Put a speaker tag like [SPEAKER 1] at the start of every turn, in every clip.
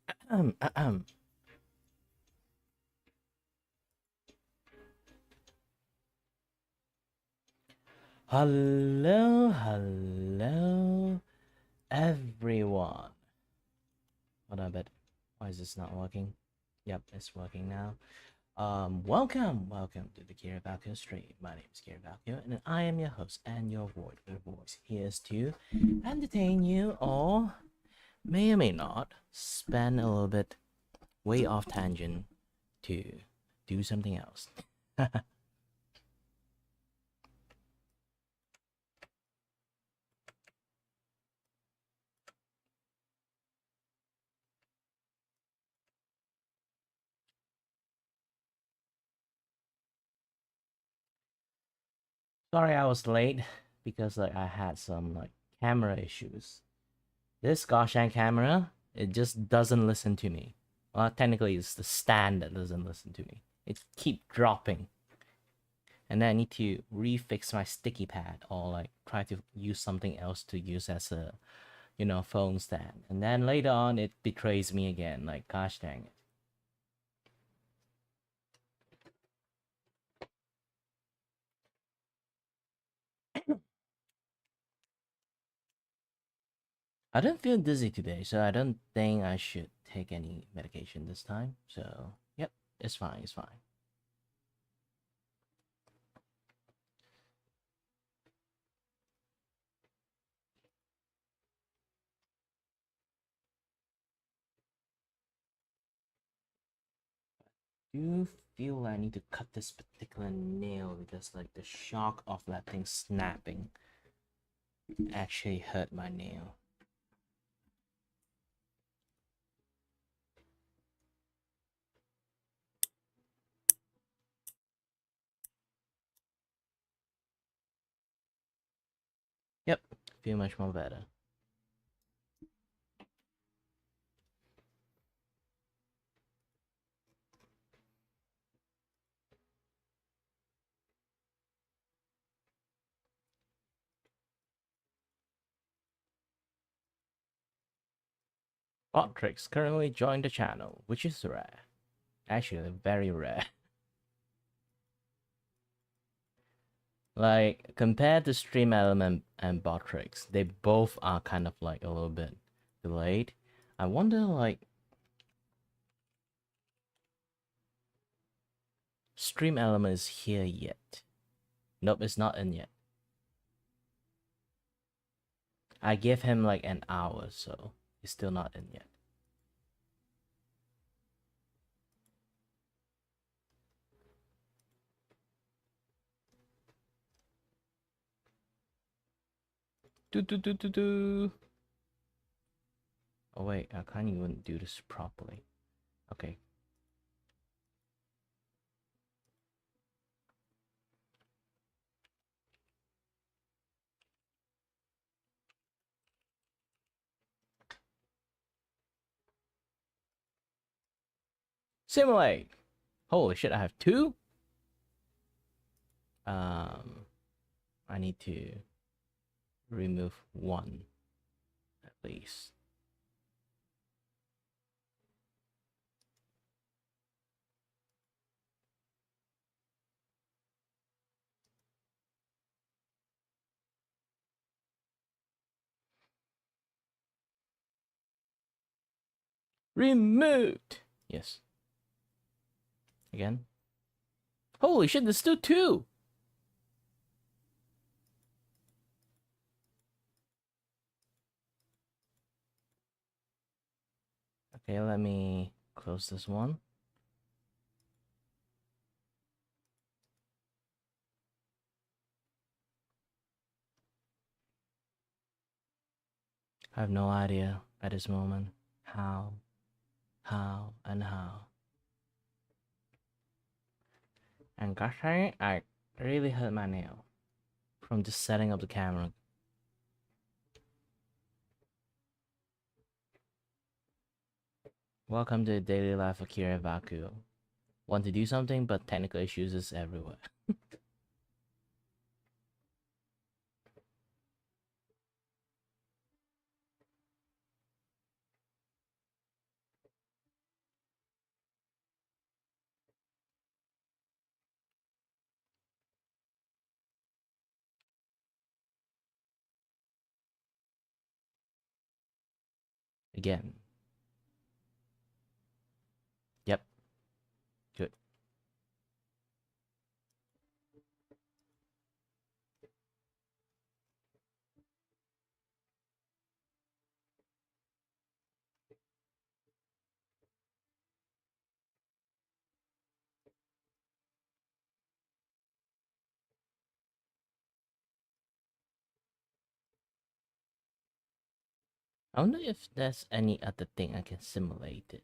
[SPEAKER 1] Hello, hello, everyone. Hold on a bit. Why is this not working? Yep, it's working now. Welcome to the Kiray Vacuo stream. My name is Kiray Vacuo, and I am your host and your voice. Here's to entertain you, or may or may not spend a little bit way off tangent to do something else. Sorry I was late because I had some camera issues. This Gaussian camera, it just doesn't listen to me. Well, technically it's the stand that doesn't listen to me. It keep dropping. And then I need to refix my sticky pad or try to use something else to use as a phone stand. And then later on it betrays me again. Like, gosh dang it. I don't feel dizzy today, so I don't think I should take any medication this time. So, yep, it's fine, it's fine. Do feel I need to cut this particular nail because the shock of that thing snapping actually hurt my nail. Yep, feel much more better. Botrix currently joined the channel, which is rare. Actually, very rare. Like, compared to Stream Element and Botrix, they both are kind of a little bit delayed. I wonder, Stream Element is here yet. Nope, it's not in yet. I give him an hour, so he's still not in yet. Do. Oh wait, I can't even do this properly. Okay. Simulate! Holy shit, I have two? I need to remove one, at least. Removed! Yes. Again. Holy shit, there's still two! Okay, let me close this one. I have no idea at this moment how, and how. And gosh dang it, I really hurt my nail from just setting up the camera. Welcome to the daily life of Kiray Vacuo. Want to do something, but technical issues is everywhere. again. Yep. Good. I wonder if there's any other thing I can simulate it.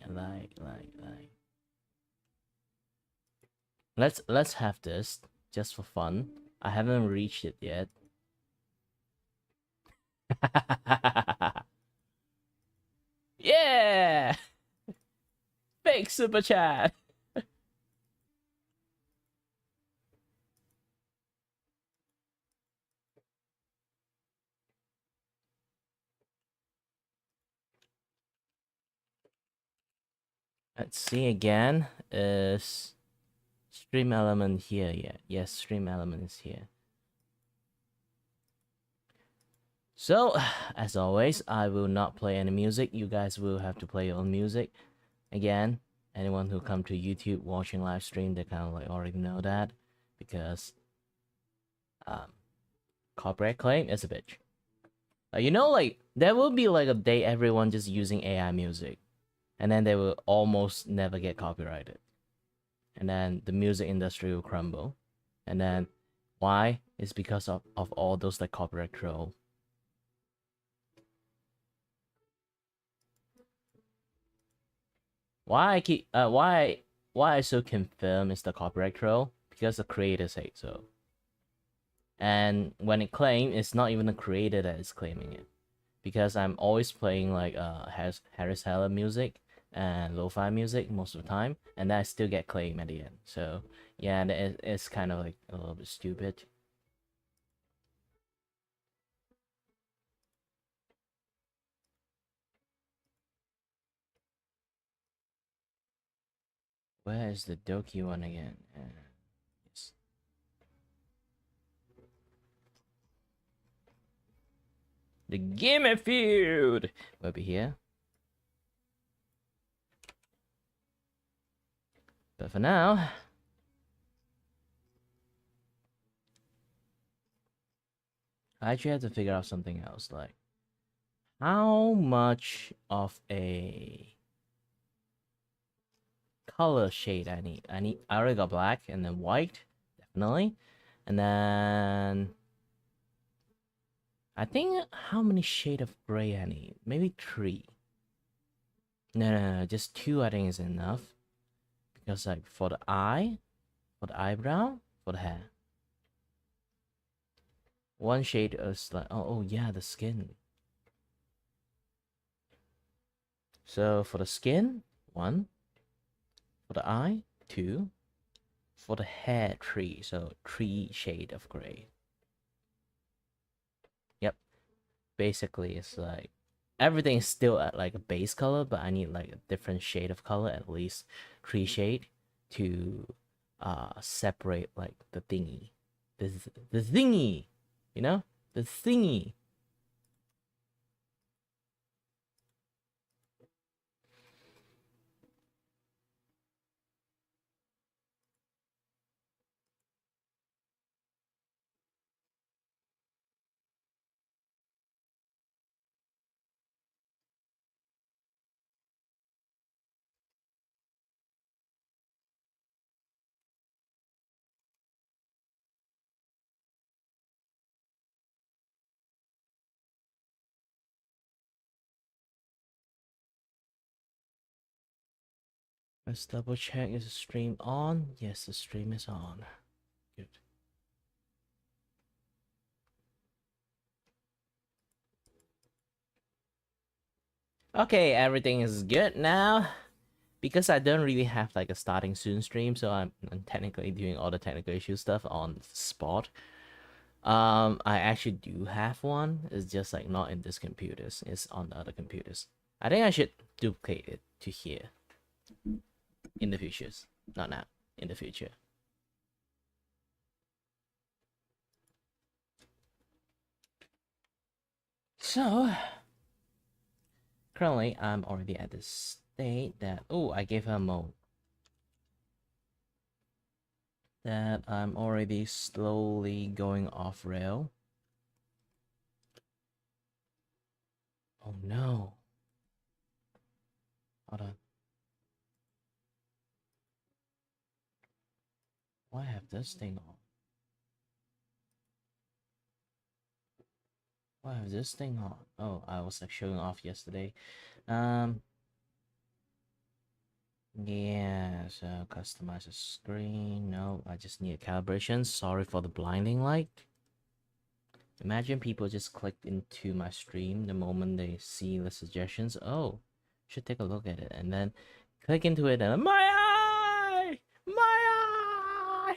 [SPEAKER 1] Like. Let's have this just for fun. I haven't reached it yet. Yeah! Fake super chat. Let's see again. Is stream element here yet? Yes, stream element is here. So, as always, I will not play any music. You guys will have to play your own music. Again, anyone who come to YouTube watching live stream, they kind of like already know that, because copyright claim is a bitch. You know, like there will be like a day everyone just using AI music, and then they will almost never get copyrighted, and then the music industry will crumble, and then why? It's because of all those like copyright troll. Why I keep why I so confirm it's the copyright troll? Because the creators say so. And when it claims, it's not even the creator that is claiming it. Because I'm always playing like Harris Heller music and lo-fi music most of the time, and then I still get claimed at the end. So yeah, it's kind of like a little bit stupid. Where is the Doki one again? Yes. The Gimme Feud will be here. But for now, I actually have to figure out something else, like how much of a color shade I need. I already got black and then white, definitely. And then I think how many shade of gray I need? Maybe 3. No, just 2 I think is enough. Because like for the eye, for the eyebrow, for the hair. 1 shade is like oh yeah, the skin. So for the skin, 1. For the eye, 2. For the hair, 3. So 3 shade of gray. Yep. Basically it's like everything is still at like a base color, but I need like a different shade of color, at least 3 shade, to separate like the thingy. The thingy, you know? The thingy. Let's double check, is the stream on? Yes, the stream is on. Good. Okay, everything is good now. Because I don't really have like a starting soon stream, so I'm technically doing all the technical issue stuff on spot. I actually do have one. It's just like not in this computers. It's on the other computers. I think I should duplicate it to here in the futures. Not now, in the future. So currently I'm already at this state that, oh, I gave her a mode, that I'm already slowly going off rail. Oh no. Hold on. Why have this thing on? Why have this thing on? Oh, I was like showing off yesterday. Um, yeah, so customize the screen. No, I just need a calibration. Sorry for the blinding light. Imagine people just clicked into my stream the moment they see the suggestions. Oh, should take a look at it, and then click into it, and my eye, my eye.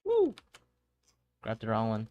[SPEAKER 1] Woo! Grabbed the wrong one.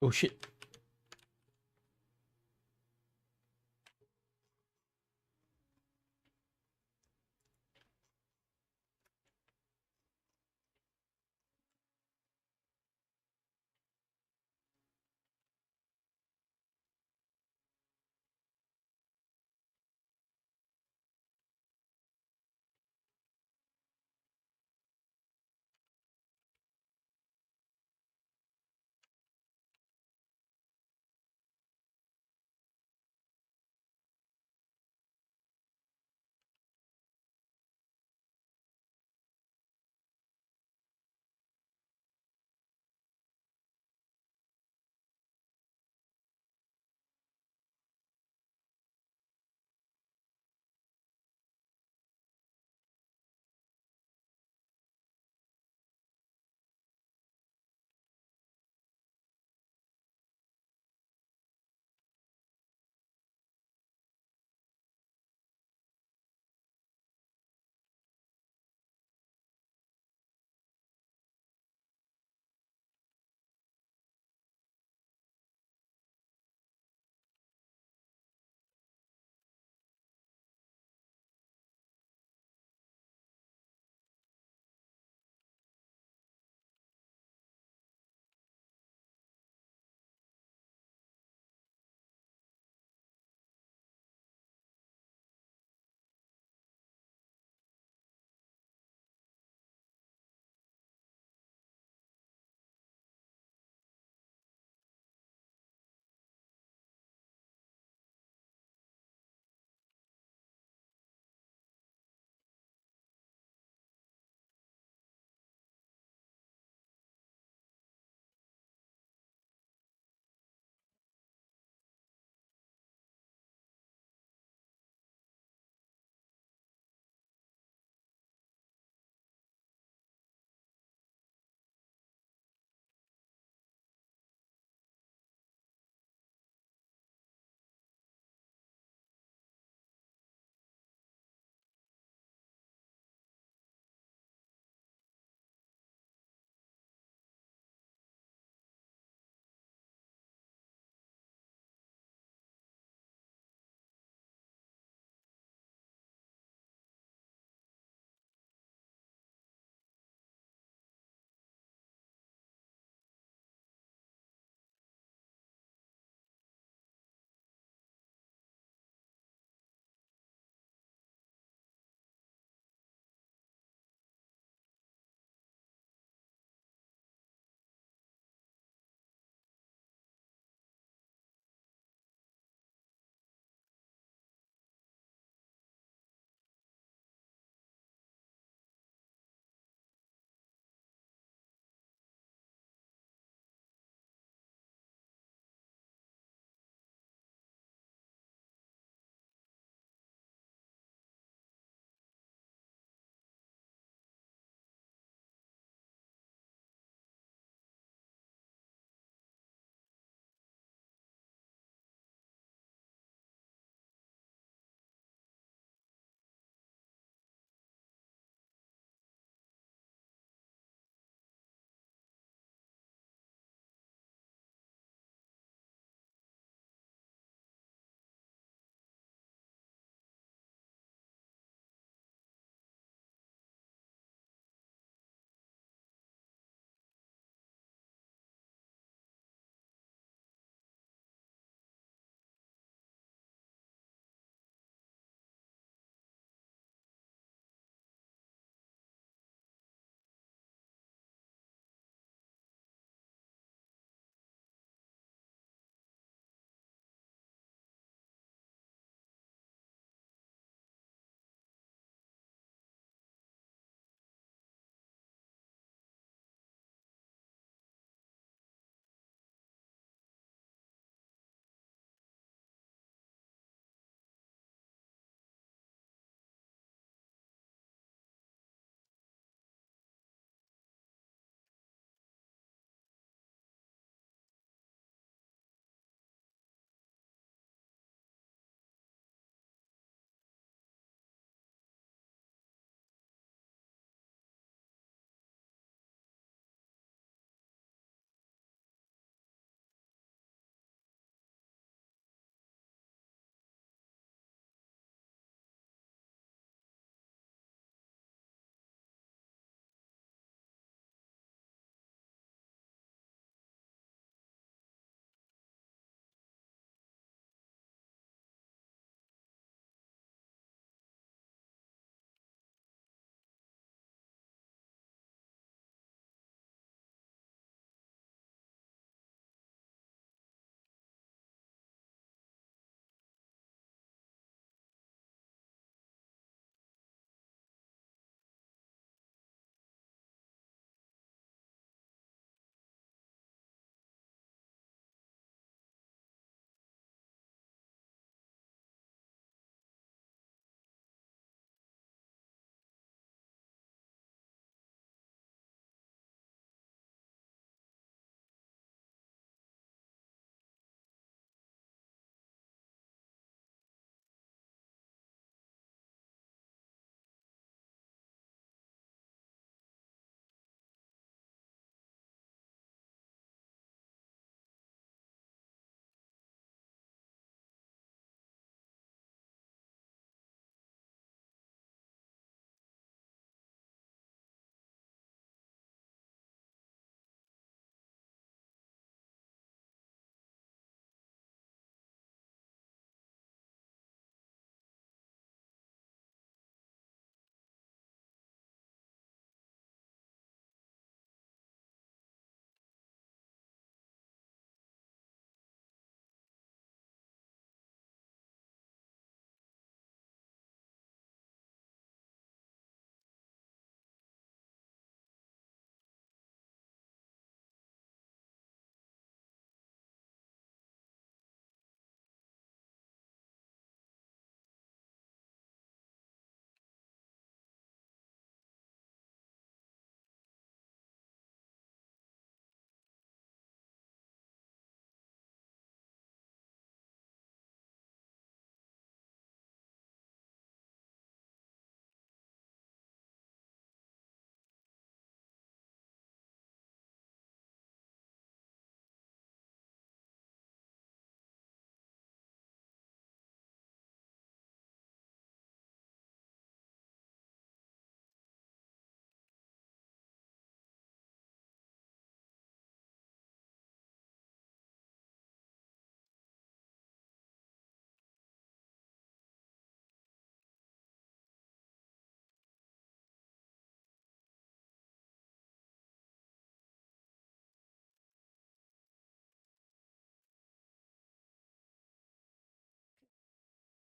[SPEAKER 1] Oh shit.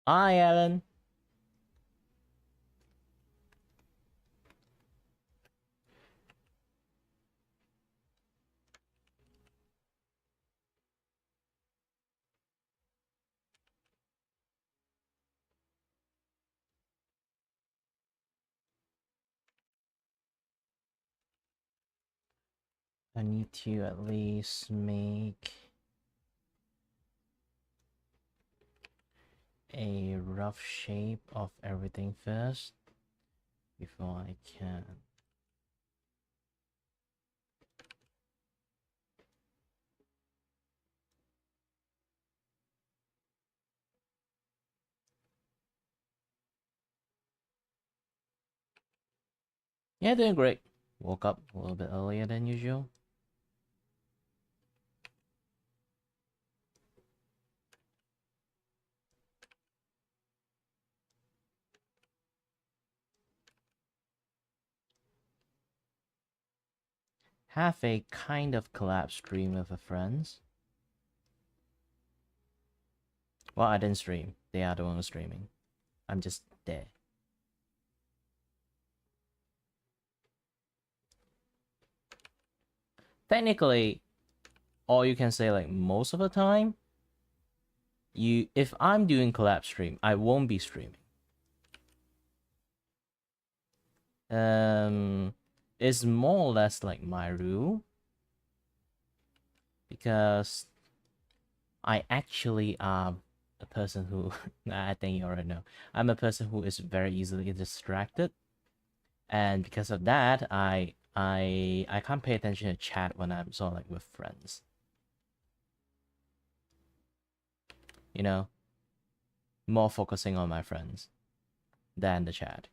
[SPEAKER 1] Hi, Alan. I need to at least make a rough shape of everything first before I can. Yeah, doing great. Woke up a little bit earlier than usual. Have a kind of collab stream with a friends. Well, I didn't stream. They are the ones streaming. I'm just there. Technically, or you can say like most of the time, if I'm doing collab stream, I won't be streaming. It's more or less like my rule because I actually am a person who I think you already know. I'm a person who is very easily distracted, and because of that, I can't pay attention to chat when I'm sort of like with friends. You know, more focusing on my friends than the chat.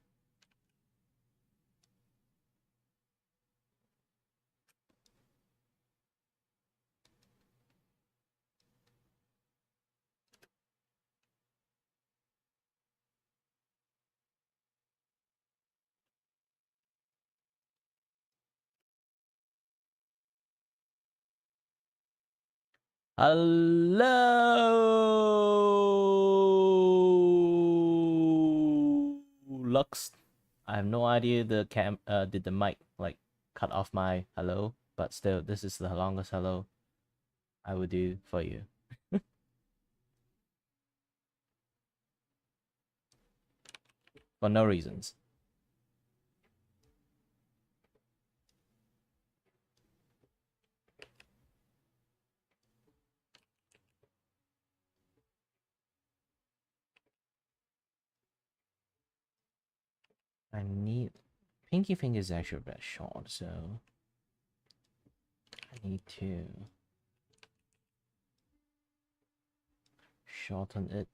[SPEAKER 1] Hello, Lux. I have no idea did the mic like cut off my hello, but still, this is the longest hello I would do for you. For no reasons. I need pinky finger is actually very short, so I need to shorten it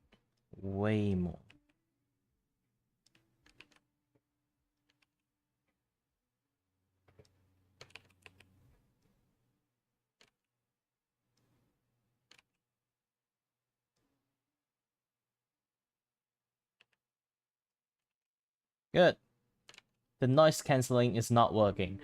[SPEAKER 1] way more. Good. The noise cancelling is not working.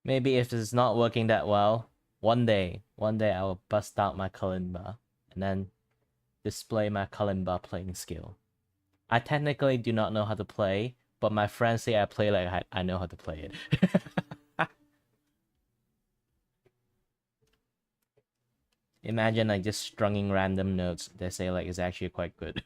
[SPEAKER 1] Maybe if it's not working that well, one day I will bust out my kalimba and then display my kalimba playing skill. I technically do not know how to play, but my friends say I play like I know how to play it. Imagine like just strumming random notes. They say like it's actually quite good.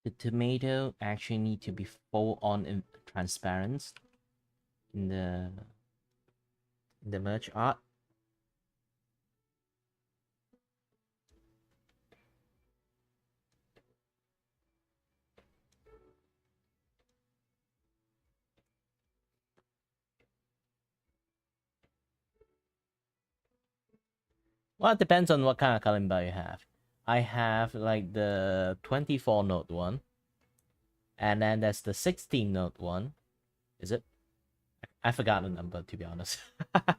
[SPEAKER 1] the tomato actually need to be full on transparent in the merge art. Well, it depends on what kind of kalimba you have. I have like the 24 note one, and then there's the 16 note one. Is it? I forgot the number, to be honest. My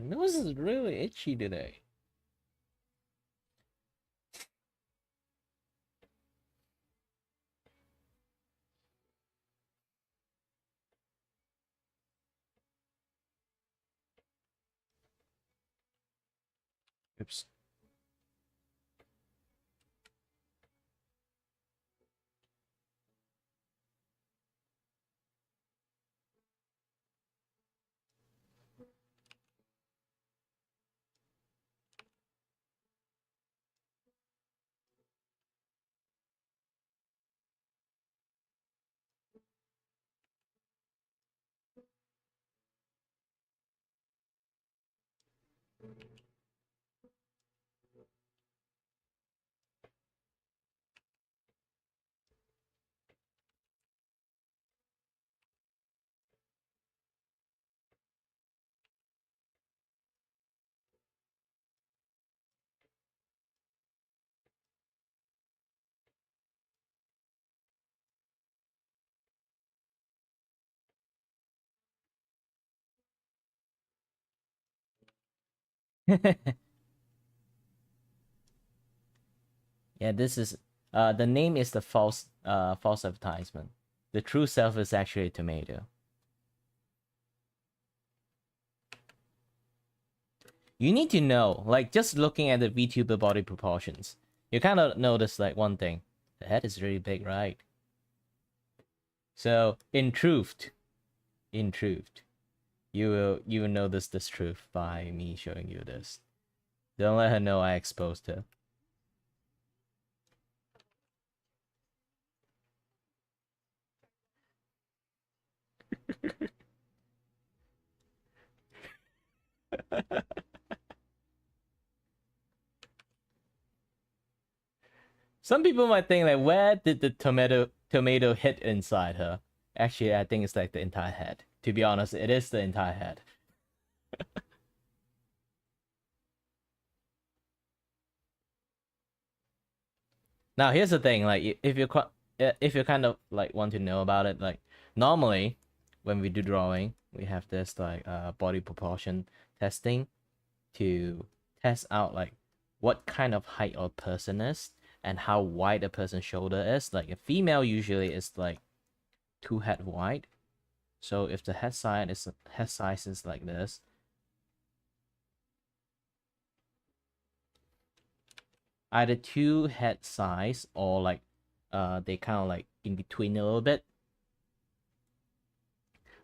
[SPEAKER 1] nose is really itchy today. Oops. Yeah, this is the name is the false advertisement. The true self is actually a tomato. You need to know, like, just looking at the VTuber body proportions, you kind of notice like one thing: the head is really big, right? So in truth, you will notice this truth by me showing you this. Don't let her know I exposed her. Some people might think like, where did the tomato hit inside her? Actually, I think it's like the entire head. To be honest, it is the entire head. Now, here's the thing: like, if you kind of like want to know about it, like, normally when we do drawing, we have this like body proportion testing to test out like what kind of height a person is and how wide a person's shoulder is. Like a female usually is like 2 head wide. So if the head size is like this, either 2 head size or like they kind of like in between a little bit.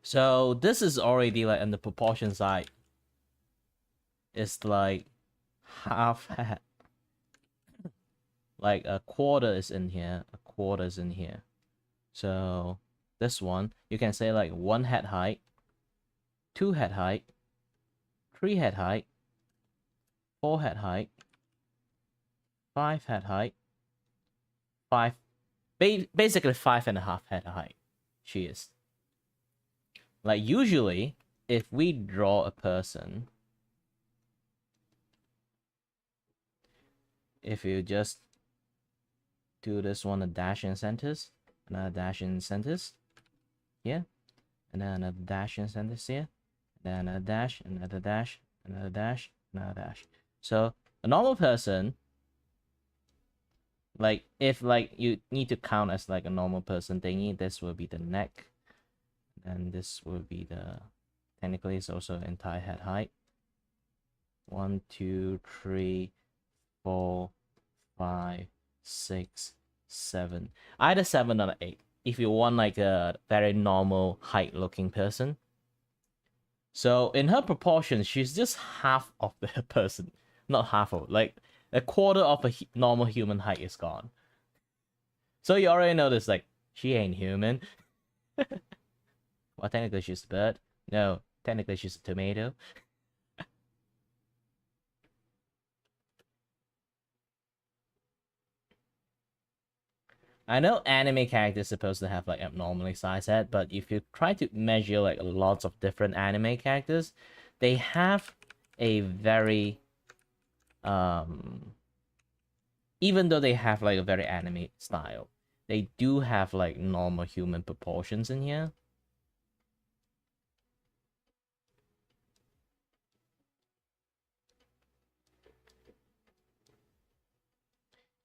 [SPEAKER 1] So this is already like on the proportion side. It's like half head. Like a quarter is in here, a quarter is in here. So this one, you can say like 1 head height, 2 head height, 3 head height, 4 head height, 5 head height, 5, basically 5.5 head height. She is. Like usually, if we draw a person, if you just do this one, a dash in centers, another dash in centers here, and then another dash in centers here, and then another dash, another dash, another dash, another dash. So a normal person, like if like you need to count as like a normal person thingy, this will be the neck, and this will be the, technically it's also entire head height. 1, 2, 3, 4, 5, 6, 7. Either 7 or 8. If you want like a very normal height looking person. So in her proportion, she's just half of the person. Not half of, like A quarter of a normal human height is gone. So you already noticed, like, she ain't human. Well, technically she's a bird. No, technically she's a tomato. I know anime characters supposed to have like abnormally sized head, but if you try to measure like lots of different anime characters, they have a very even though they have like a very anime style, they do have like normal human proportions in here.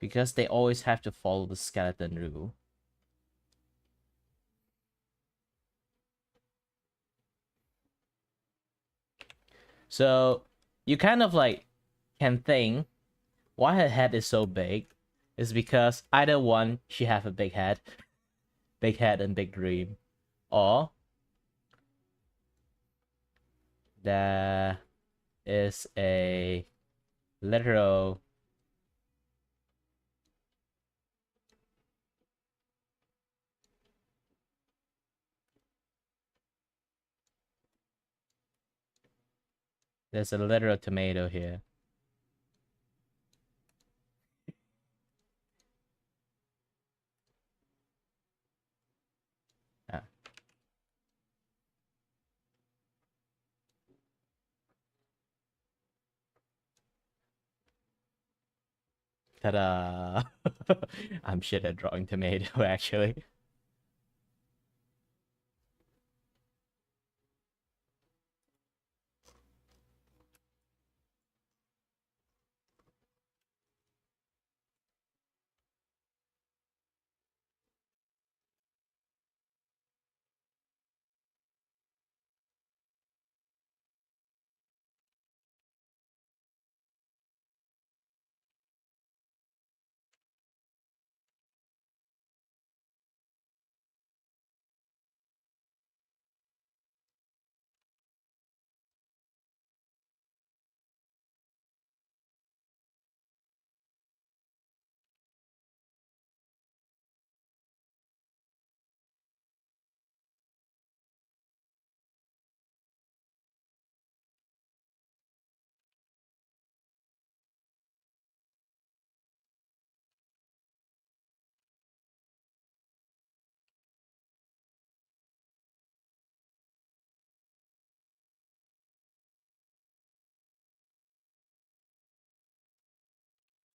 [SPEAKER 1] Because they always have to follow the skeleton rule. So you kind of like can think why her head is so big is because either one, she have a big head and big dream, or there is a literal there's a literal tomato here. Ah. Ta-da! I'm shit at drawing tomato, actually.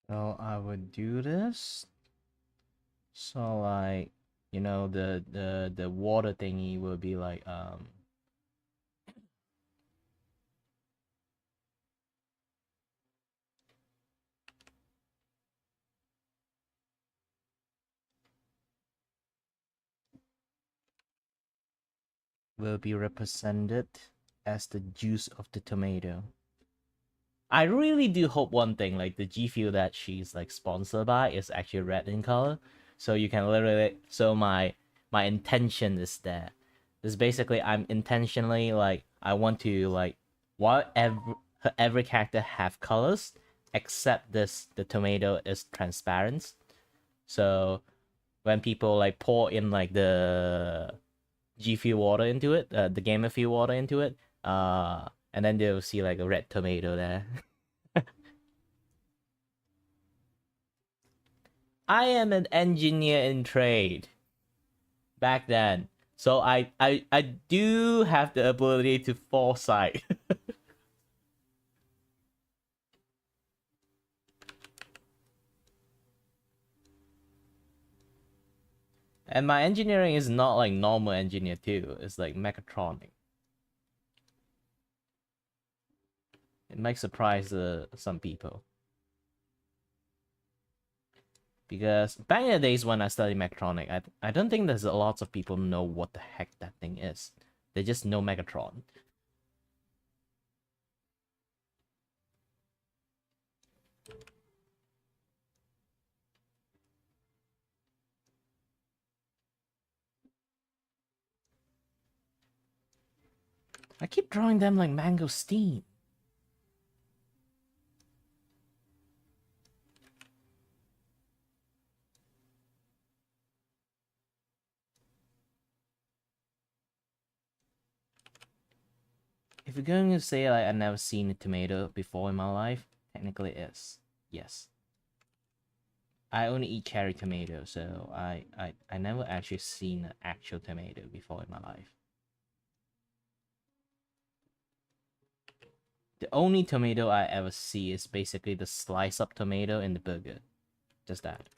[SPEAKER 1] So I would do this. So like, you know, the water thingy will be like will be represented as the juice of the tomato. I really do hope one thing, like the G Fuel that she's like sponsored by is actually red in color. So you can literally so my intention is there. This basically I'm intentionally like I want to like every character have colors except this the tomato is transparent. So when people like pour in like the G Fuel water into it, the Gamer Fuel water into it, and then they'll see like a red tomato there. I am an engineer in trade back then. So I do have the ability to foresight. And my engineering is not like normal engineer too. It's like mechatronic. It might surprise some people. Because back in the days when I studied mechatronic, I don't think there's a lot of people know what the heck that thing is. They just know Megatron. I keep drawing them like mangosteen. If you're going to say like I've never seen a tomato before in my life, technically it is. Yes. I only eat cherry tomato, so I never actually seen an actual tomato before in my life. The only tomato I ever see is basically the slice up tomato in the burger. Just that.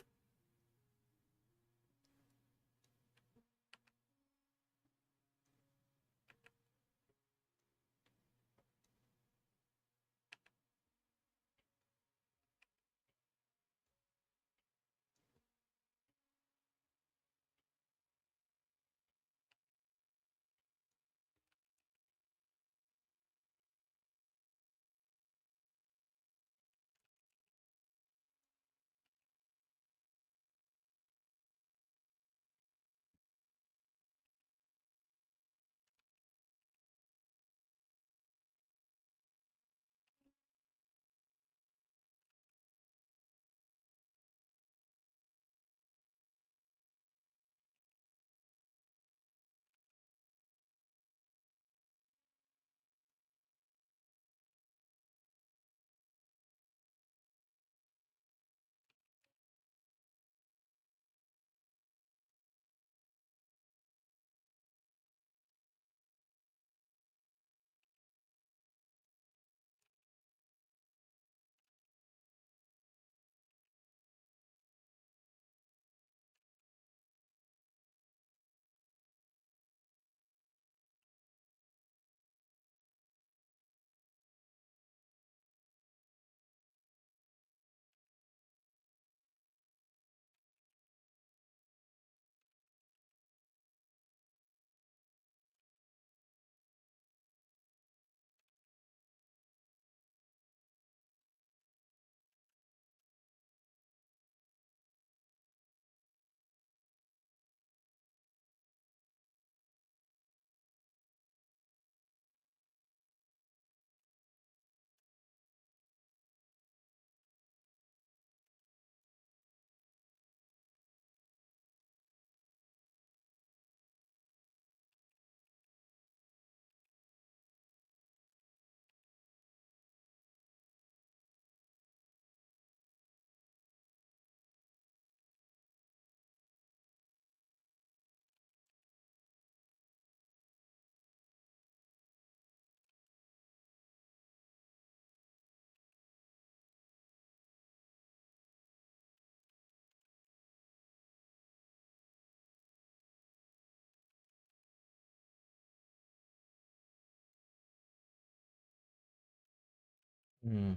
[SPEAKER 1] Hmm.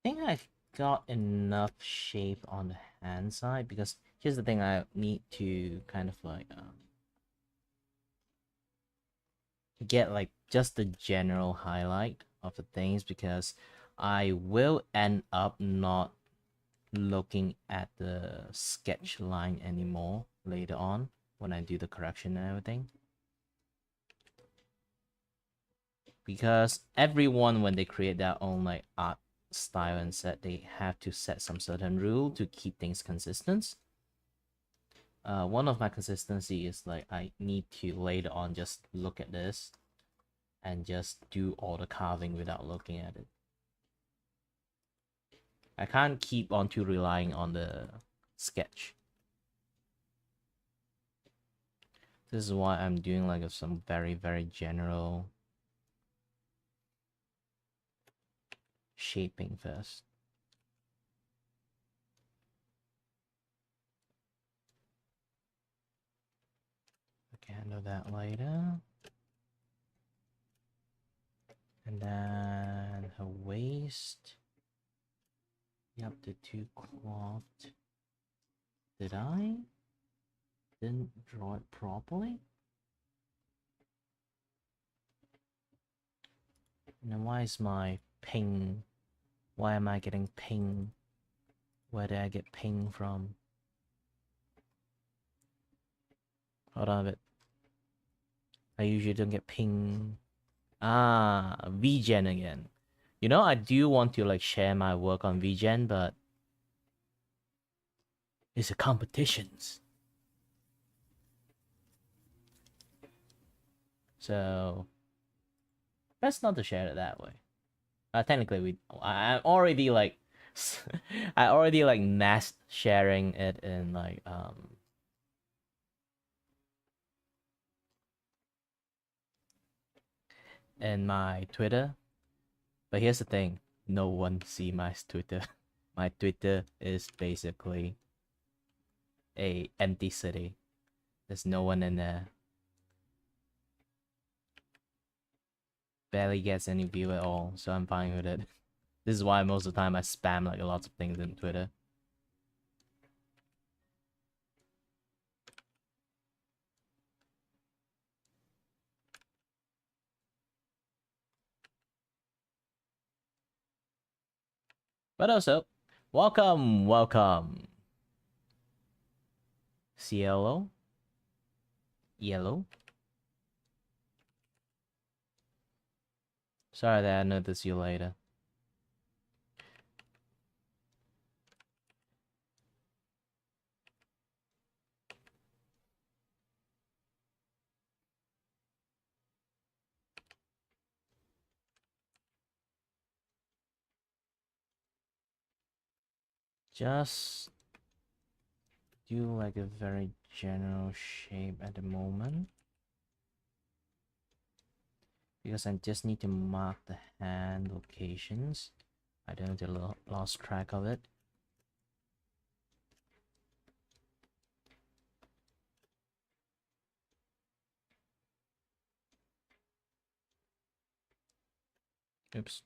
[SPEAKER 1] I think I've got enough shape on the hand side because here's the thing, I need to kind of like get like just the general highlight of the things because I will end up not looking at the sketch line anymore later on when I do the correction and everything. Because everyone, when they create their own like art style and set, they have to set some certain rule to keep things consistent. One of my consistency is like I need to later on just look at this and just do all the carving without looking at it. I can't keep on to relying on the sketch. This is why I'm doing like some very general shaping first. Okay, handle that later. And then her waist. Yep, the two cloth. Did I? Didn't draw it properly? And then why is my ping? Why am I getting ping? Where did I get ping from? Hold on a bit. I usually don't get ping. Ah, VGen again. You know, I do want to like share my work on VGen, but it's a competitions. So best not to share it that way. Technically, I'm already like, I already like mass sharing it in like in my Twitter. But here's the thing: no one see my Twitter. My Twitter is basically a empty city. There's no one in there. Barely gets any view at all, so I'm fine with it. This is why most of the time I spam like lots of things in Twitter. But also, welcome. Cielo, yellow. Sorry that I noticed you later. Just do like a very general shape at the moment. Because I just need to mark the hand locations. I don't need to lost track of it. Oops.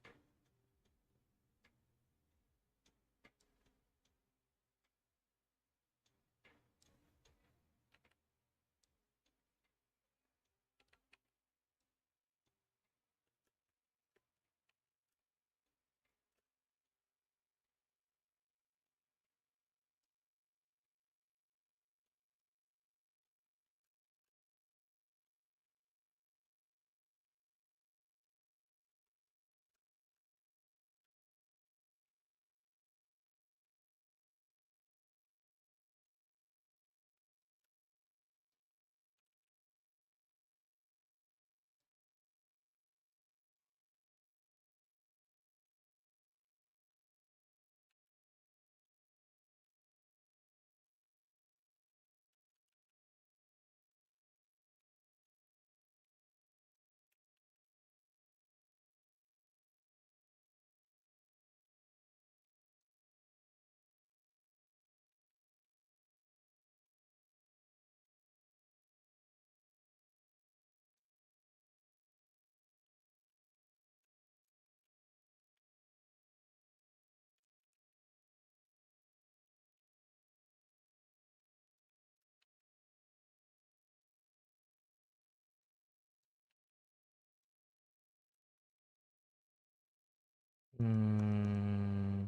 [SPEAKER 1] Hmm.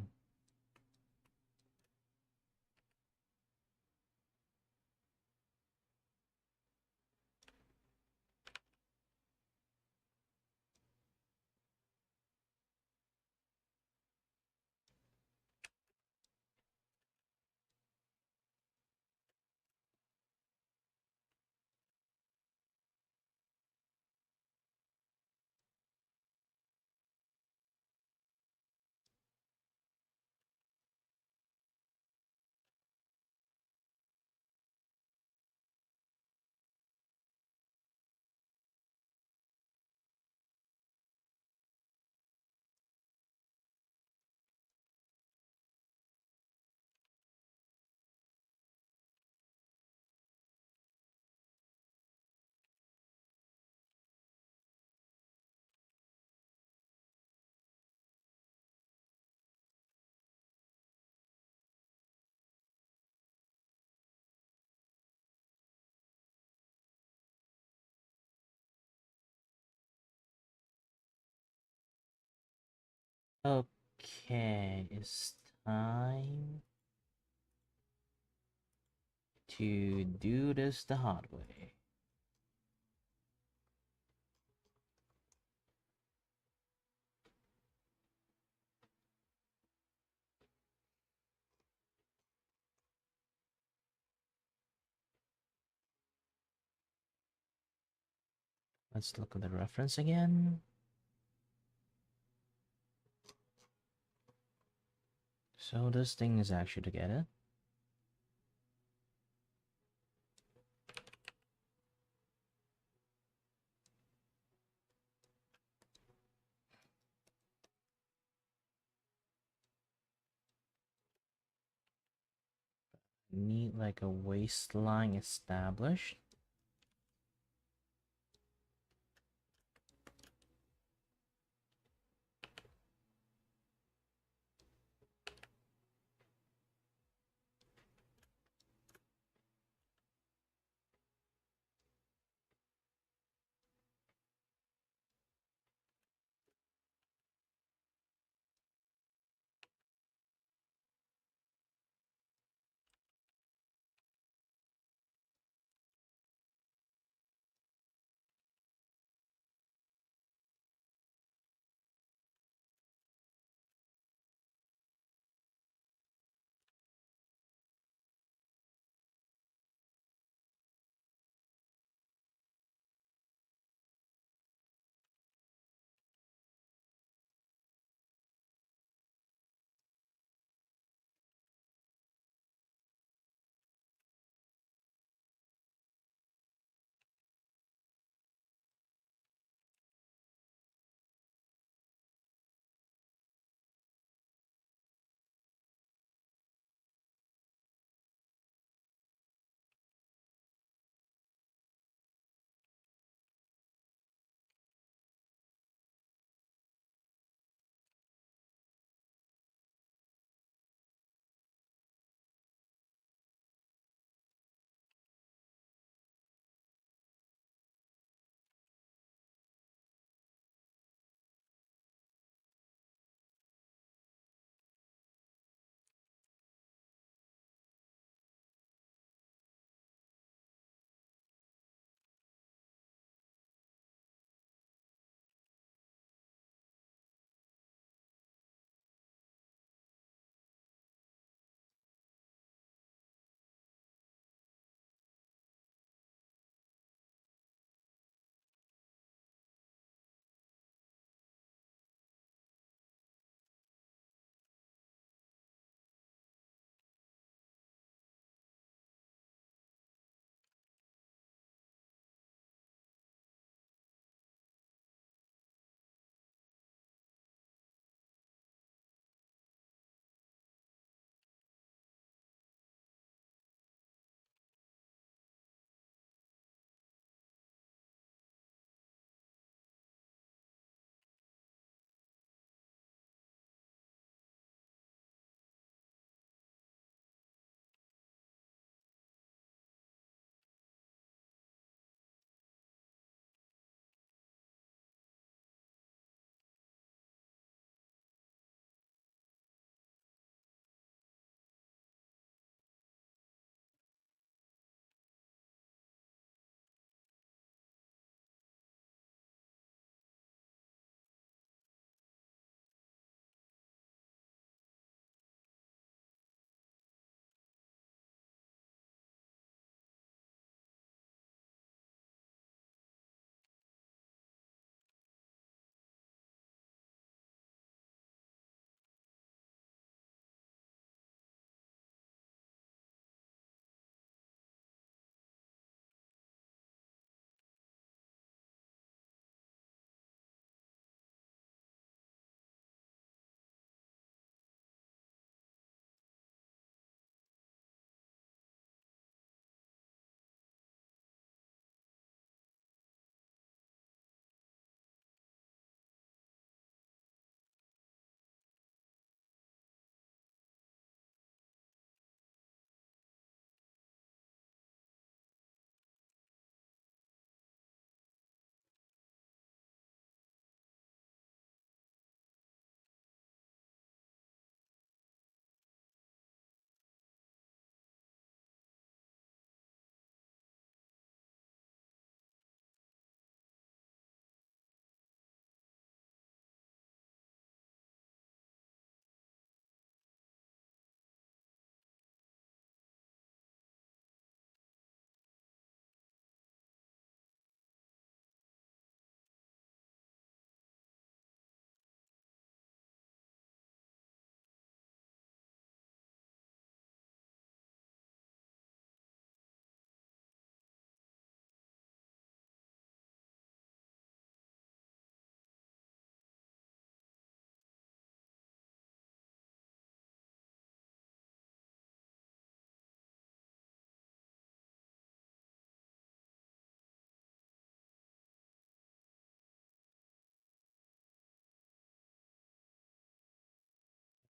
[SPEAKER 1] Okay, it's time to do this the hard way. Let's look at the reference again. So this thing is actually together. Need like a waistline established.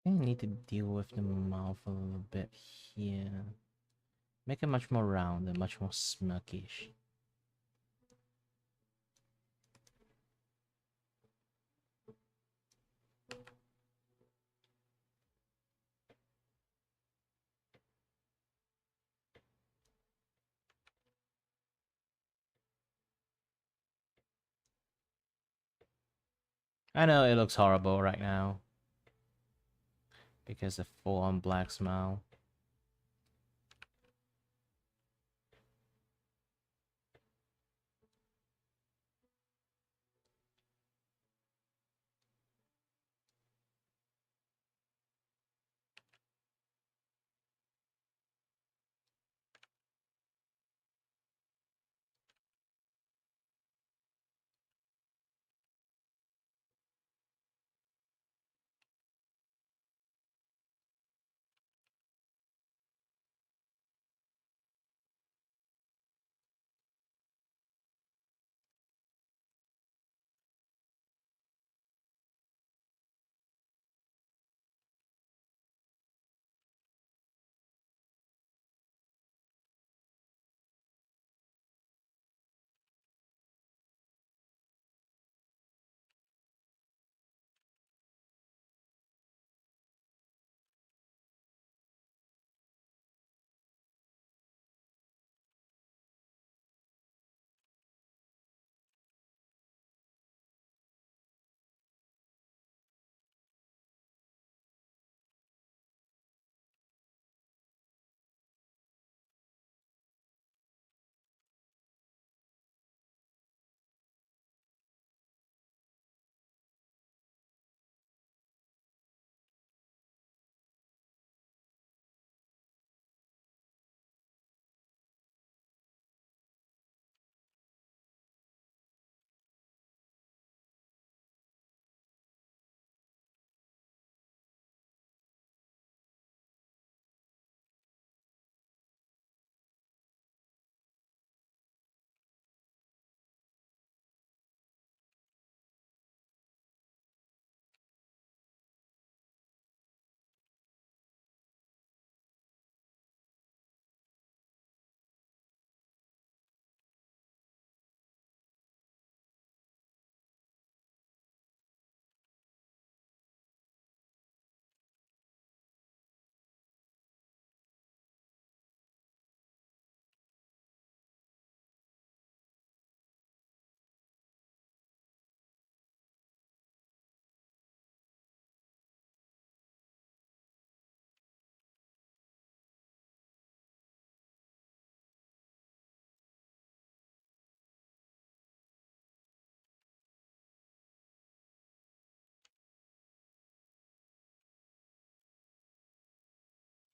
[SPEAKER 1] I need to deal with the mouth a little bit here. Make it much more round and much more smirkish. I know it looks horrible right now because of full-on black smile.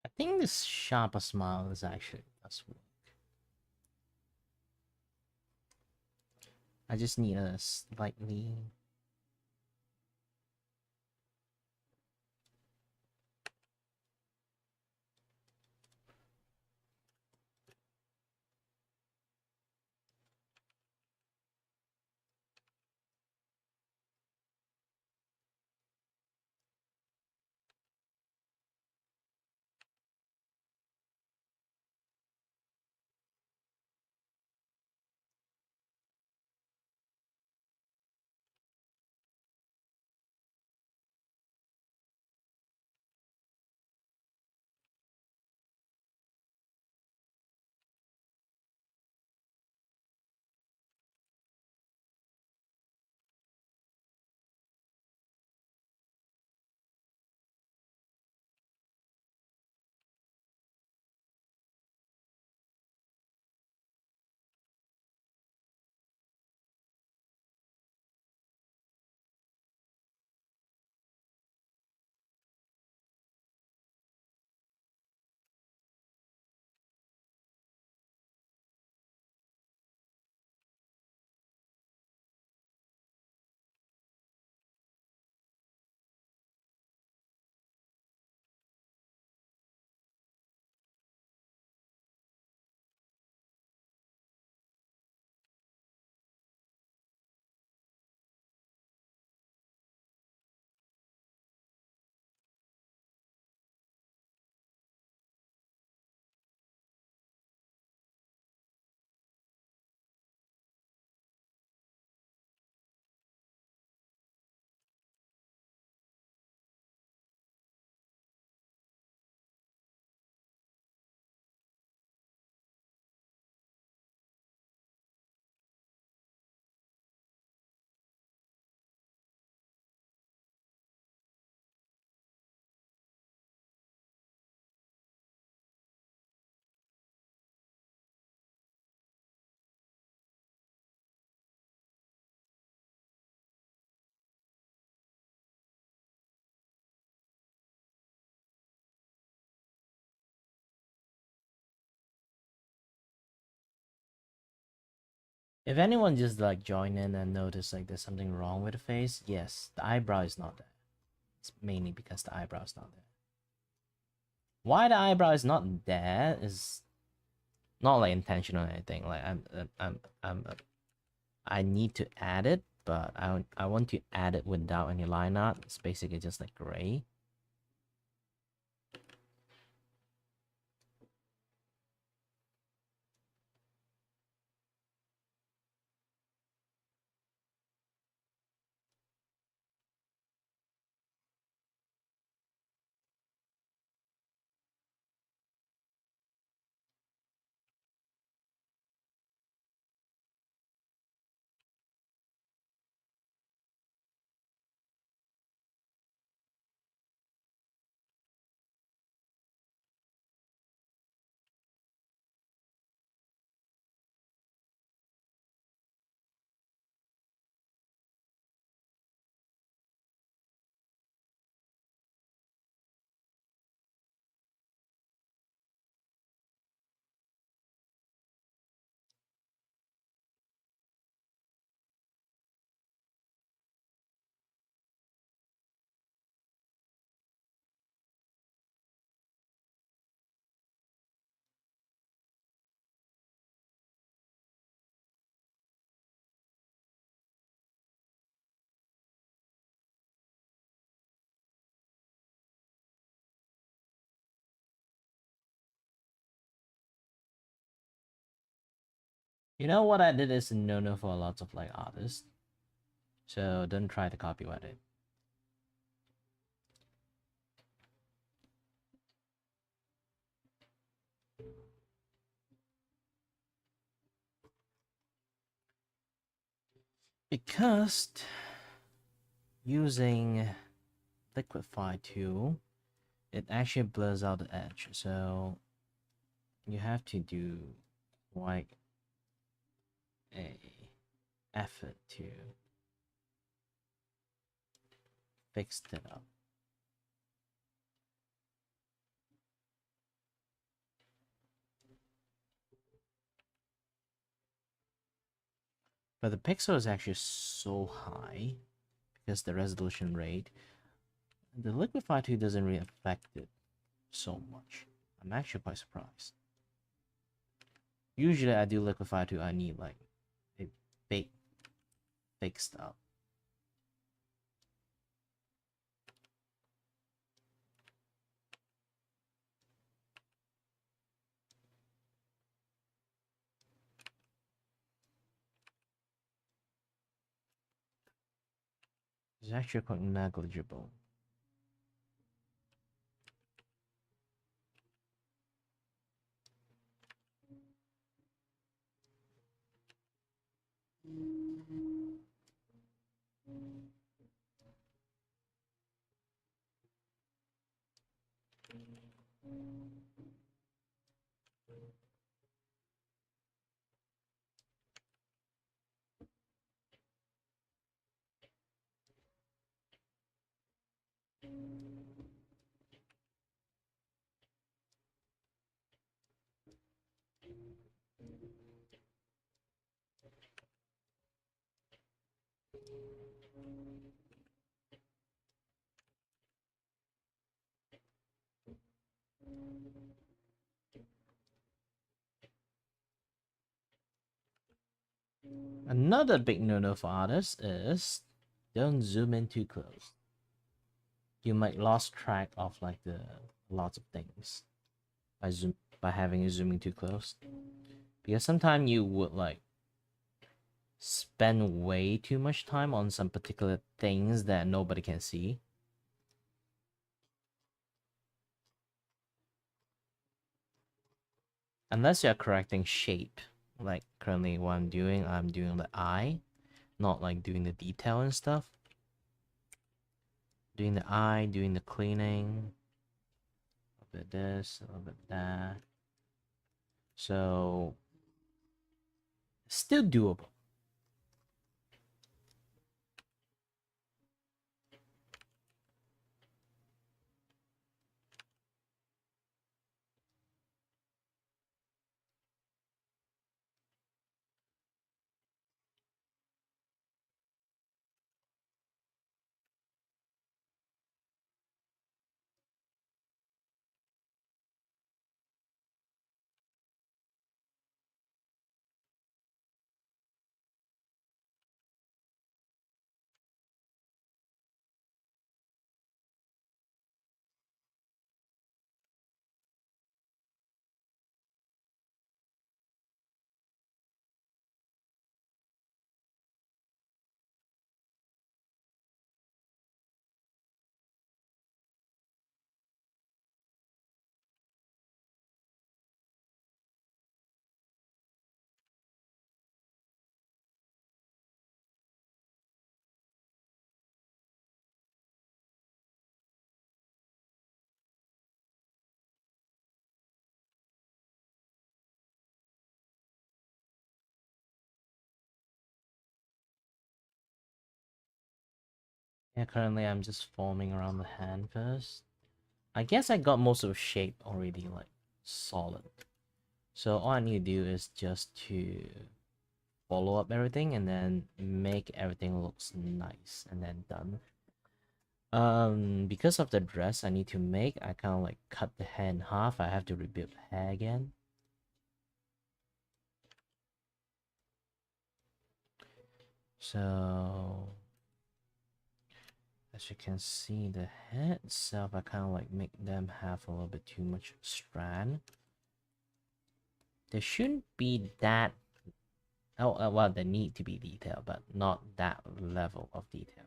[SPEAKER 1] I think this sharper smile is actually does work. I just need a slightly. If anyone just like join in and notice like there's something wrong with the face, yes, the eyebrow is not there. It's mainly because the eyebrow is not there. Why the eyebrow is not there is not like intentional or anything. Like I need to add it, but I want to add it without any line art. It's basically just like gray. You know what I did is a no-no for lots of like artists. So don't try to copyright it. Because using liquify tool, it actually blurs out the edge. So you have to do like a effort to fix it up. But the pixel is actually so high because the resolution rate. The liquify tool doesn't really affect it so much. I'm actually quite surprised. Usually I do liquify tool, I need like a big fixed up. It's actually quite negligible. Another big no-no for artists is don't zoom in too close. You might lose track of like the lots of things by having it zooming too close. Because sometimes you would like spend way too much time on some particular things that nobody can see. Unless you're correcting shape. Like currently what I'm doing the eye, not like doing the detail and stuff. Doing the eye, doing the cleaning. A little bit this, a little bit that. So still doable. Yeah, currently I'm just forming around the hand first. I guess I got most of the shape already, like, solid. So all I need to do is just to follow up everything and then make everything looks nice and then done. Because of the dress I need to make, I kind of like cut the hair in half. I have to rebuild the hair again. So as you can see, the hair itself, I kind of like make them have a little bit too much strand. There shouldn't be that. Oh, well, they need to be detailed, but not that level of detail.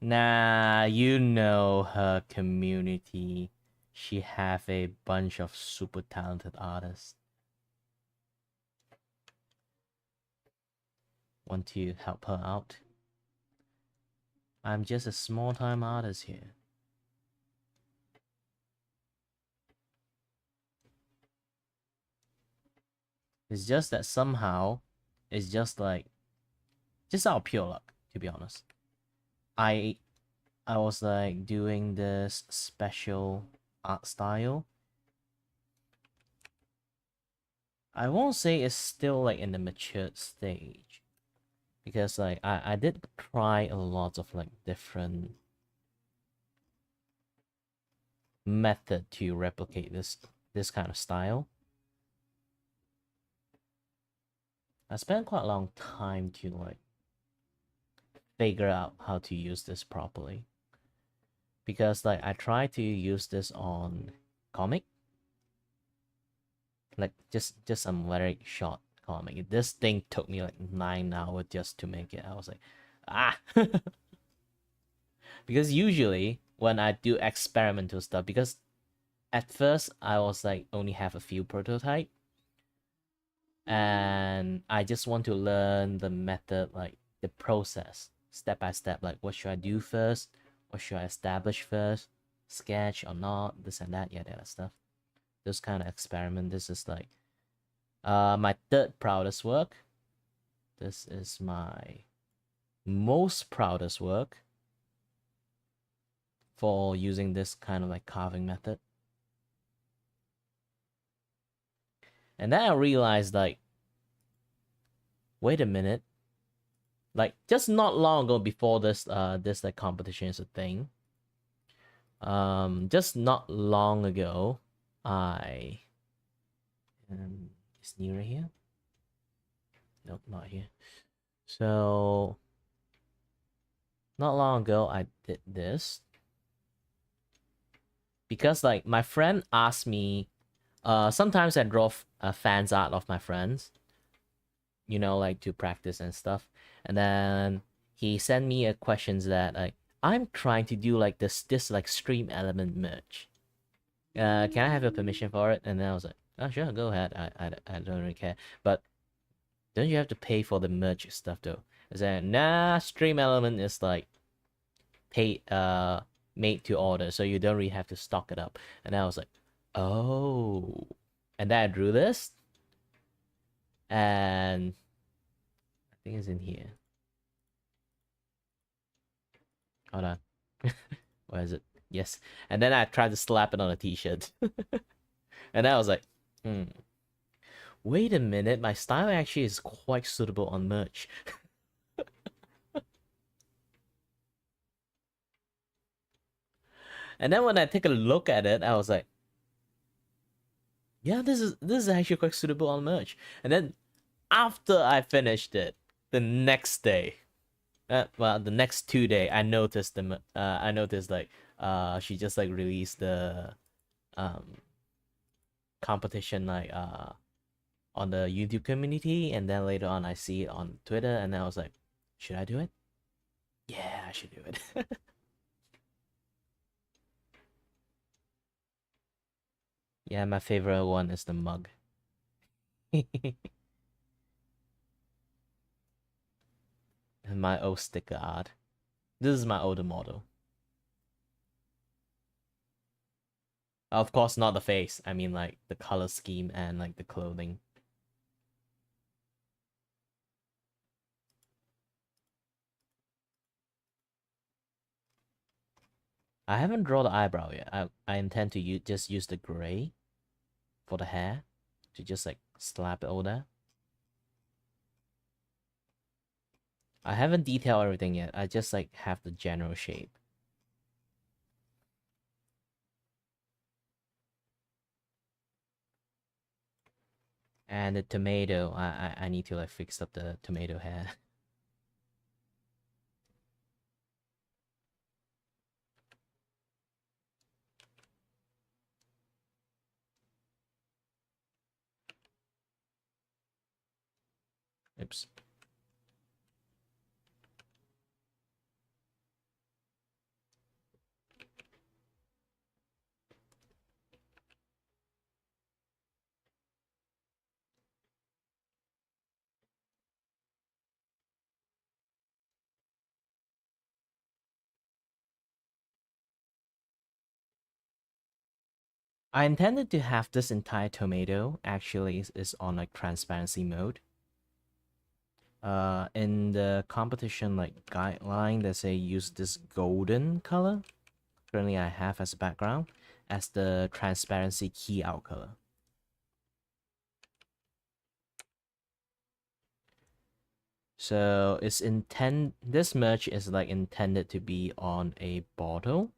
[SPEAKER 1] Nah, you know her community. She have a bunch of super talented artists. Want to help her out? I'm just a small-time artist here. It's just that somehow, it's just like, just out of pure luck, to be honest. I was like doing this special art style. I won't say it's still like in the matured stage, because like I did try a lot of like different method to replicate this kind of style. I spent quite a long time to like figure out how to use this properly, because like I tried to use this on comic, like just some very short comic. This thing took me like 9 hours just to make it. I was like, ah. Because usually when I do experimental stuff, because at first I was like only have a few prototype, and I just want to learn the method, like the process step by step, like what should I do first, what should I establish first, sketch or not, this and that, yeah, that stuff. This kind of experiment. This is like my third proudest work. This is my most proudest work for using this kind of like carving method. And then I realized, like, wait a minute, like just not long ago, before this like competition is a thing, just not long ago, I is Nira here? Nope, not here. So not long ago I did this because like my friend asked me, sometimes I draw fans art of my friends, you know, like to practice and stuff. And then he sent me a questions that like, I'm trying to do like this like stream element merge. Can I have your permission for it? And then I was like, oh sure, go ahead. I don't really care. But don't you have to pay for the merge stuff though? I said, nah, stream element is like pay made to order, so you don't really have to stock it up. And I was like, oh. And then I drew this, and I think it's in here. Hold on. Where is it? Yes. And then I tried to slap it on a t-shirt. And I was like, wait a minute, my style actually is quite suitable on merch. And then when I take a look at it, I was like, yeah, this is actually quite suitable on merch. And then after I finished it, the next day, well, the next 2 day, I noticed like she just like released the um competition, like on the YouTube community, and then later on I see it on Twitter, and then I was like, should I do it? Yeah, I should do it. Yeah, my favorite one is the mug. And my old sticker art. This is my older model. Of course, not the face. I mean, like the color scheme and like the clothing. I haven't drawn the eyebrow yet. I intend to just use the gray for the hair to just like slap it over there. I haven't detailed everything yet. I just like have the general shape. And the tomato, I need to like fix up the tomato hair. Oops. I intended to have this entire tomato actually is on like transparency mode. In the competition like guideline, they say use this golden color. Currently, I have as a background as the transparency key out color. So it's this merch is like intended to be on a bottle.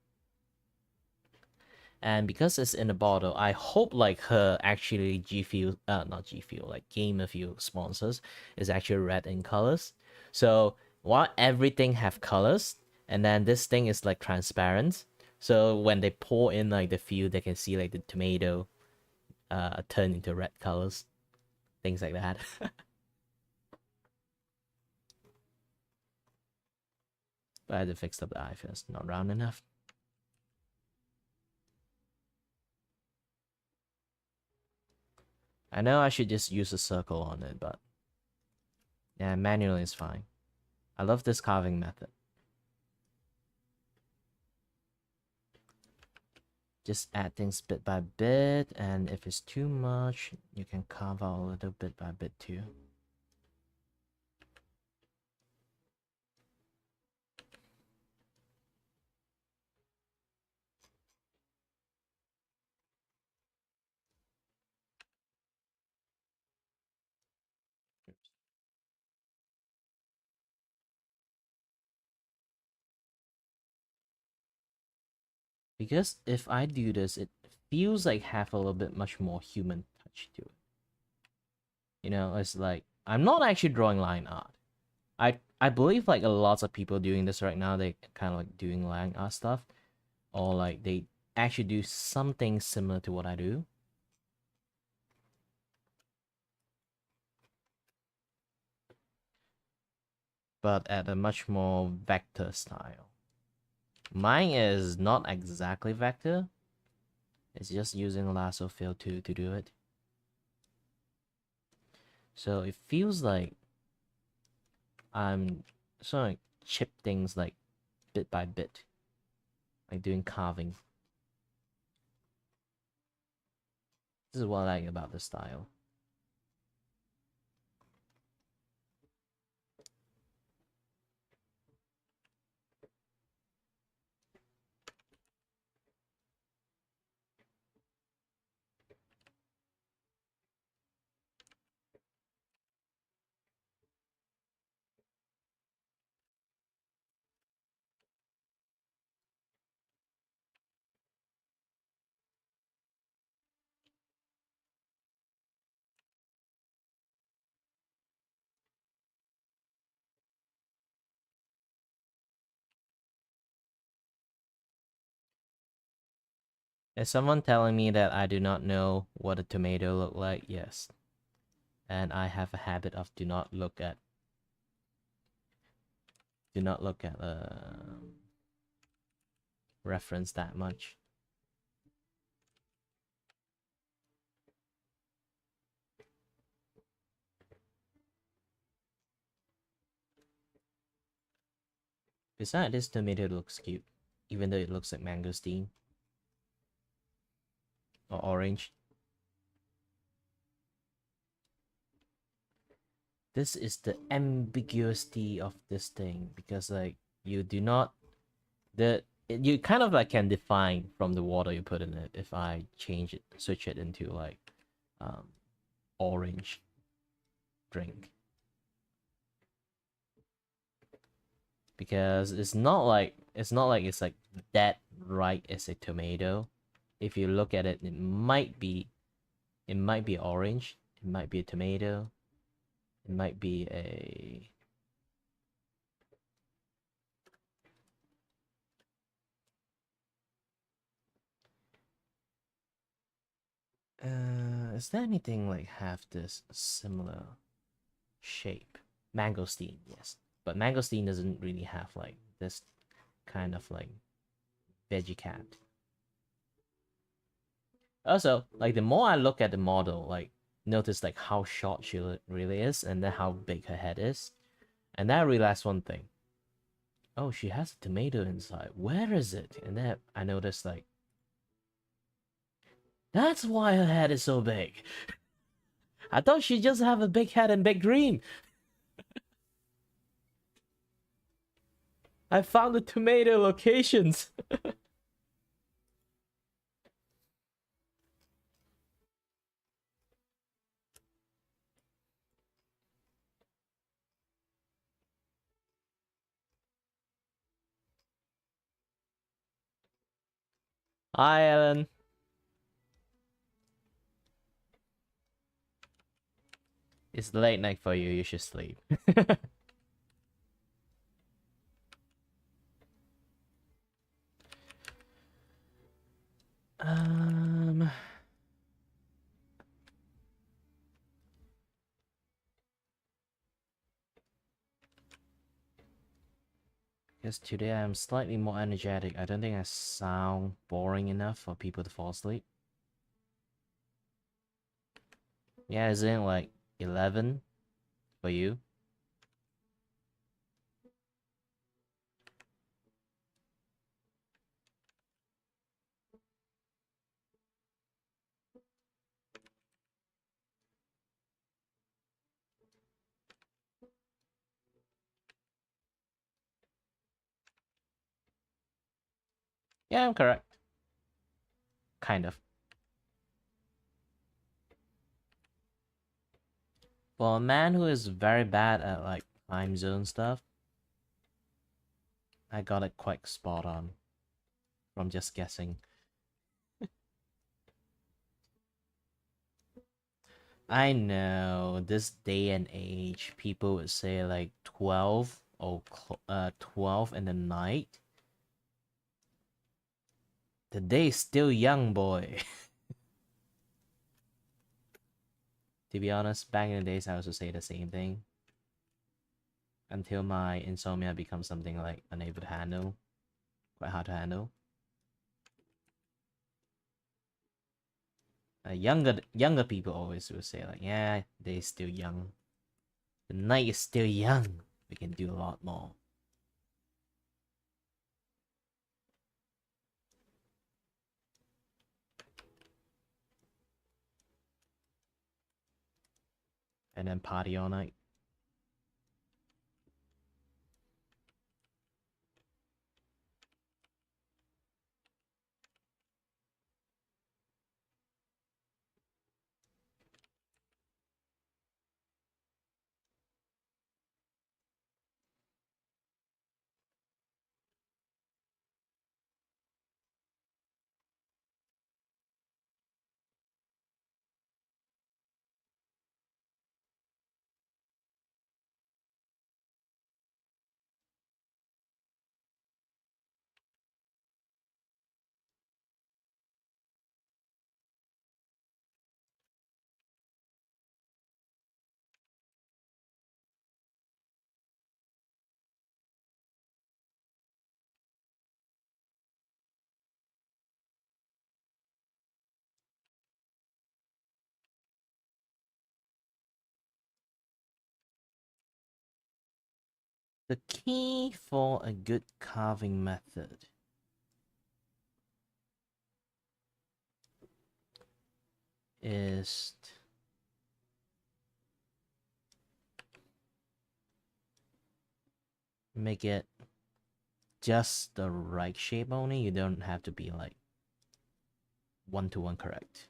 [SPEAKER 1] And because it's in a bottle, I hope like her actually G Fuel, not G Fuel, like Gamer Fuel sponsors is actually red in colors. So while everything have colors, and then this thing is like transparent. So when they pour in like the fuel, they can see like the tomato turn into red colors, things like that. But I had to fix up the eye first, not round enough. I know I should just use a circle on it, but yeah, manually is fine. I love this carving method. Just add things bit by bit, and if it's too much, you can carve out a little bit by bit too. Because if I do this, it feels like have a little bit much more human touch to it. You know, it's like I'm not actually drawing line art. I believe like a lots of people doing this right now, they kind of like doing line art stuff, or like they actually do something similar to what I do. But at a much more vector style. Mine is not exactly vector. It's just using lasso fill to do it. So it feels like I'm sort of like chip things like bit by bit, like doing carving. This is what I like about the style. Is someone telling me that I do not know what a tomato look like? Yes. And I have a habit of do do not look at reference that much. Besides, this tomato looks cute, even though it looks like mangosteen or orange. This is the ambiguity of this thing, because like you do not you kind of like can define from the water you put in it if I change it, switch it into like orange drink, because it's not like it's like that right as a tomato. If you look at it, it might be orange, it might be a tomato, it might be a is there anything like have this similar shape? Mangosteen, yes. But mangosteen doesn't really have like this kind of like veggie cat. Also, like the more I look at the model, like notice like how short she really is, and then how big her head is. And then I realized one thing. Oh, she has a tomato inside. Where is it? And then I noticed like that's why her head is so big. I thought she just have a big head and big dream. I found the tomato locations. Hi, Ellen. It's late night for you. You should sleep. um. Because today I'm slightly more energetic. I don't think I sound boring enough for people to fall asleep. Yeah, isn't it like 11 for you? Yeah, I'm correct. Kind of. For a man who is very bad at like time zone stuff, I got it quite spot on from just guessing. I know this day and age, people would say like 12 or 12 in the night. The day is still young, boy. To be honest, back in the days, I also say the same thing until my insomnia becomes something like unable to handle, quite hard to handle. Younger people always will say like, yeah, they're still young. The night is still young. We can do a lot more. And then party all night. The key for a good carving method is make it just the right shape only. You don't have to be like one-to-one correct.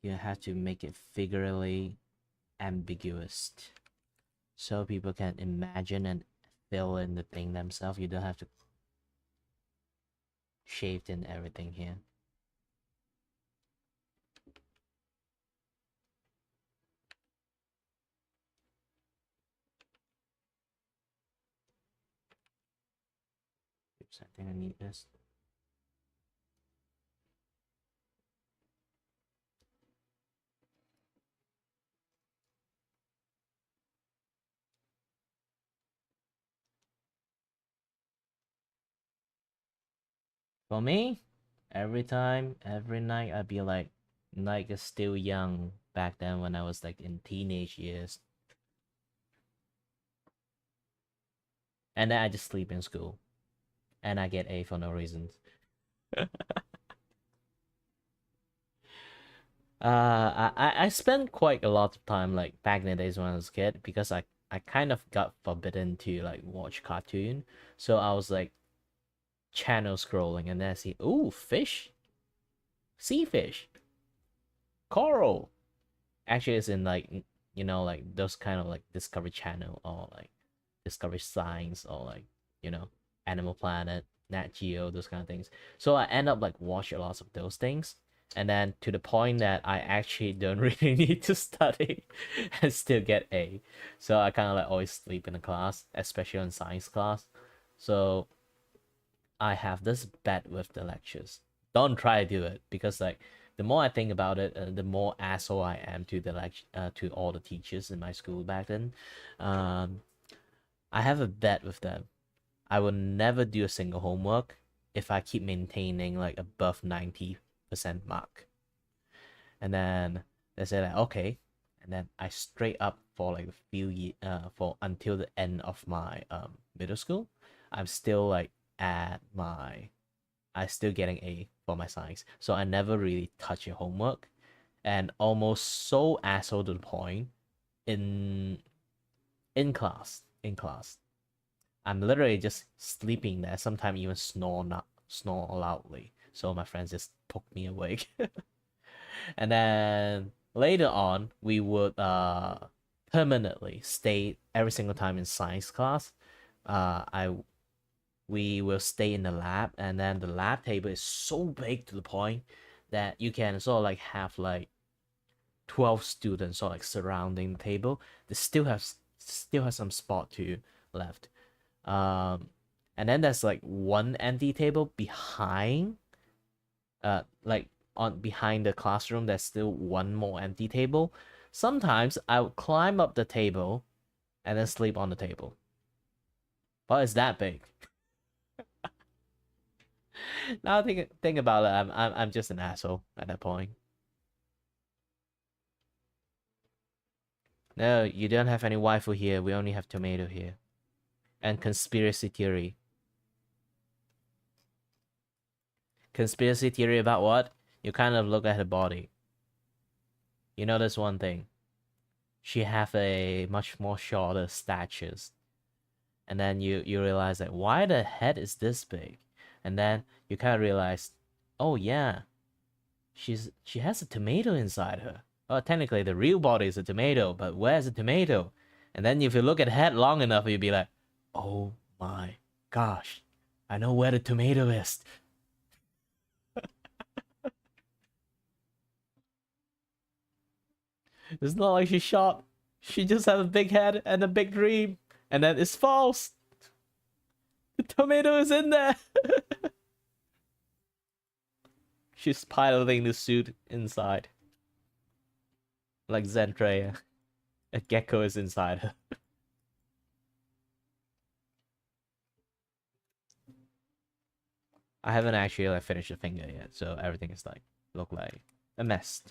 [SPEAKER 1] You have to make it figuratively ambiguous so people can imagine and fill in the thing themselves. You don't have to shave in everything here. Oops, I think I need this. For me, every night, I'd be like is still young back then when I was like in teenage years. And then I just sleep in school. And I get A for no reasons. I spent quite a lot of time like back in the days when I was a kid because I kind of got forbidden to like watch cartoon. So I was like channel scrolling and then I see, ooh, fish, sea fish, coral. Actually, it's in like like those kind of like Discovery Channel or like Discovery Science or like Animal Planet, Nat Geo, those kind of things. So I end up like watch a lot of those things, and then to the point that I actually don't really need to study and still get A. So I kind of like always sleep in the class, especially in science class. So I have this bet with the lectures. Don't try to do it because like the more I think about it, the more asshole I am to the to all the teachers in my school back then. Um, I have a bet with them. I will never do a single homework if I keep maintaining like above 90% mark. And then they say like okay, and then I straight up for like a for until the end of my middle school, I'm still like at my I still getting A for my science. So I never really touch your homework. And almost so asshole to the point in in class. I'm literally just sleeping there, sometimes even snore loudly. So my friends just poke me awake. And then later on, we would permanently stay every single time in science class. I we will stay in the lab, and then the lab table is so big to the point that you can sort of like have like 12 students sort of like surrounding the table. They still has some spot to left. And then there's like one empty table behind like on behind the classroom. There's still one more empty table. Sometimes I would climb up the table and then sleep on the table, but it's that big. Now think about it. I'm just an asshole at that point. No, you don't have any waifu here. We only have tomato here. And conspiracy theory. Conspiracy theory about what? You kind of look at her body. You notice one thing. She have a much more shorter statures. And then you realize that why the head is this big? And then you kind of realize, oh yeah, she has a tomato inside her. Well, technically the real body is a tomato, but where's the tomato? And then if you look at head long enough, you'll be like, oh my gosh, I know where the tomato is. It's not like she's shot. She just has a big head and a big dream. And then it's false. The tomato is in there. She's piloting the suit inside. Like Zentreya. A gecko is inside her. I haven't actually like finished the finger yet, so everything is like look like a mess.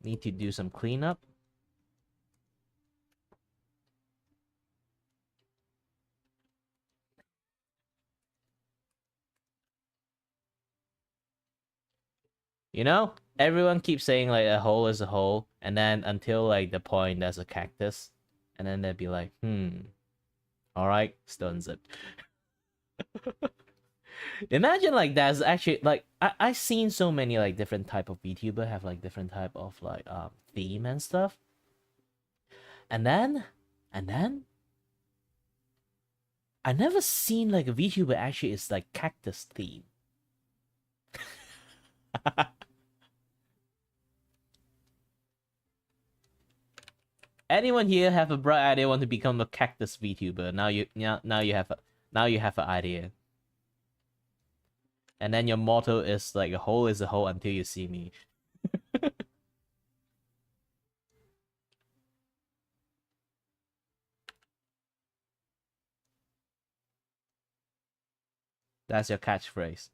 [SPEAKER 1] need to do some cleanup. You know, everyone keeps saying like a hole is a hole, and then until like the point there's a cactus, and then they'd be like, all right, still unzipped. Imagine like that's actually like I've seen so many like different type of VTuber have like different type of like theme and stuff, and then I never seen like a VTuber actually is like cactus theme. Anyone here have a bright idea want to become a cactus VTuber? Now you have an idea. And then your motto is like a hole is a hole until you see me. That's your catchphrase.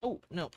[SPEAKER 1] Oh no.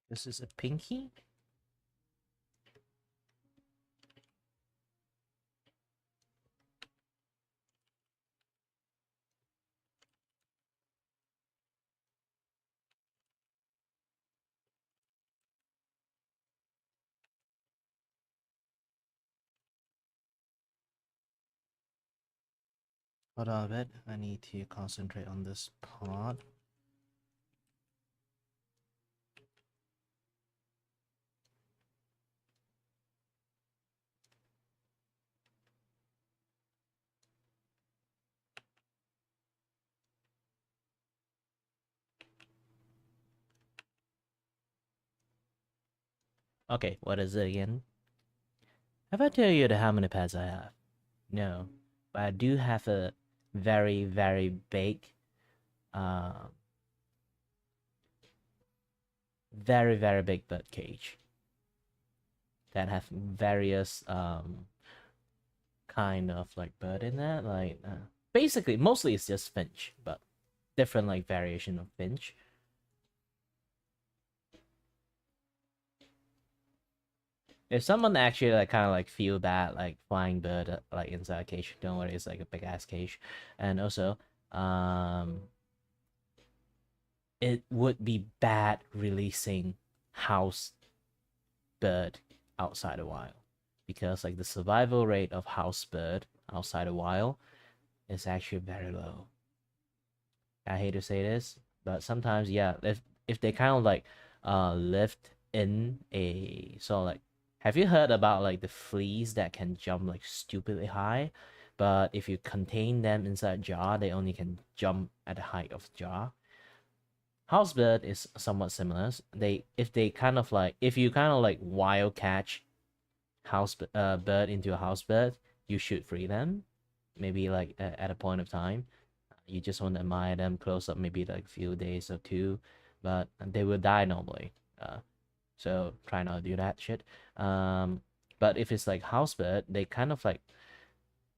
[SPEAKER 1] This is a pinky? Hold on a bit. I need to concentrate on this part. Okay, what is it again? Have I tell you how many pets I have? No, but I do have a very, very big, uh, very, very big bird cage that have various kind of like bird in that. Like basically, mostly it's just finch, but different like variation of finch. If someone actually like kind of like feel bad like flying bird like inside a cage, don't worry, it's like a big ass cage. And also it would be bad releasing house bird outside the wild, because like the survival rate of house bird outside the wild is actually very low. I hate to say this, but sometimes yeah, if they kind of like lived in a sort of like, have you heard about like the fleas that can jump like stupidly high, but if you contain them inside a jar, they only can jump at the height of the jar. House bird is somewhat similar. If you kind of like wild catch bird into a house bird, you should free them. Maybe like at a point of time, you just want to admire them close up, maybe like a few days or two, but they will die normally. So try not to do that shit. But if it's like house bird, they kind of like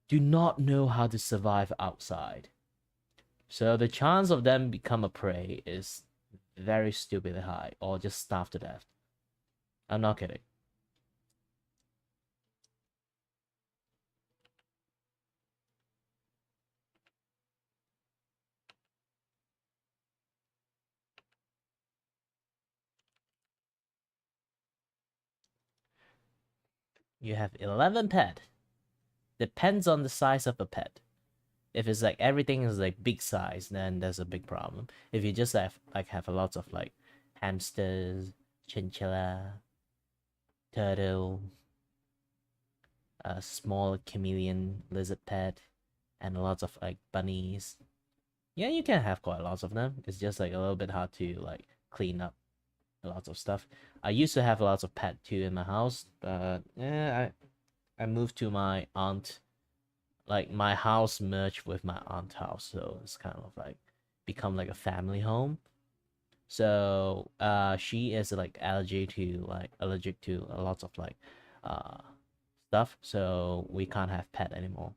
[SPEAKER 1] do not know how to survive outside. So the chance of them become a prey is very stupidly high, or just starve to death. I'm not kidding. You have 11 pet. Depends on the size of a pet. If it's like everything is like big size, then there's a big problem. If you just have a lot of like hamsters, chinchilla, turtle, a small chameleon lizard pet, and lots of like bunnies. Yeah, you can have quite lots of them. It's just like a little bit hard to like clean up lots of stuff. I used to have lots of pet too in my house, but I moved to my aunt. Like my house merged with my aunt's house, so it's kind of like become like a family home. So she is like allergic to a lot of like uh stuff, so we can't have pet anymore.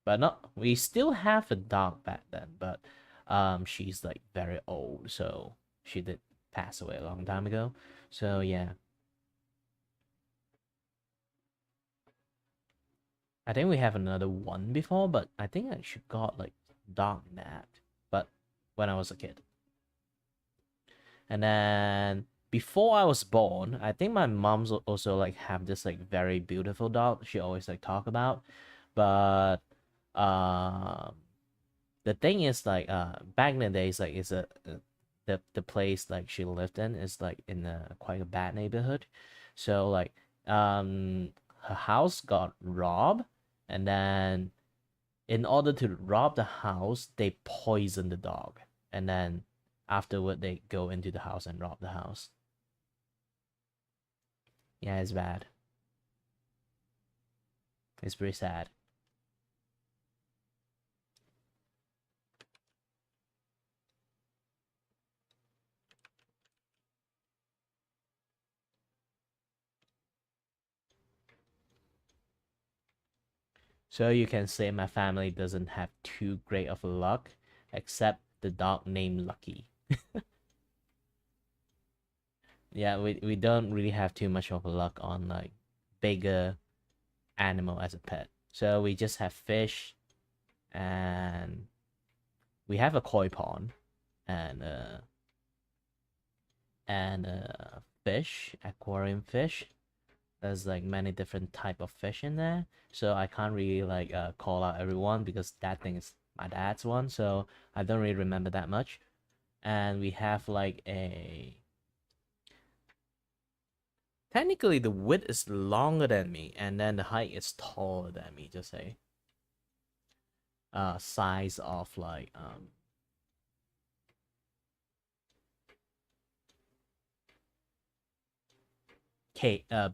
[SPEAKER 1] But not we still have a dog back then, but she's like very old, so she did pass away a long time ago. So yeah, I think we have another one before, but I think she got like dog napped, but when I was a kid. And then before I was born, I think my mom's also like have this like very beautiful dog she always like talk about, but um the thing is like back in the days like it's the place like she lived in is like in a quite a bad neighborhood, so like her house got robbed, and then in order to rob the house they poison the dog, and then afterward they go into the house and rob the house. Yeah, it's bad. It's pretty sad. So you can say my family doesn't have too great of luck, except the dog named Lucky. Yeah, we don't really have too much of a luck on like bigger animal as a pet. So we just have fish, and we have a koi pond, and fish, aquarium fish. There's like many different type of fish in there, so I can't really like call out everyone because that thing is my dad's one, so I don't really remember that much. And we have like a technically the width is longer than me, and then the height is taller than me. Just say size of like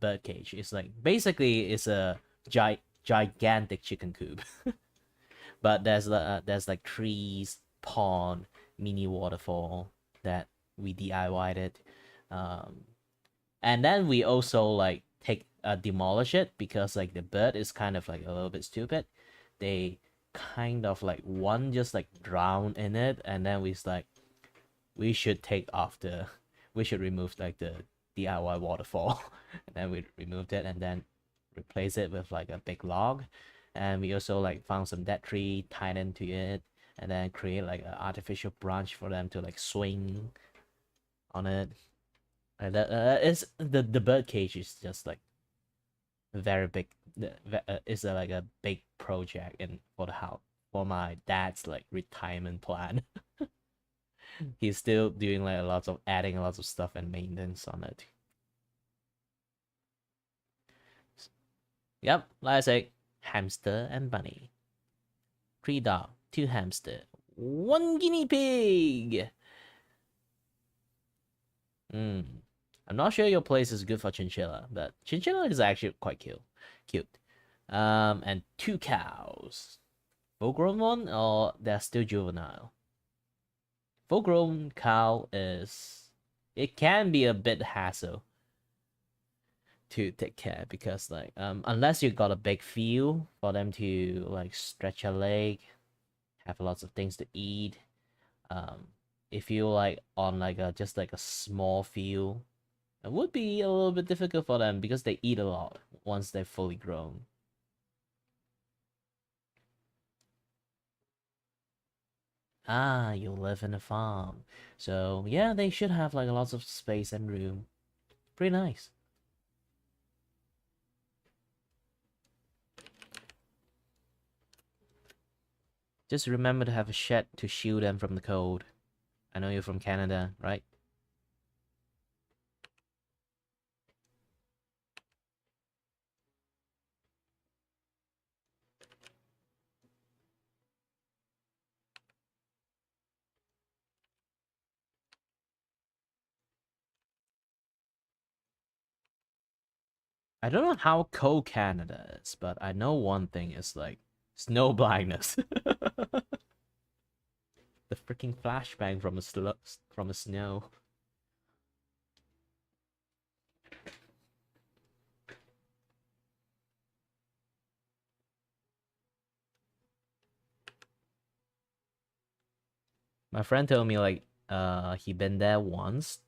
[SPEAKER 1] bird cage. It's like basically it's a gigantic chicken coop. But there's like trees, pond, mini waterfall that we DIY'd it. Um, and then we also like take demolish it because like the bird is kind of like a little bit stupid. They kind of like one just like drown in it, and then we should take off the we should remove like the DIY waterfall. And then we removed it and then replace it with like a big log. And we also like found some dead tree, tied into it, and then create like an artificial branch for them to like swing on it. And that is the bird cage is just like very big. It's like a big project in for the house for my dad's like retirement plan. He's still doing like a lot of adding a lot of stuff and maintenance on it. Yep, like I say, hamster and bunny. 3 dog, 2 hamster, 1 guinea pig. I'm not sure your place is good for chinchilla, but chinchilla is actually quite cute. And 2 cows. Full grown one, or they're still juvenile? Full grown cow is, it can be a bit hassle to take care, because like unless you got a big field for them to like stretch a leg, have lots of things to eat. If you like on like a just like a small field, it would be a little bit difficult for them because they eat a lot once they're fully grown. Ah, you live in a farm. So yeah, they should have like lots of space and room. Pretty nice. Just remember to have a shed to shield them from the cold. I know you're from Canada, right? I don't know how cold Canada is, but I know one thing is like snow blindness. The freaking flashbang from a snow. My friend told me like he been there once,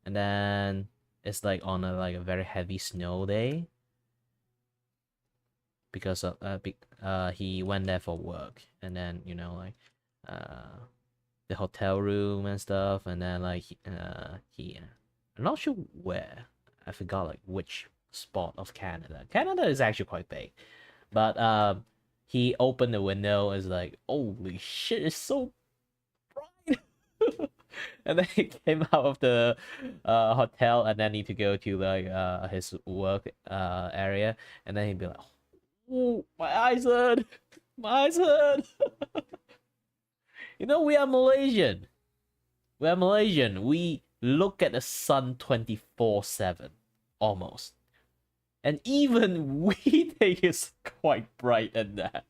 [SPEAKER 1] and then it's like on a like a very heavy snow day, because of he went there for work, and then like uh the hotel room and stuff, and then like he I'm not sure where, I forgot like which spot of Canada. Canada is actually quite big, but he opened the window, is like, holy shit, it's so bright. And then he came out of the hotel, and then need to go to like his work area, and then he'd be like, oh, my eyes hurt, my eyes hurt. We are Malaysian. We are Malaysian. We look at the sun 24/7, almost. And even we think it's quite bright than that.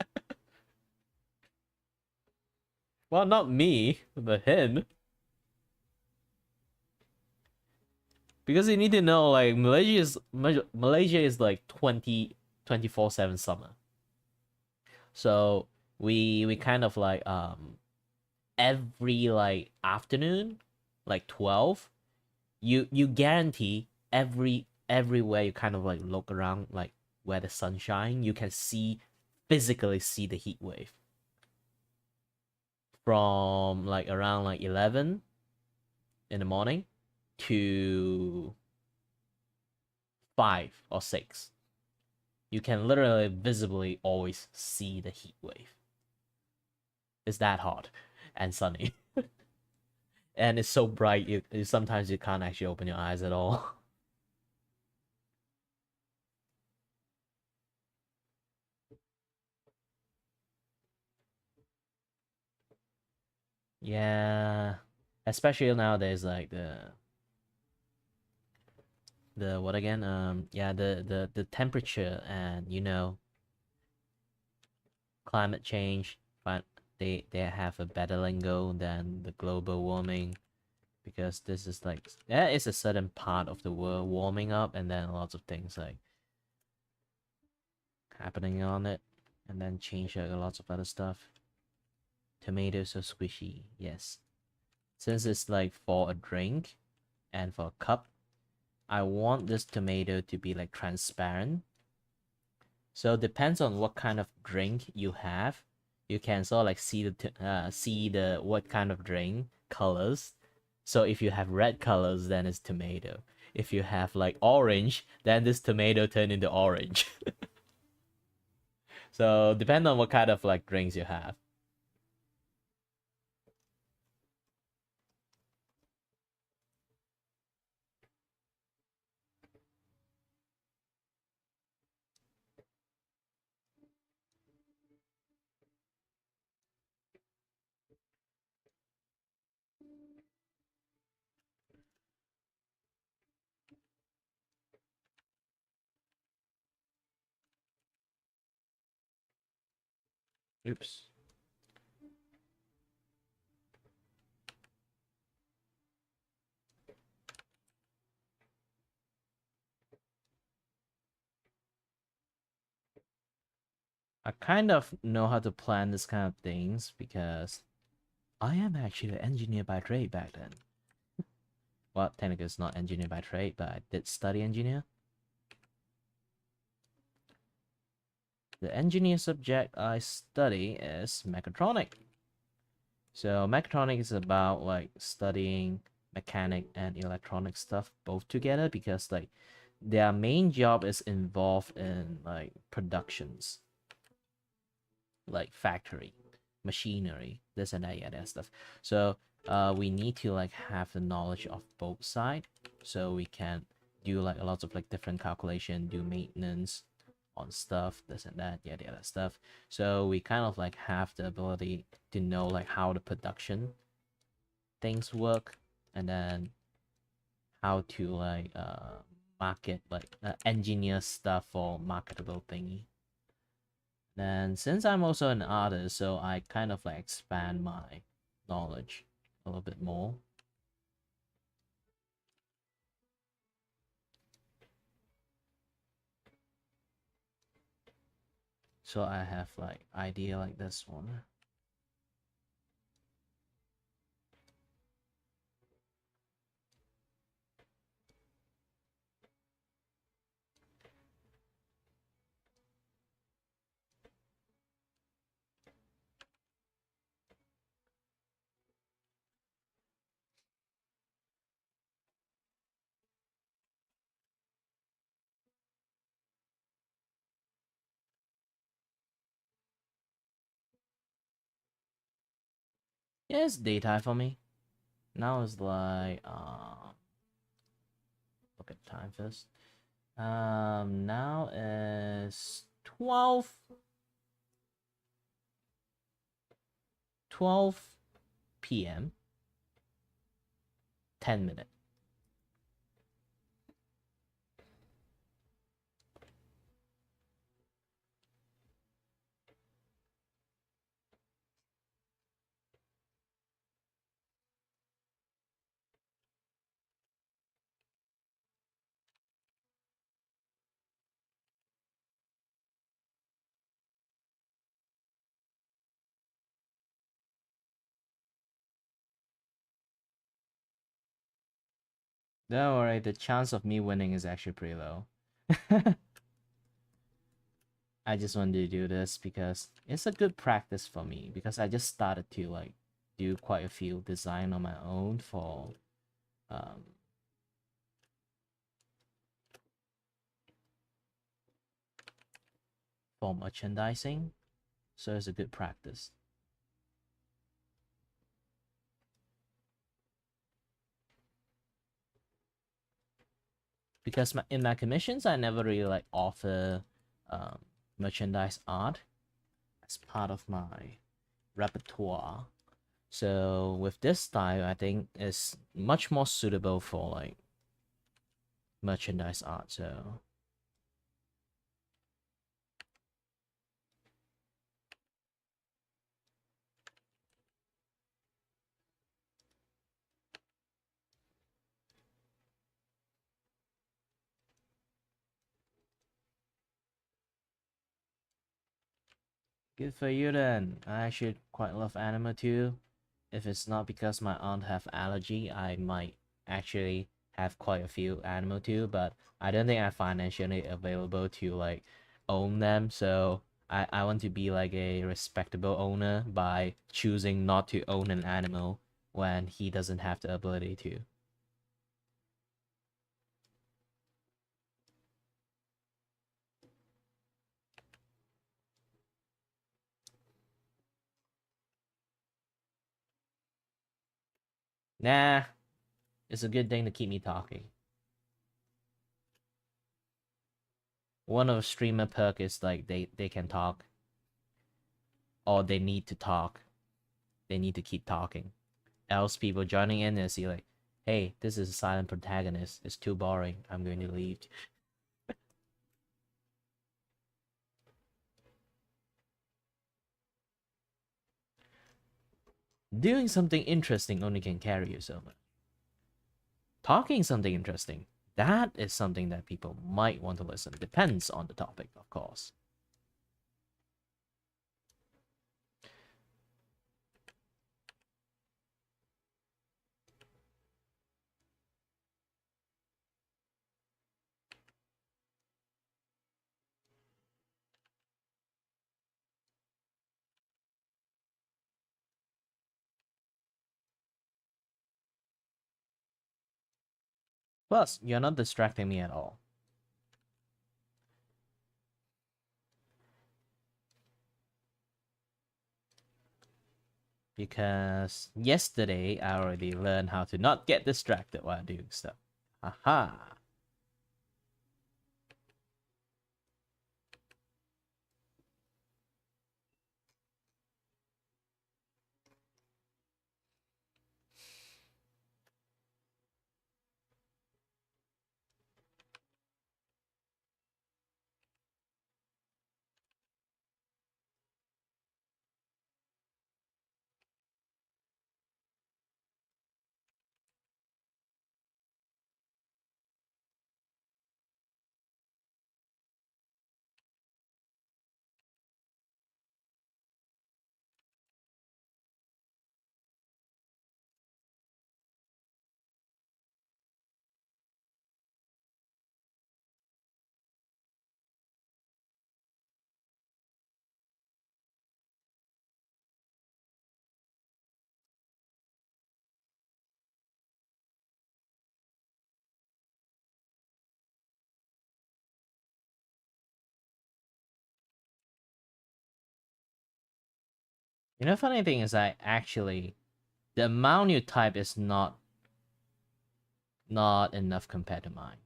[SPEAKER 1] Well, not me, but him. Because you need to know, like, Malaysia is like 24/7 summer. So we kind of like every like afternoon, like 12, you guarantee everywhere you kind of like look around, like where the sun shine, you can physically see the heat wave from like around like 11 in the morning to 5 or 6. You can literally visibly always see the heat wave. It's that hot and sunny. And it's so bright, sometimes you can't actually open your eyes at all. Yeah, especially nowadays, like the what again? Yeah, the temperature and climate change. But they have a better lingo than the global warming, because this is like there is a certain part of the world warming up, and then lots of things like happening on it, and then change lots of other stuff. Tomatoes so squishy, yes. Since it's like for a drink and for a cup, I want this tomato to be like transparent. So it depends on what kind of drink you have. You can sort of like see the what kind of drink colors. So if you have red colors, then it's tomato. If you have like orange, then this tomato turn into orange. So depend on what kind of like drinks you have. Oops. I kind of know how to plan this kind of things because I am actually an engineer by trade back then. Well, technically it's not engineer by trade, but I did study engineer. The engineer subject I study is mechatronic. So mechatronic is about like studying mechanic and electronic stuff both together because like their main job is involved in like productions, like factory, machinery, this and that, yeah, that stuff. So we need to like have the knowledge of both sides so we can do like a lot of like different calculation, do maintenance on stuff, this and that, yeah, the other stuff. So we kind of like have the ability to know like how the production things work, and then how to like market, like engineer stuff for marketable thingy. Then since I'm also an artist, so I kind of like expand my knowledge a little bit more. So I have like idea like this one. Yeah, it's daytime for me. Now it's like look at time first. Now is 12 p.m. 10 minutes. Don't worry, the chance of me winning is actually pretty low. I just wanted to do this because it's a good practice for me, because I just started to like do quite a few design on my own um for merchandising. So it's a good practice. Because in my commissions I never really like offer um, merchandise art as part of my repertoire. So with this style, I think it's much more suitable for like merchandise art. So good for you then. I actually quite love anime too. If it's not because my aunt have allergy, I might actually have quite a few anime too, but I don't think I'm financially available to like own them. So I want to be like a respectable owner by choosing not to own an animal when he doesn't have the ability to. Nah, it's a good thing to keep me talking. One of the streamer perk is like they can talk, or they need to talk. They need to keep talking. Else people joining in and see like, hey, this is a silent protagonist. It's too boring. I'm going to leave. Doing something interesting only can carry you so much. Talking something interesting, that is something that people might want to listen. Depends on the topic, of course. Plus, you're not distracting me at all. Because yesterday I already learned how to not get distracted while doing stuff. Aha! You know, funny thing is, I actually the amount you type is not enough compared to mine.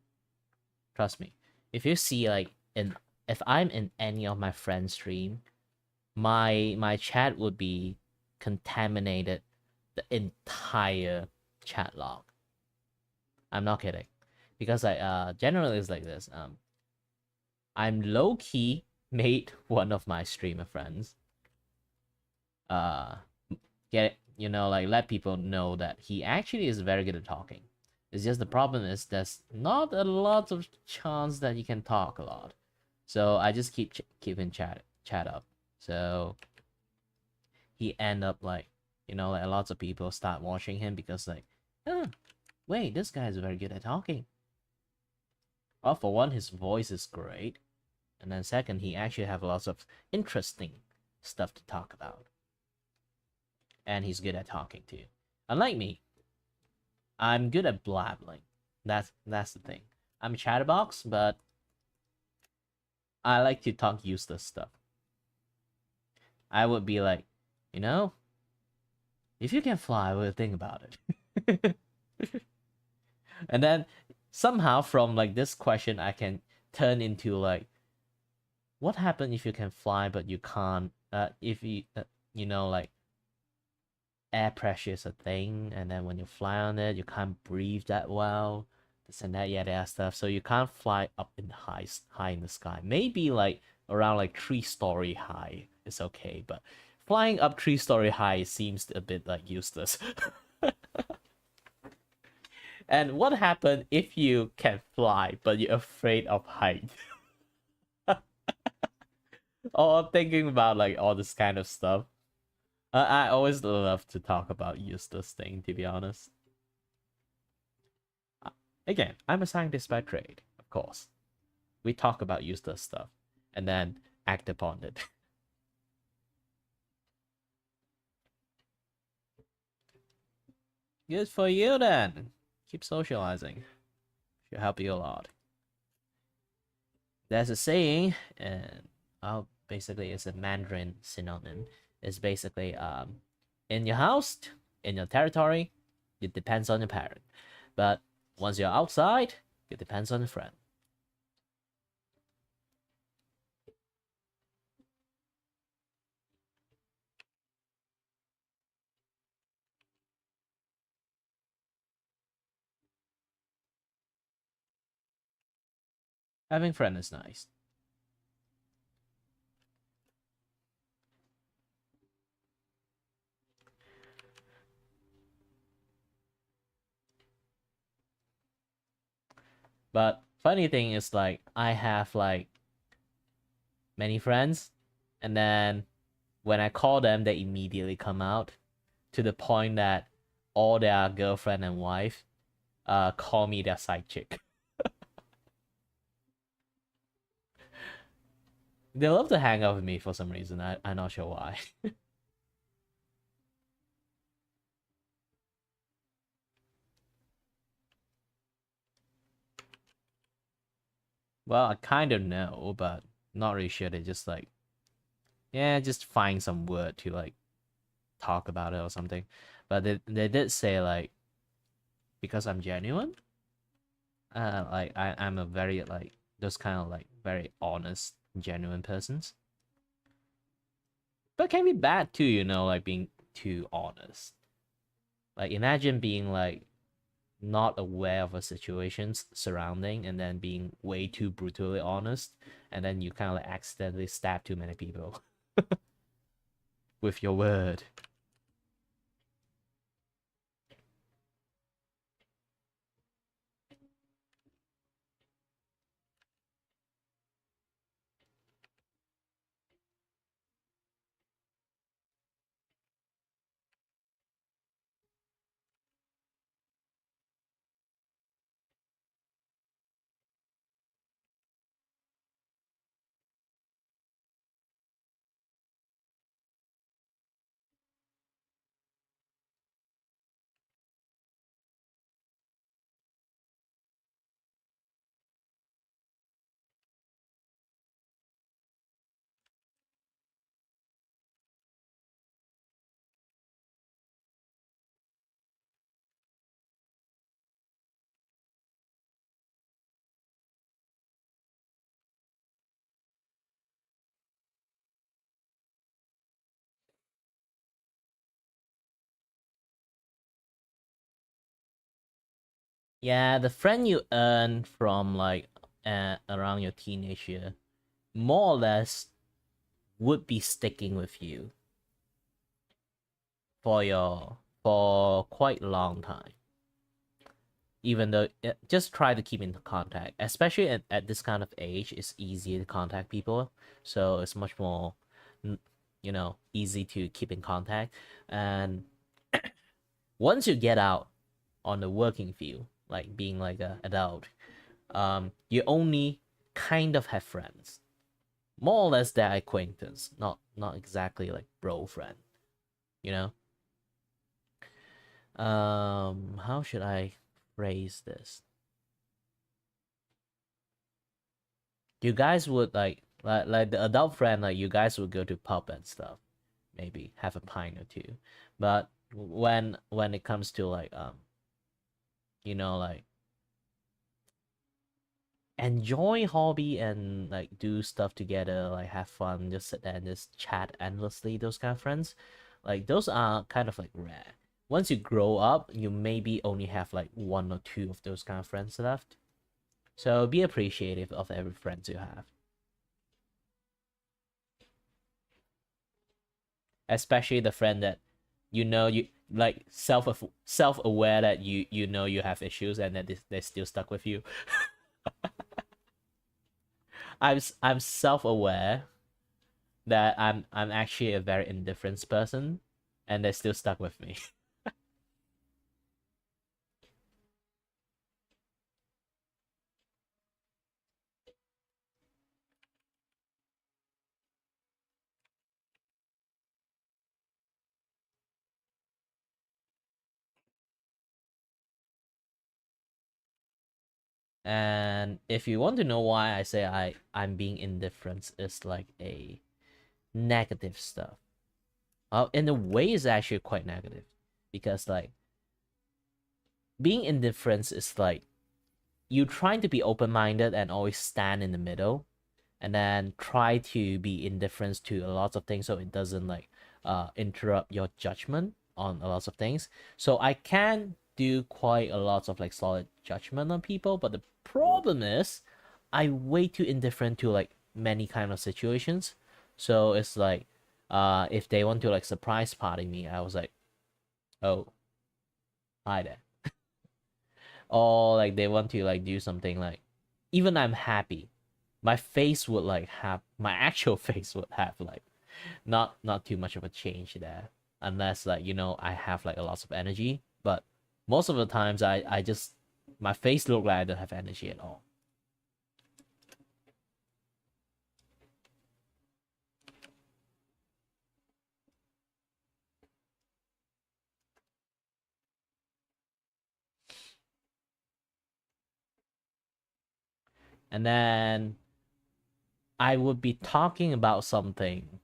[SPEAKER 1] Trust me. If you see like if I'm in any of my friends' stream, my chat would be contaminated the entire chat log. I'm not kidding. Because I generally it's like this. I'm low key made one of my streamer friends get like let people know that he actually is very good at talking. It's just the problem is there's not a lot of chance that you can talk a lot. So I just keeping chat up. So he end up like like lots of people start watching him because like, oh, wait, this guy is very good at talking. Well, for one, his voice is great, and then second, he actually have lots of interesting stuff to talk about, and he's good at talking too. Unlike me, I'm good at blabbling. That's the thing. I'm a chatterbox, but I like to talk useless stuff. I would be like, if you can fly, we'll think about it. And then somehow from like this question, I can turn into like, what happens if you can fly but you can't? If you like air pressure is a thing, and then when you fly on it, you can't breathe that well. This and that, yeah, that stuff. So you can't fly up in high in the sky. Maybe like around like 3-story high is okay, but flying up 3-story high seems a bit like useless. And what happened if you can fly but you're afraid of height? Or thinking about like all this kind of stuff. I always love to talk about useless thing, to be honest. Again, I'm a scientist by trade, of course. We talk about useless stuff and then act upon it. Good for you then. Keep socializing. Should help you a lot. There's a saying, and basically it's a Mandarin synonym. It's basically in your house, in your territory, it depends on your parent. But once you're outside, it depends on your friend. Having friend is nice. But funny thing is like I have like many friends, and then when I call them, they immediately come out to the point that all their girlfriend and wife call me their side chick. They love to hang out with me for some reason. I'm not sure why. Well, I kind of know, but not really sure. They just like, yeah, just find some word to like talk about it or something. But they did say like because I'm genuine, like I'm a very like those kind of like very honest, genuine persons. But it can be bad too, you know, like being too honest. Like imagine being like not aware of a situation's surrounding and then being way too brutally honest, and then you kind of like accidentally stab too many people with your word. Yeah, the friend you earn from like around your teenage year, more or less would be sticking with you for quite a long time. Even though just try to keep in contact, especially at this kind of age, it's easier to contact people, so it's much more, you know, easy to keep in contact. And once you get out on the working field, like being like a adult, you only kind of have friends, more or less their acquaintance, not exactly like bro friend, you know. How should I phrase this? You guys would like the adult friend, like you guys would go to pub and stuff, maybe have a pint or two. But when it comes to like you know, like enjoy hobby and like do stuff together, like have fun, just sit there and just chat endlessly, those kind of friends, like those are kind of like rare. Once you grow up, you maybe only have like one or two of those kind of friends left. So be appreciative of every friend you have, especially the friend that you know you like self aware that you know you have issues and that they're still stuck with you. I'm self aware that I'm actually a very indifferent person, and they're still stuck with me. And if you want to know why I say I'm being indifferent, it's like a negative stuff. In a way, it's actually quite negative because like being indifferent is like you trying to be open minded and always stand in the middle, and then try to be indifferent to a lot of things so it doesn't like interrupt your judgment on a lot of things. So I can do quite a lot of like solid judgment on people, but the problem is I'm way too indifferent to like many kind of situations. So it's like if they want to like surprise party me, I was like, oh, hi there. or like they want to like do something like, even I'm happy, my face would like have, my actual face would have like not too much of a change there, unless like, you know, I have like a lot of energy. But most of the times I just, my face look like I don't have energy at all. And then I would be talking about something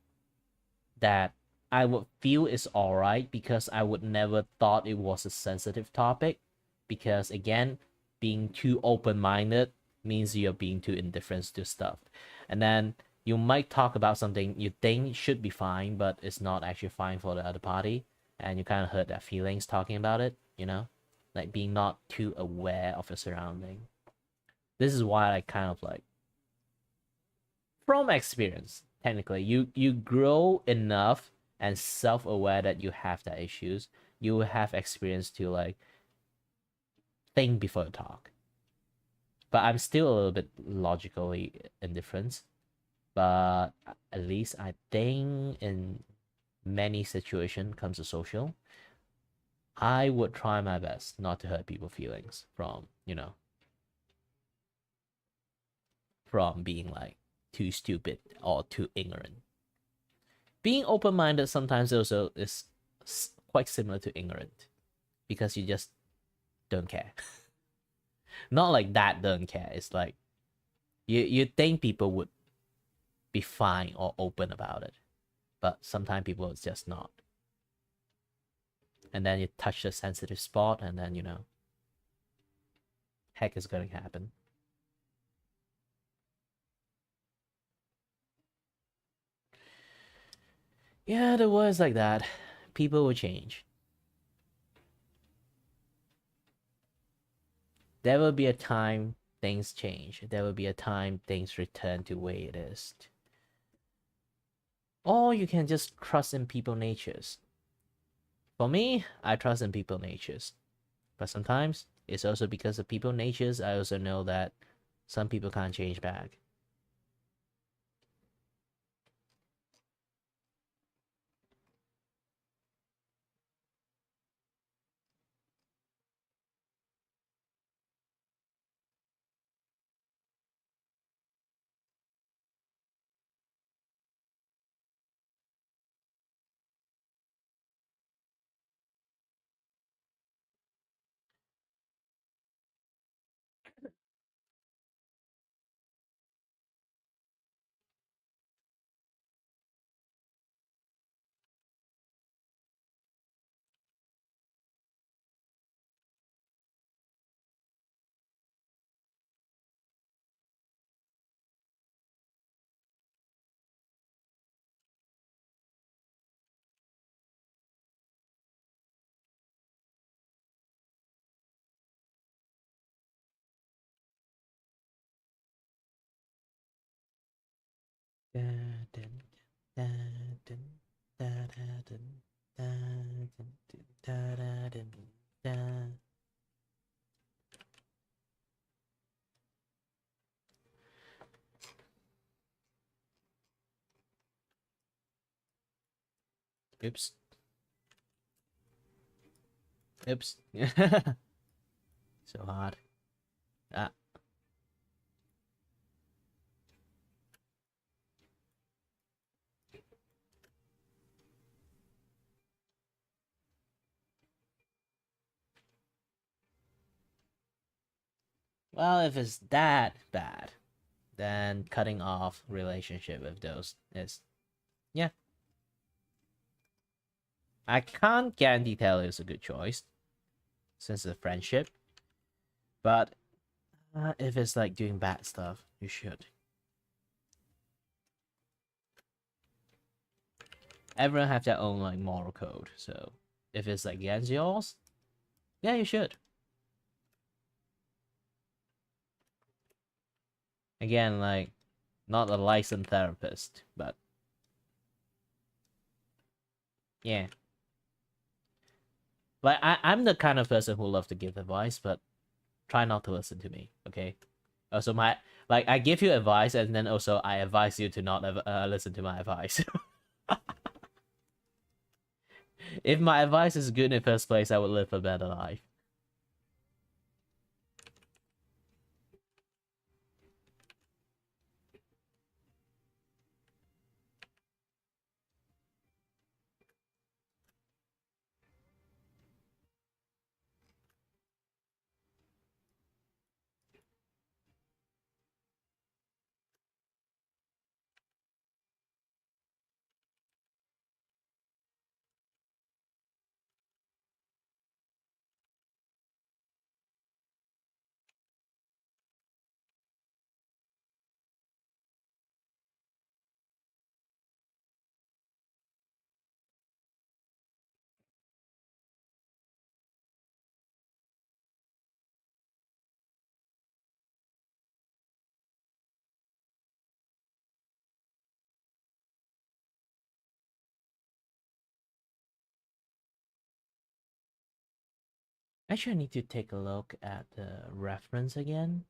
[SPEAKER 1] that I would feel is alright, because I would never thought it was a sensitive topic. Because again, being too open-minded means you're being too indifferent to stuff. And then you might talk about something you think should be fine, but it's not actually fine for the other party. And you kind of hurt their feelings talking about it, you know? Like being not too aware of your surrounding. This is why I kind of like, from experience, technically, you grow enough and self-aware that you have that issues. You have experience to like think before you talk. But I'm still a little bit logically indifferent. But at least I think in many situations comes to social, I would try my best not to hurt people's feelings from, you know, from being like too stupid or too ignorant. Being open-minded sometimes also is quite similar to ignorant, because you just don't care. Not like that don't care. It's like you think people would be fine or open about it, but sometimes people is just not. And then you touch the sensitive spot, and then, you know, heck is gonna happen. Yeah, the world is like that. People will change. There will be a time things change. There will be a time things return to the way it is. Or you can just trust in people natures. For me, I trust in people natures. But sometimes it's also because of people natures, I also know that some people can't change back. Oops. Oops. So hard. Ah. Well, if it's that bad, then cutting off relationship with those is, yeah. I can't guarantee tell it's a good choice since it's a friendship, but if it's like doing bad stuff, you should. Everyone have their own like moral code, so if it's like against yours, yeah, you should. Again, like, not a licensed therapist, but yeah. Like I'm the kind of person who love to give advice, but try not to listen to me. Okay. Also, my like I give you advice, and then also I advise you to not listen to my advice. If my advice is good in the first place, I would live a better life. Actually, I need to take a look at the reference again.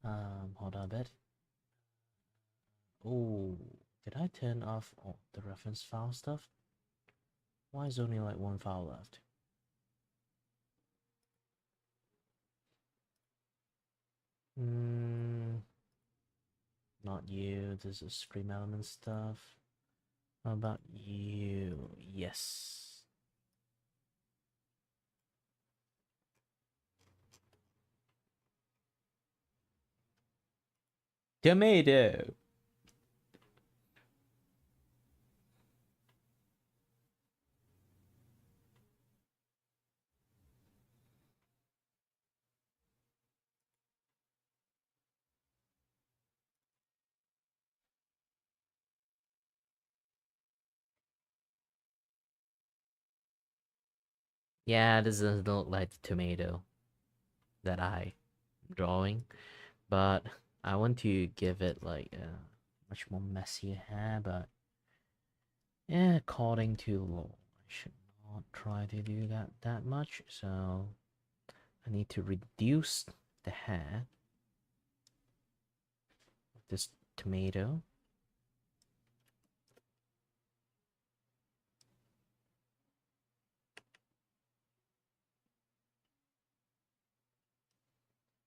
[SPEAKER 1] Hold on a bit. Oh, did I turn off the reference file stuff? Why is only like one file left? Not you. This is stream element stuff. How about you? Yes. Tomato. Yeah, this doesn't look like the tomato that I'm drawing, but I want to give it like a much more messier hair, but yeah, according to law, I should not try to do that much, so I need to reduce the hair of this tomato.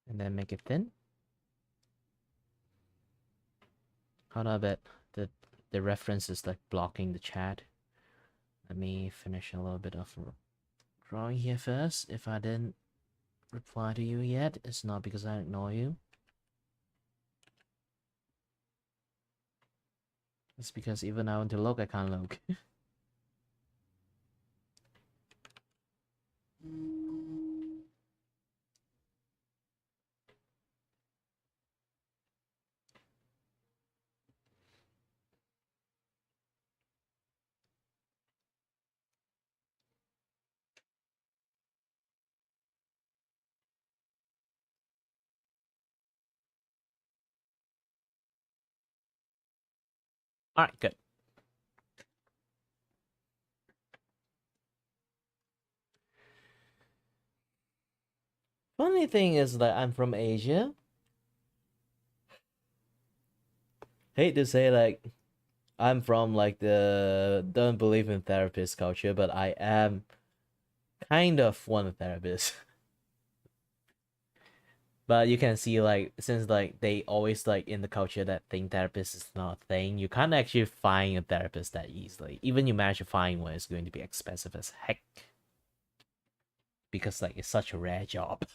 [SPEAKER 1] And then make it thin. How about the reference is like blocking the chat? Let me finish a little bit of drawing here first. If I didn't reply to you yet, it's not because I ignore you. It's because even I want to look, I can't look. Alright, good. Funny thing is that I'm from Asia. Hate to say like I'm from like the don't believe in therapist culture, but I am kind of one therapist. But you can see like since like they always like in the culture that think therapist is not a thing, you can't actually find a therapist that easily. Even you manage to find one, it's going to be expensive as heck. Because like it's such a rare job.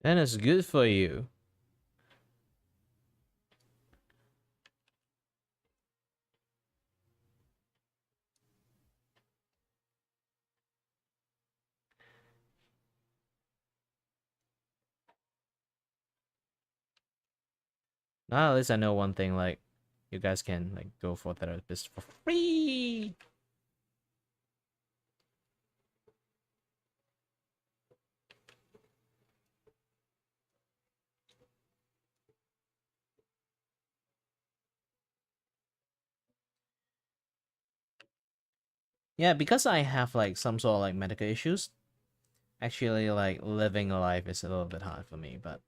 [SPEAKER 1] Then it's good for you. Now at least I know one thing, like, you guys can like go for therapist for free. Yeah, because I have like some sort of like medical issues, actually like living a life is a little bit hard for me, but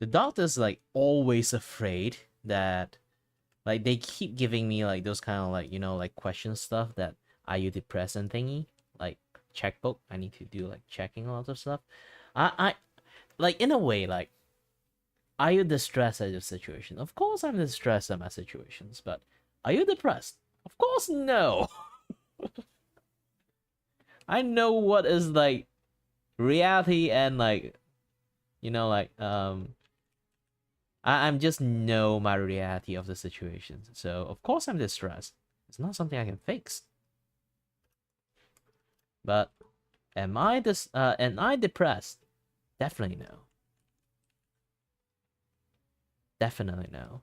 [SPEAKER 1] the doctor's like always afraid that like they keep giving me like those kind of like, you know, like question stuff that are you depressed and thingy, like checkbook. I need to do like checking a lot of stuff. I like in a way like, are you distressed at your situation? Of course I'm distressed at my situations, but are you depressed? Of course no. I know what is like reality and like, you know, like I'm just know my reality of the situation. So of course I'm distressed. It's not something I can fix. But am I depressed? Definitely no. Definitely no.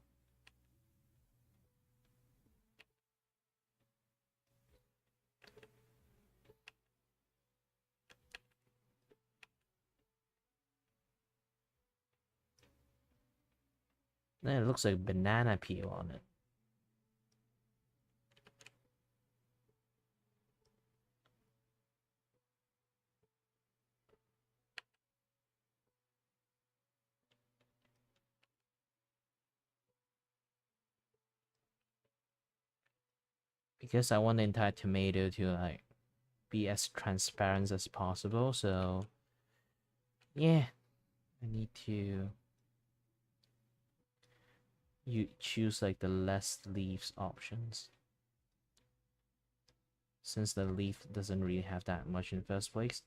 [SPEAKER 1] Then it looks like banana peel on it. Because I want the entire tomato to like be as transparent as possible, so yeah, I need to you choose like the less leaves options. Since the leaf doesn't really have that much in the first place.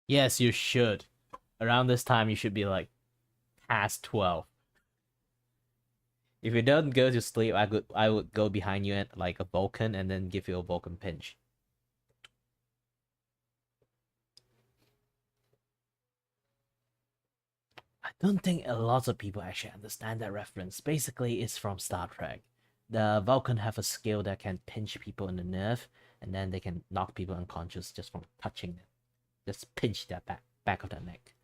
[SPEAKER 1] Yes, you should. Around this time, you should be like past 12. If you don't go to sleep, I would go behind you at like a Vulcan and then give you a Vulcan pinch. I don't think a lot of people actually understand that reference. Basically, it's from Star Trek. The Vulcan have a skill that can pinch people in the nerve, and then they can knock people unconscious just from touching them. Just pinch their back of their neck.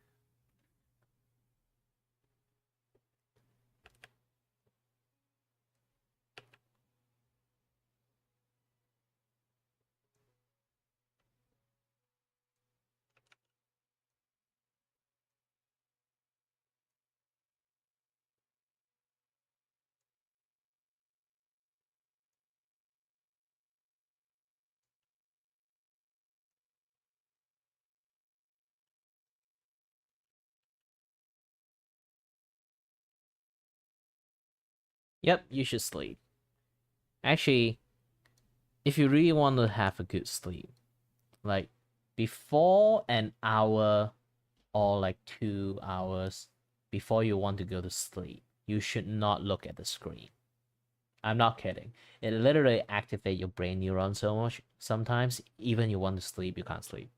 [SPEAKER 1] Yep, you should sleep. Actually, if you really want to have a good sleep, like before an hour or like 2 hours before you want to go to sleep, you should not look at the screen. I'm not kidding. It literally activates your brain neurons so much. Sometimes even you want to sleep, you can't sleep.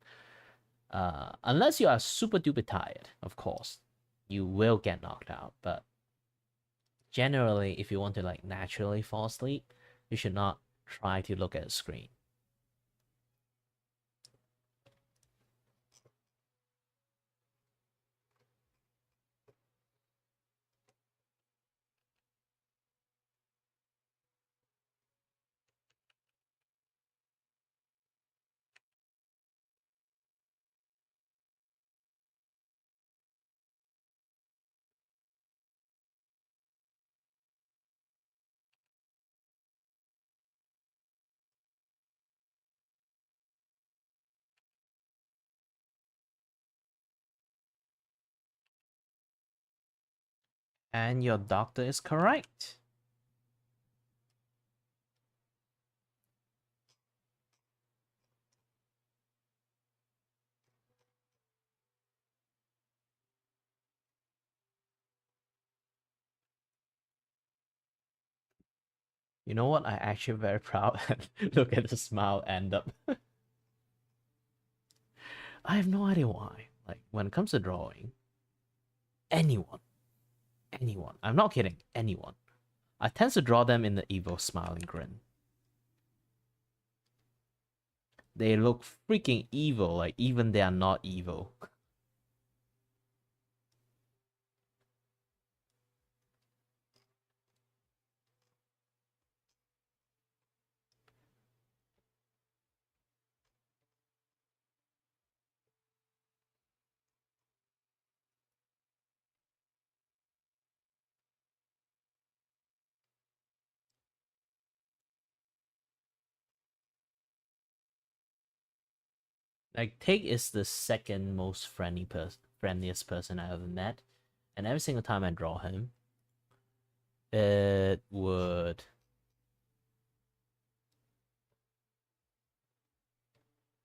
[SPEAKER 1] Unless you are super duper tired, of course, you will get knocked out. But generally, if you want to like naturally fall asleep, you should not try to look at a screen. And your doctor is correct. You know what? I actually very proud. Look at the smile end up. I have no idea why. Like when it comes to drawing, anyone, I'm not kidding, anyone, I tend to draw them in the evil smiling grin. They look freaking evil, like even they are not evil. Like Tig is the second most friendliest person I ever met, and every single time I draw him, it would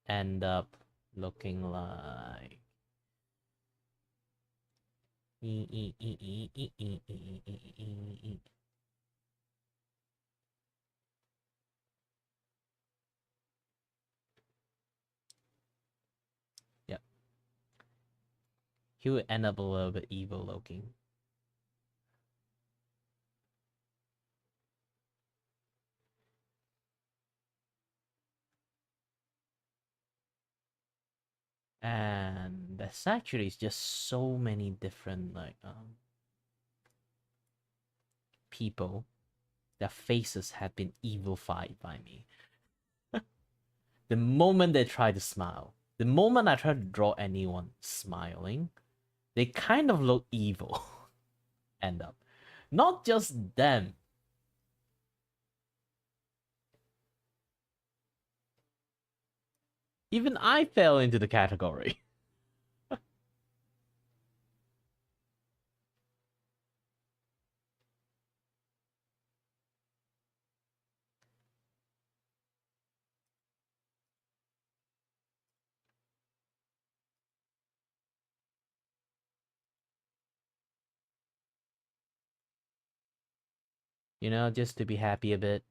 [SPEAKER 1] end up looking like yeah, he would end up a little bit evil looking. And there's actually just so many different like people, their faces have been evilified by me. The moment they try to smile, the moment I try to draw anyone smiling, they kind of look evil. End up. Not just them. Even I fell into the category. You know, just to be happy a bit.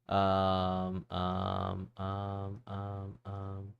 [SPEAKER 1] Um, um, um, um, um.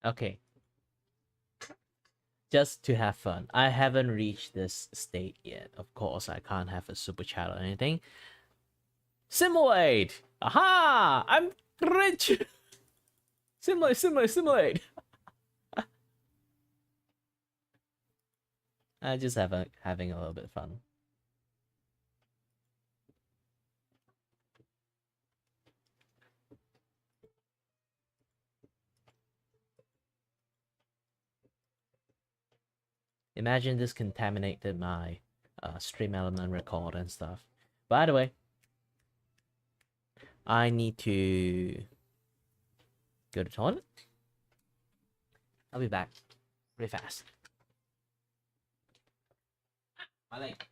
[SPEAKER 1] Okay, just to have fun. I haven't reached this state yet. Of course, I can't have a super chat or anything. Simulate! Aha! I'm rich! Simulate! I just having a little bit of fun. Imagine this contaminated my stream element record and stuff. By the way, I need to go to the toilet. I'll be back pretty fast. like.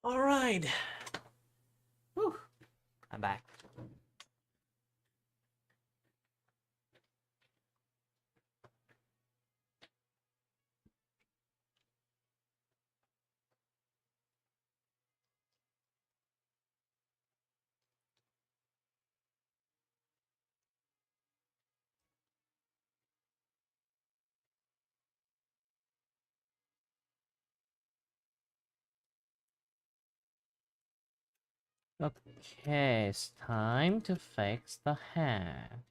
[SPEAKER 1] All right. Whew. I'm back. Okay, it's time to fix the hand.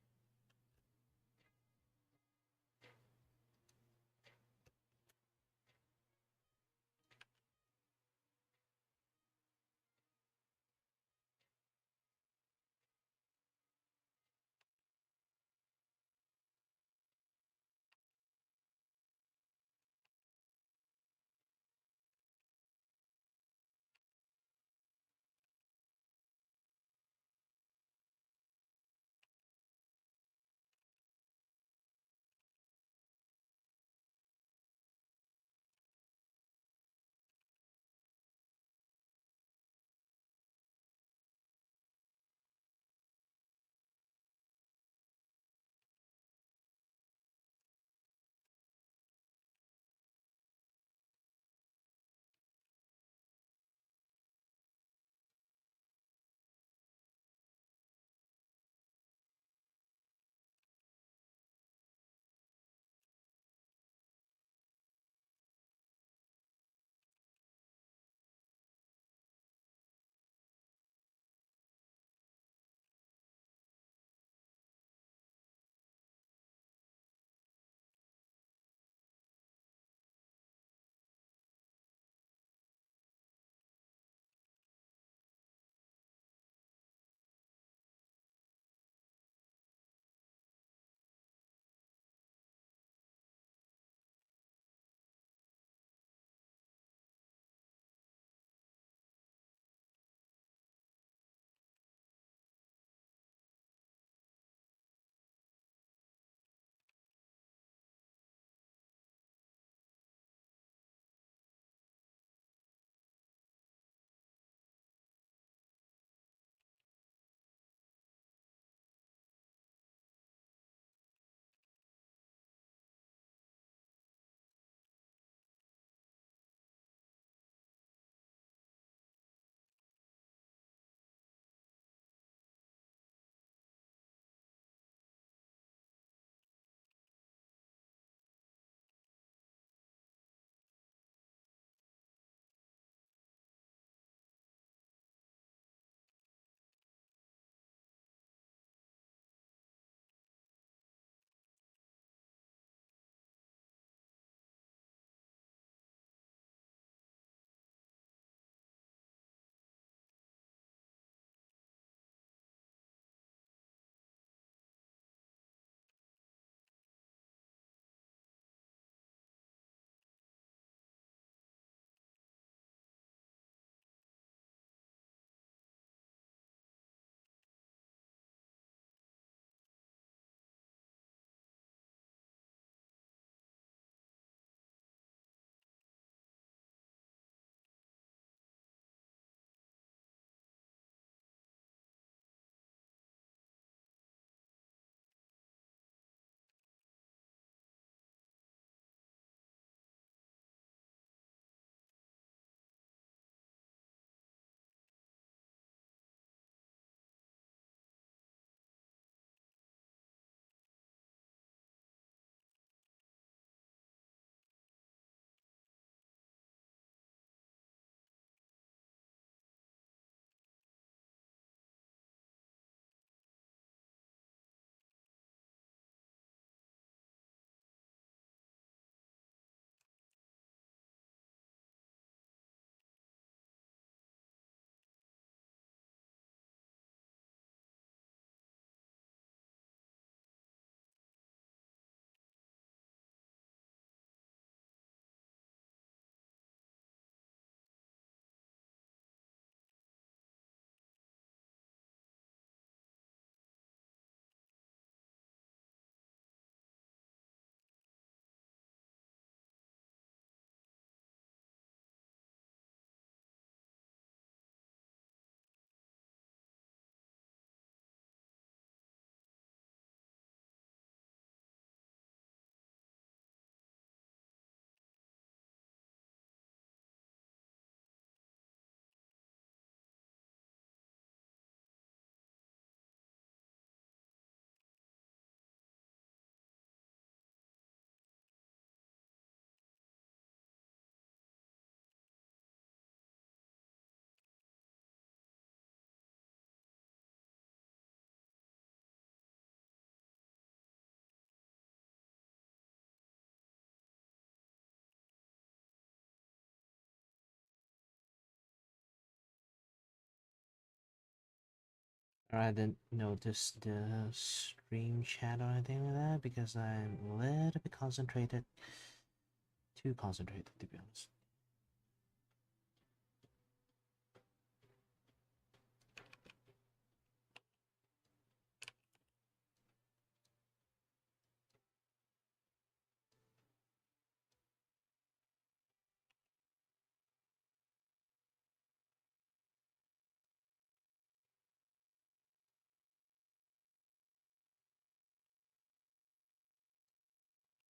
[SPEAKER 2] I didn't notice the stream chat or anything like that because I'm a little bit concentrated. Too concentrated, to be honest.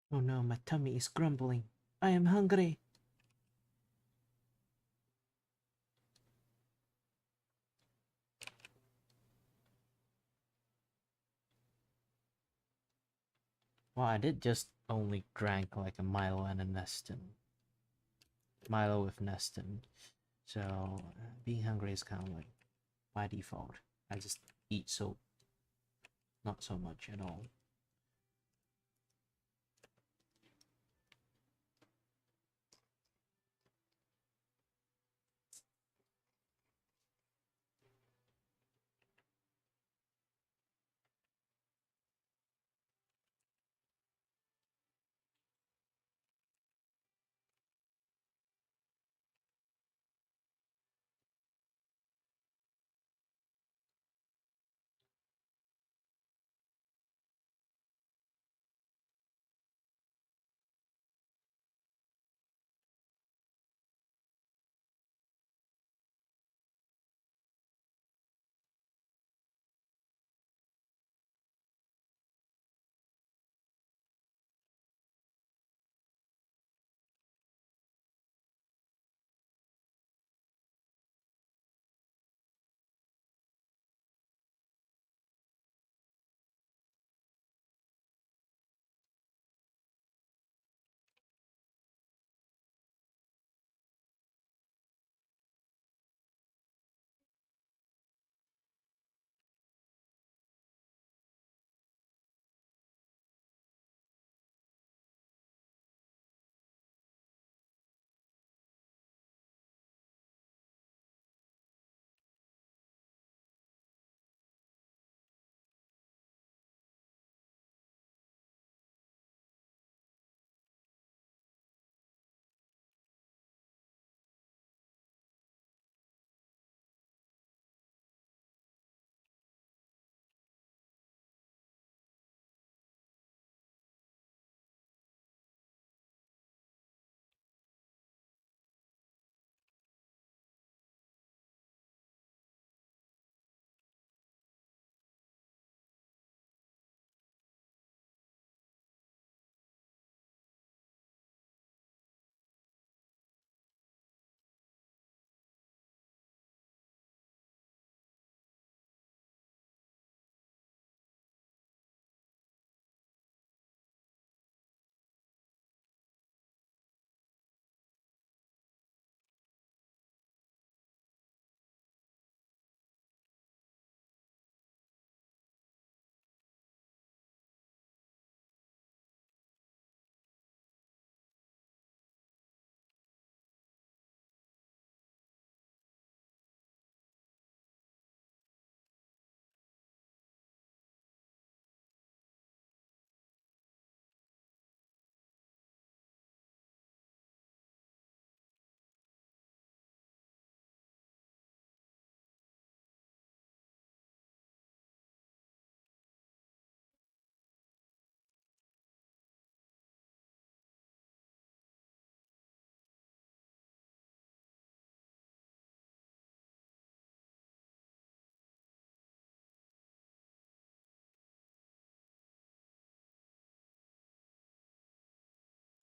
[SPEAKER 2] Oh no, my tummy is grumbling. I am hungry. Well, I did just only drank like a Milo and a Neston. Milo with Neston. So being hungry is kind of like by default. I just eat so not so much at all.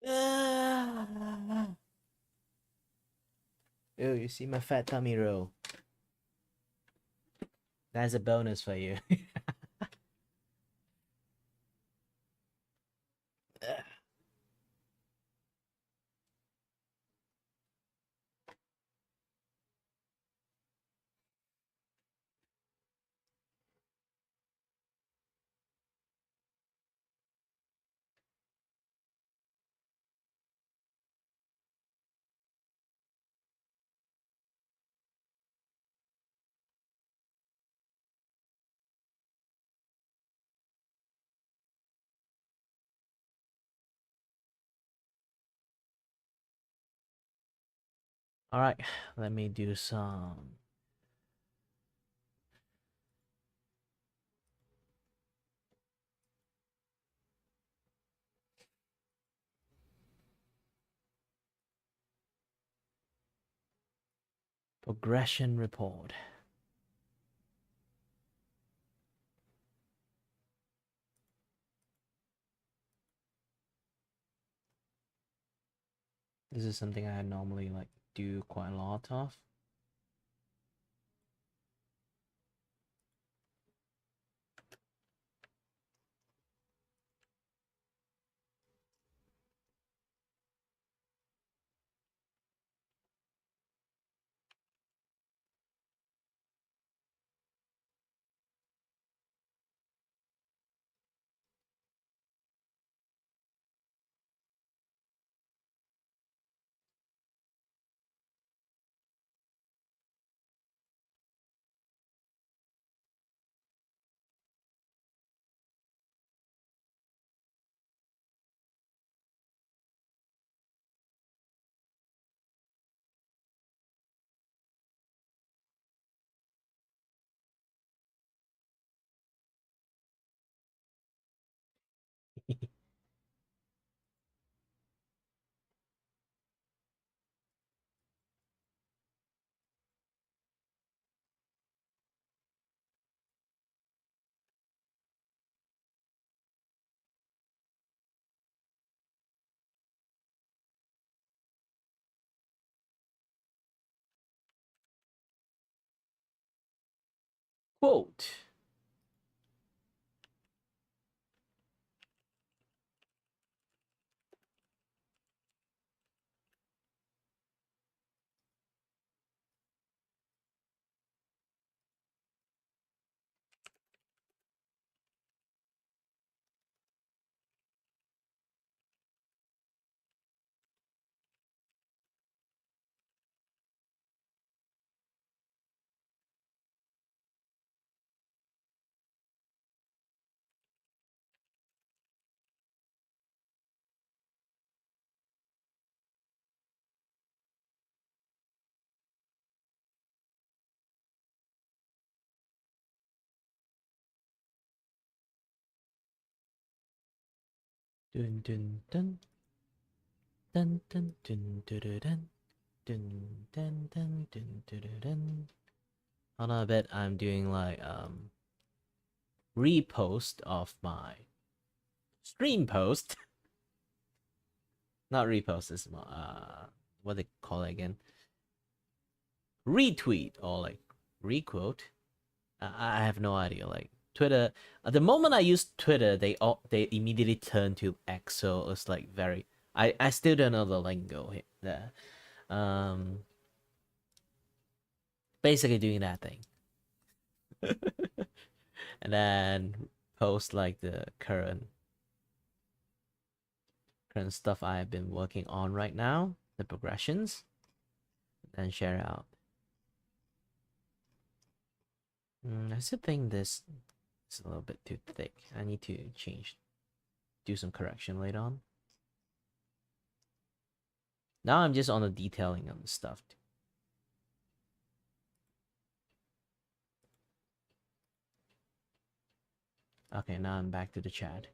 [SPEAKER 1] Oh, you see my fat tummy roll. That's a bonus for you.
[SPEAKER 2] All right, let me do some. Progression report. This is something I normally like do quite a lot of. Quote. Dun dun dun dun dun dun dun dun dun dun dun dun dun dun. Hold on a bit. I'm doing like repost of my stream post. Not repost. This what they call it again? Retweet or like requote. I have no idea. Like Twitter. The moment I use Twitter, they immediately turn to X. So it's like very. I still don't know the lingo here, there. Basically doing that thing, and then post like the current stuff I've been working on right now, the progressions, then share out. I still think this is a little bit too thick. I need to do some correction later on. Now I'm just on the detailing of the stuff. Okay, now I'm back to the chat.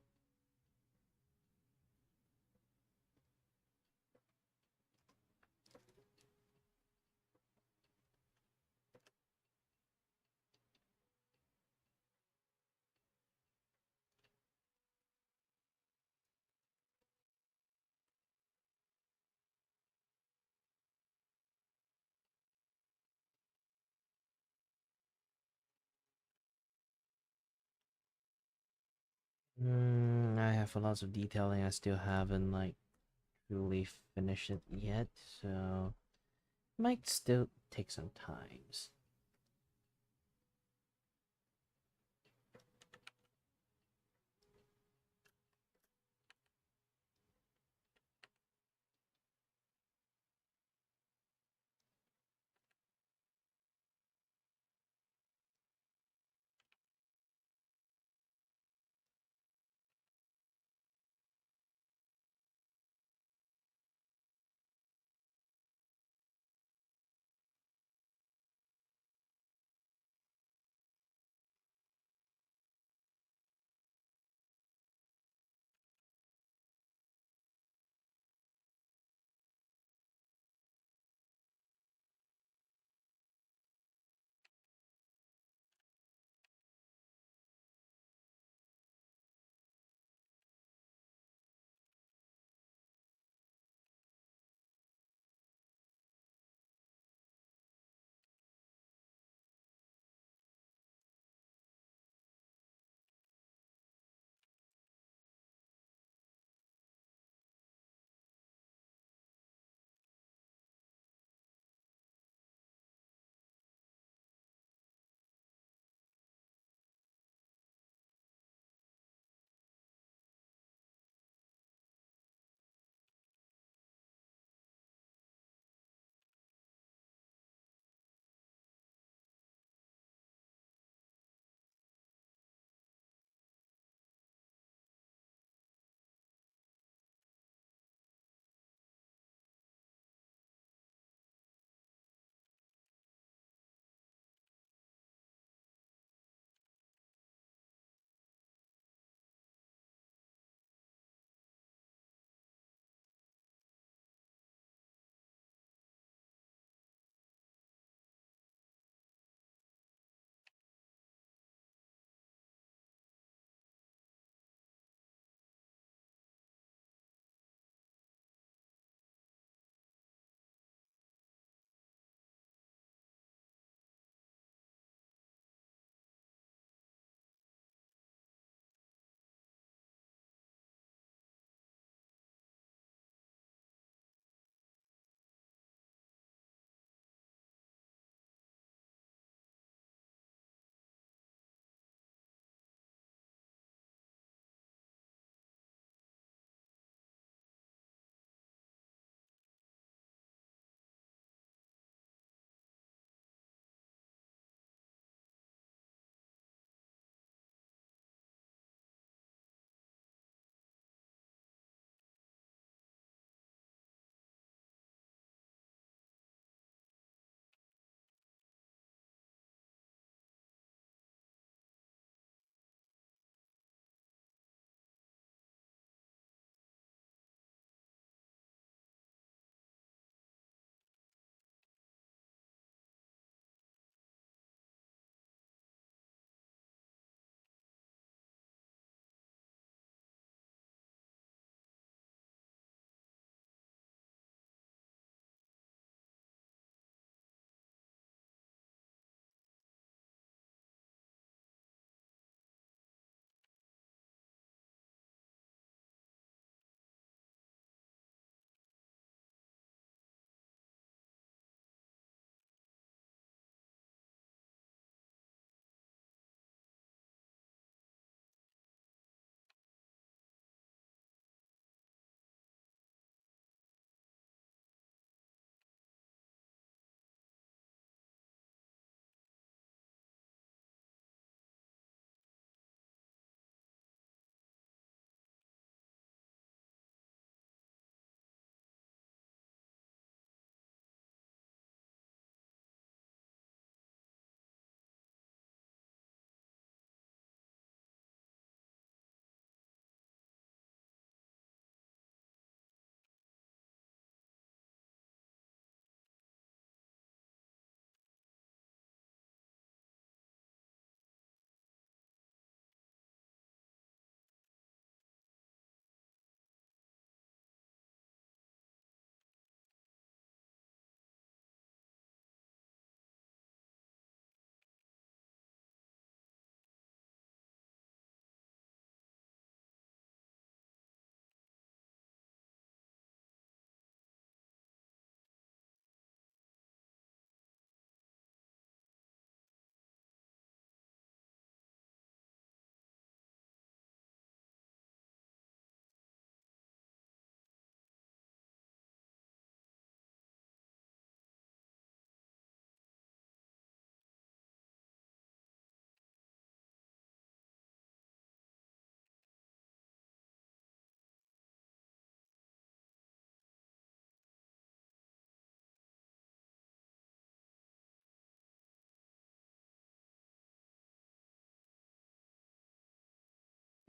[SPEAKER 2] I have a lot of detailing I still haven't like really finished it yet, so might still take some times.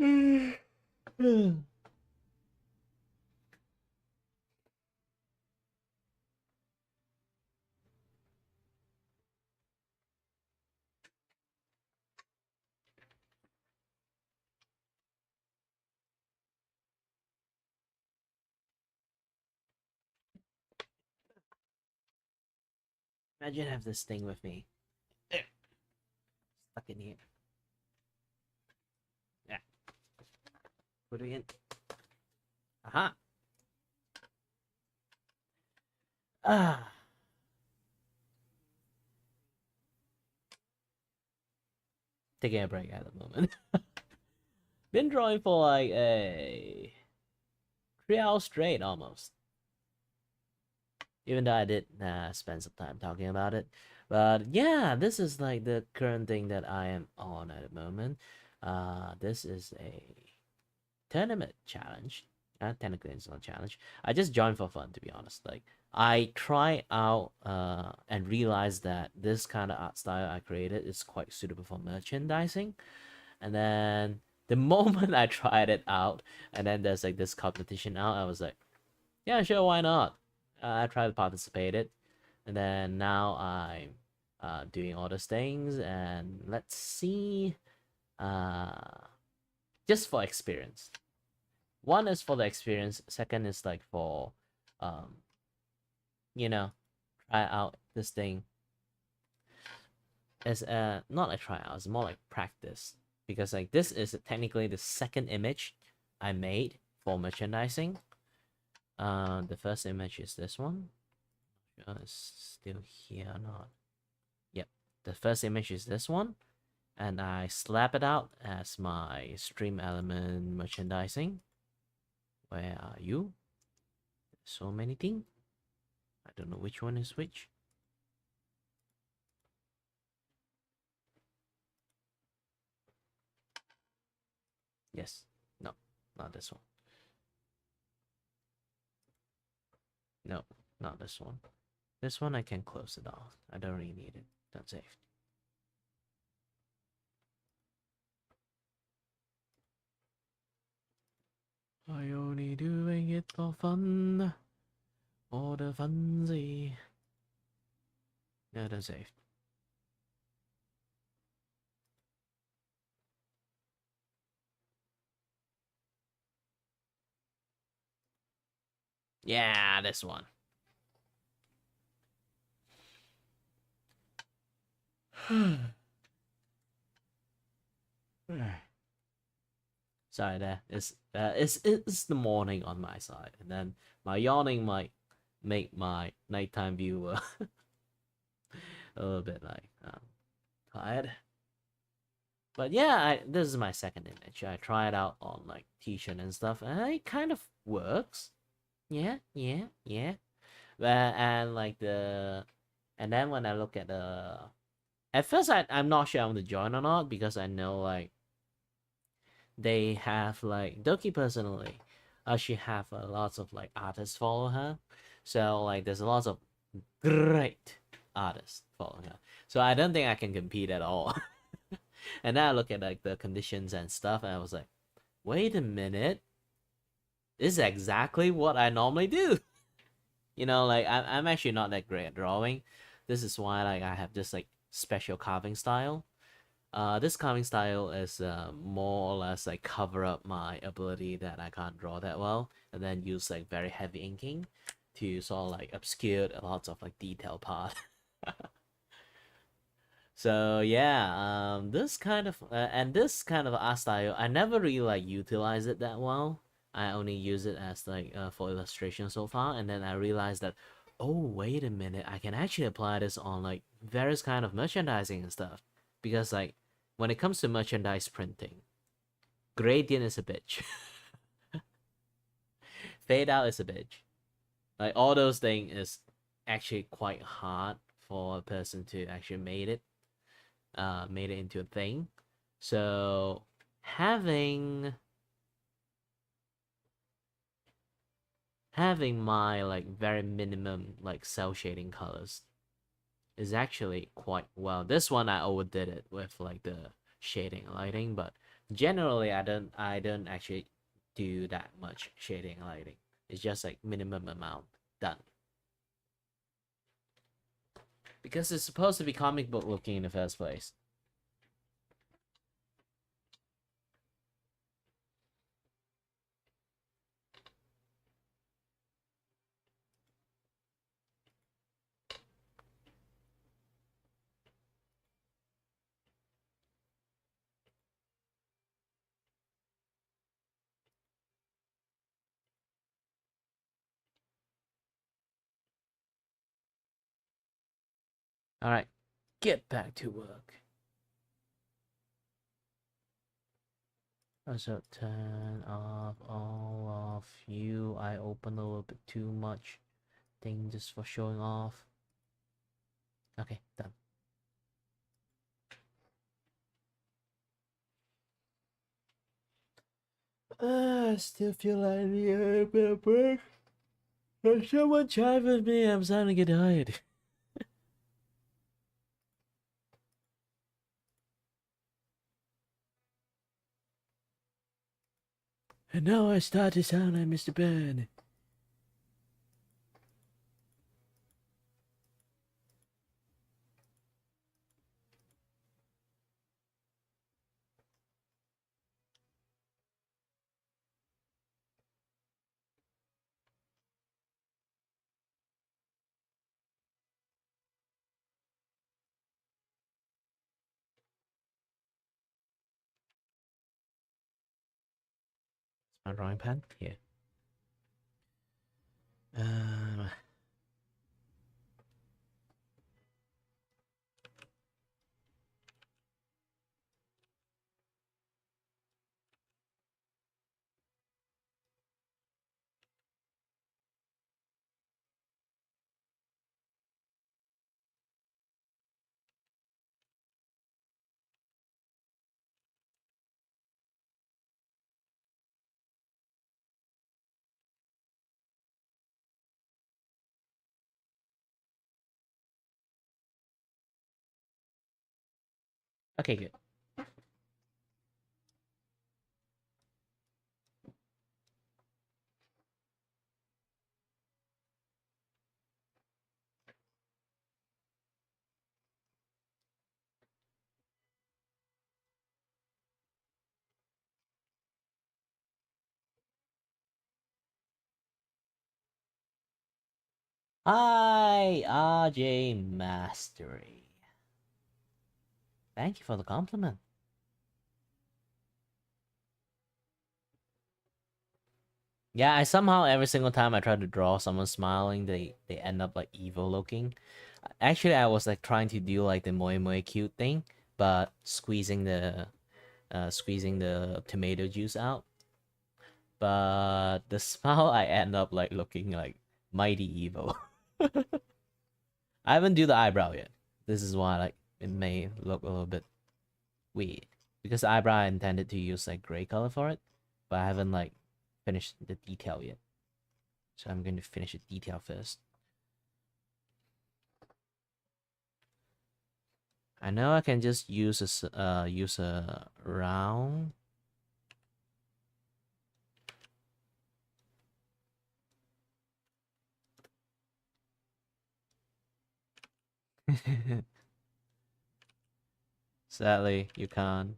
[SPEAKER 2] Imagine I have this thing with me. Stuck in here. Yeah. Put it in. Aha. Ah. Taking a break at the moment. Been drawing for like a 3 hours straight almost. Even though I did spend some time talking about it. But yeah, this is like the current thing that I am on at the moment. This is a tournament challenge. Technically, it's not a challenge. I just joined for fun, to be honest. Like, I try out and realized that this kind of art style I created is quite suitable for merchandising. And then the moment I tried it out, and then there's like this competition out, I was like, yeah, sure, why not? I tried to participate it, and then now I'm doing all those things, and let's see, just for experience. One is for the experience. Second is like for, um, you know, try out this thing. As not like try out, it's more like practice, because like this is technically the second image I made for merchandising. The first image is this one. It's still here or not. Yep, the first image is this one, and I slap it out as my stream element merchandising. Where are you? So many things. I don't know which one is which. Yes. No, not this one. No, not this one. This one I can close it off. I don't really need it. That's safe. I only doing it for fun. Or the funsy. No, that's safe. Yeah, this one. Sorry, there. It's the morning on my side, and then my yawning might make my nighttime viewer a little bit like tired. But yeah, this is my second image. I tried out on like t-shirt and stuff, and it kind of works. Yeah. And like and then when I look at at first I'm not sure I want to join or not, because I know like they have like Doki personally, she have lots of like artists follow her, so like there's lots of great artists following her. So I don't think I can compete at all. And then I look at like the conditions and stuff, and I was like, wait a minute, this is exactly what I normally do. You know, like I'm actually not that great at drawing. This is why like I have this like special carving style. This carving style is more or less like cover up my ability that I can't draw that well, and then use like very heavy inking to sort of like obscure lots of like detail part. So yeah, this kind of art style, I never really like utilize it that well. I only use it as like for illustration so far, and then I realized that, oh wait a minute, I can actually apply this on like various kind of merchandising and stuff, because like when it comes to merchandise printing, gradient is a bitch, fade out is a bitch, like all those things is actually quite hard for a person to actually made it into a thing. So having my like very minimum like cell shading colors is actually quite well. This one I overdid it with like the shading and lighting, but Generally, I don't actually do that much shading and lighting. It's just like minimum amount done. Because it's supposed to be comic book looking in the first place. Alright, get back to work. So turn off all of you. I opened a little bit too much thing just for showing off. Okay, done. I still feel like I need a bit of break. There's someone chat with me. I'm starting to get tired. And now I start to sound like Mr. Ben. My drawing pad? Here. Um, okay, good. Hi, RJ Mastery. Thank you for the compliment. Yeah, I somehow every single time I try to draw someone smiling, they end up like evil looking. Actually, I was like trying to do like the moi moi cute thing, but squeezing the tomato juice out. But the smile I end up like looking like mighty evil. I haven't do the eyebrow yet. This is why like it may look a little bit weird because the eyebrow I intended to use like gray color for it, but I haven't like finished the detail yet. So I'm going to finish the detail first. I know I can just use a round. Sadly, you can't.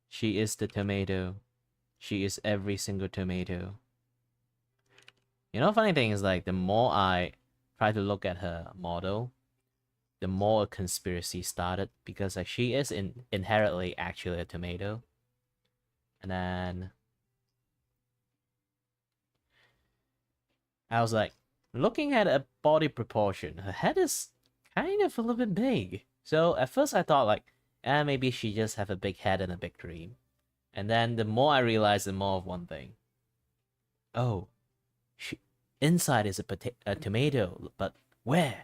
[SPEAKER 2] She is the tomato. She is every single tomato. You know, funny thing is like the more I try to look at her model, the more a conspiracy started because like she is inherently actually a tomato. And then I was like, looking at a body proportion, her head is kind of a little bit big. So at first I thought like, maybe she just have a big head and a big dream. And then the more I realized, the more of one thing. Oh, she inside is a tomato, but where?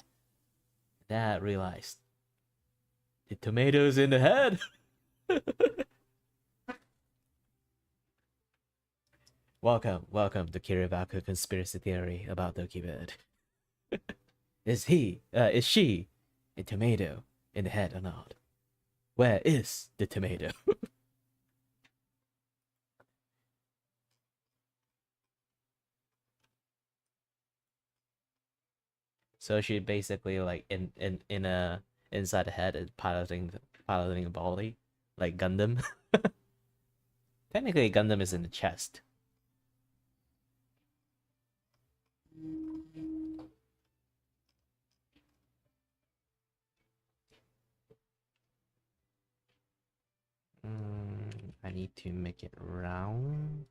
[SPEAKER 2] Then I realized the tomato's in the head. Welcome to Kiray Vacuo conspiracy theory about the Bird. Is she a tomato in the head or not? Where is the tomato?
[SPEAKER 1] So she basically like in a inside the head is piloting a body like Gundam. Technically, Gundam is in the chest. I need to make it round.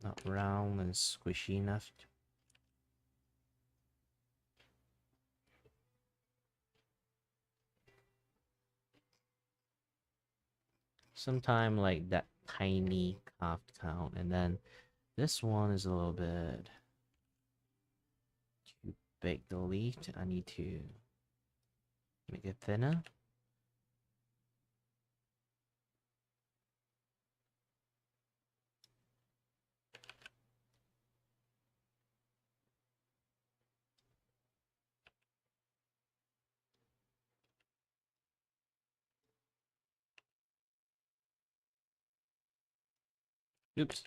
[SPEAKER 1] Not round and squishy enough. Sometime like that tiny calf count, and then this one is a little bit too big to delete. I need to make it thinner. Oops.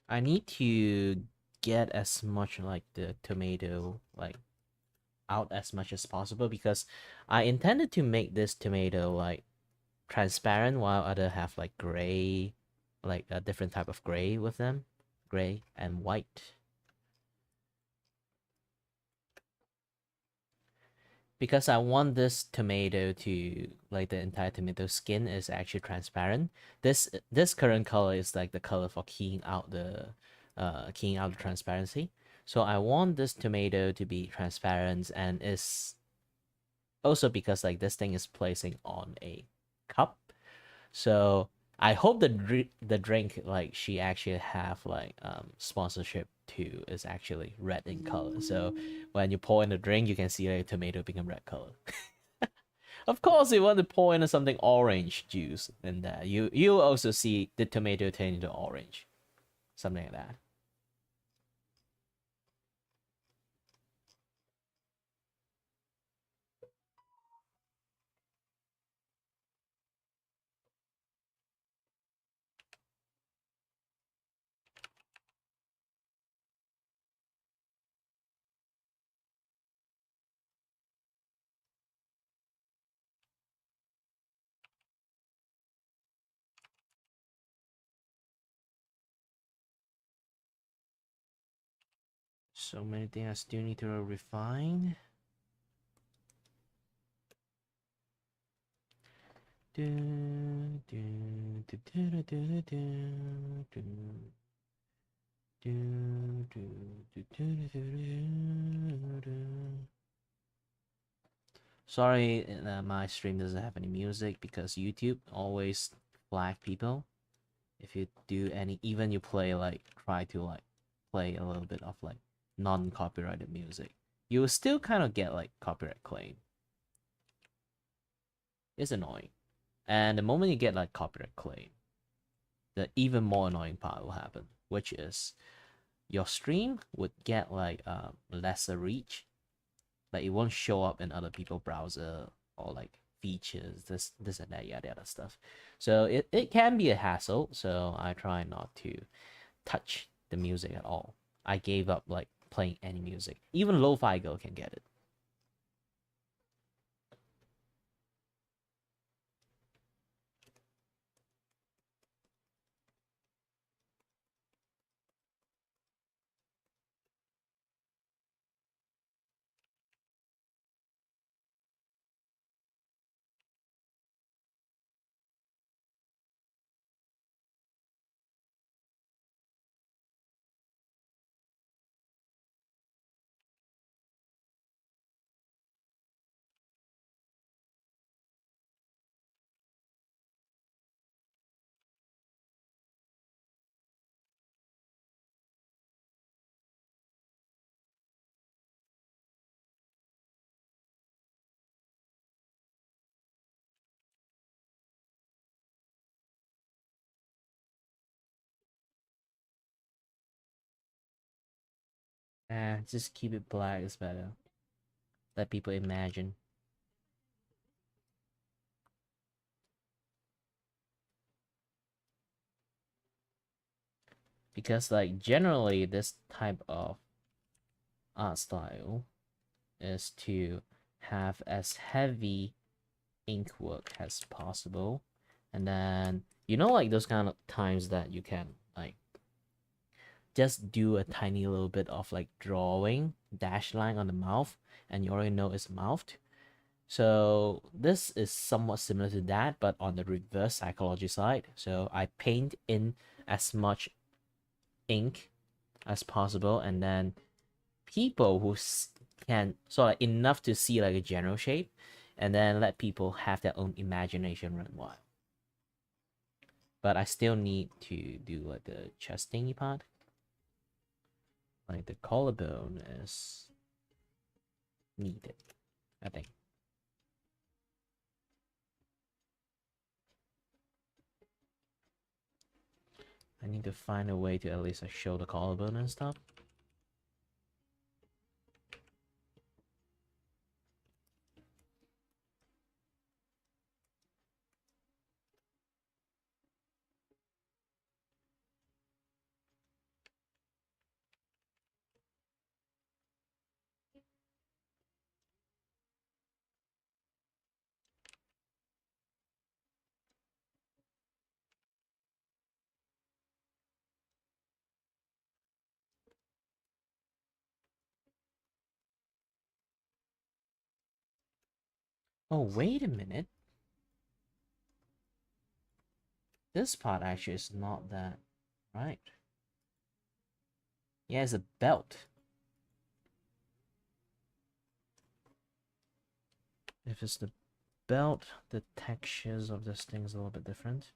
[SPEAKER 1] I need to get as much like the tomato like out as much as possible because I intended to make this tomato like transparent while other have like gray, like a different type of gray with them, gray and white. Because I want this tomato to like the entire tomato skin is actually transparent. This current color is like the color for keying out the transparency. So I want this tomato to be transparent and is also because like this thing is placing on a cup. So I hope the drink like she actually have like sponsorship too is actually red in color. So when you pour in the drink, you can see like tomato become red color. Of course, you want to pour in something orange juice, and you also see the tomato turn into orange, something like that. So many things I still need to refine. Sorry, my stream doesn't have any music because YouTube always flag people if you do any, even you play like try to like play a little bit of like non-copyrighted music, you will still kind of get like copyright claim. It's annoying, and the moment you get like copyright claim, the even more annoying part will happen, which is your stream would get like lesser reach, like it won't show up in other people's browser or like features, this and that yada yada stuff. So it can be a hassle, so I try not to touch the music at all. I gave up like playing any music. Even Lo-Fi Girl can get it. Just keep it black is better.
[SPEAKER 2] Let people imagine. Because like generally this type of art style is to have as heavy ink work as possible, and then like those kind of times that you can like just do a tiny little bit of like drawing dash line on the mouth and you already know it's mouthed. So this is somewhat similar to that, but on the reverse psychology side. So I paint in as much ink as possible, and then people who can sort of enough to see like a general shape, and then let people have their own imagination run wild. But I still need to do like the chest thingy part. Like the collarbone is needed, I think. I need to find a way to at least show the collarbone and stuff. Oh, wait a minute. This part actually is not that right. Yeah, it's a belt. If it's the belt, the textures of this thing is a little bit different.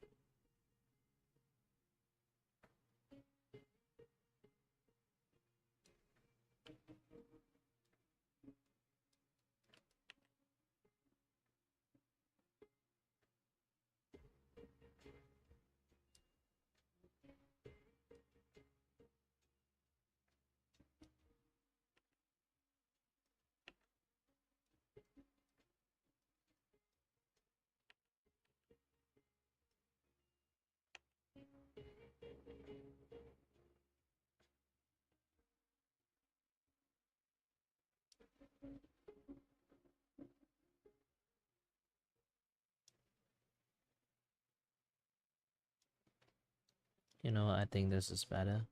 [SPEAKER 2] I think this is better.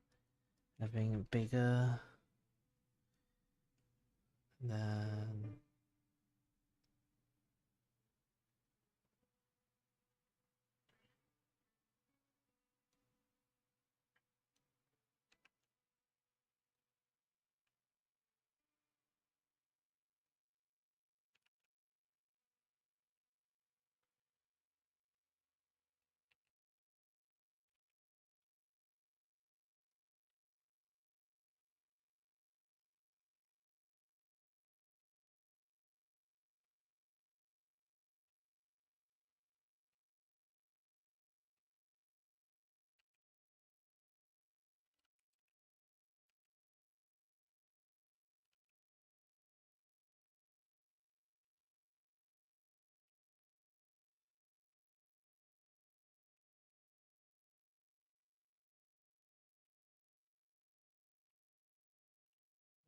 [SPEAKER 2] Having bigger than...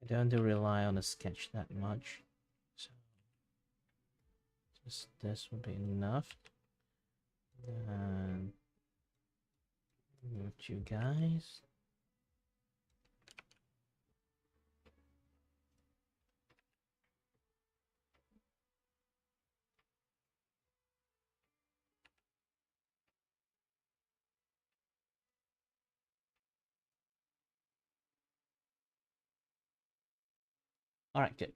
[SPEAKER 2] I don't want to rely on the sketch that much. So just this would be enough. And with you guys. Alright, good.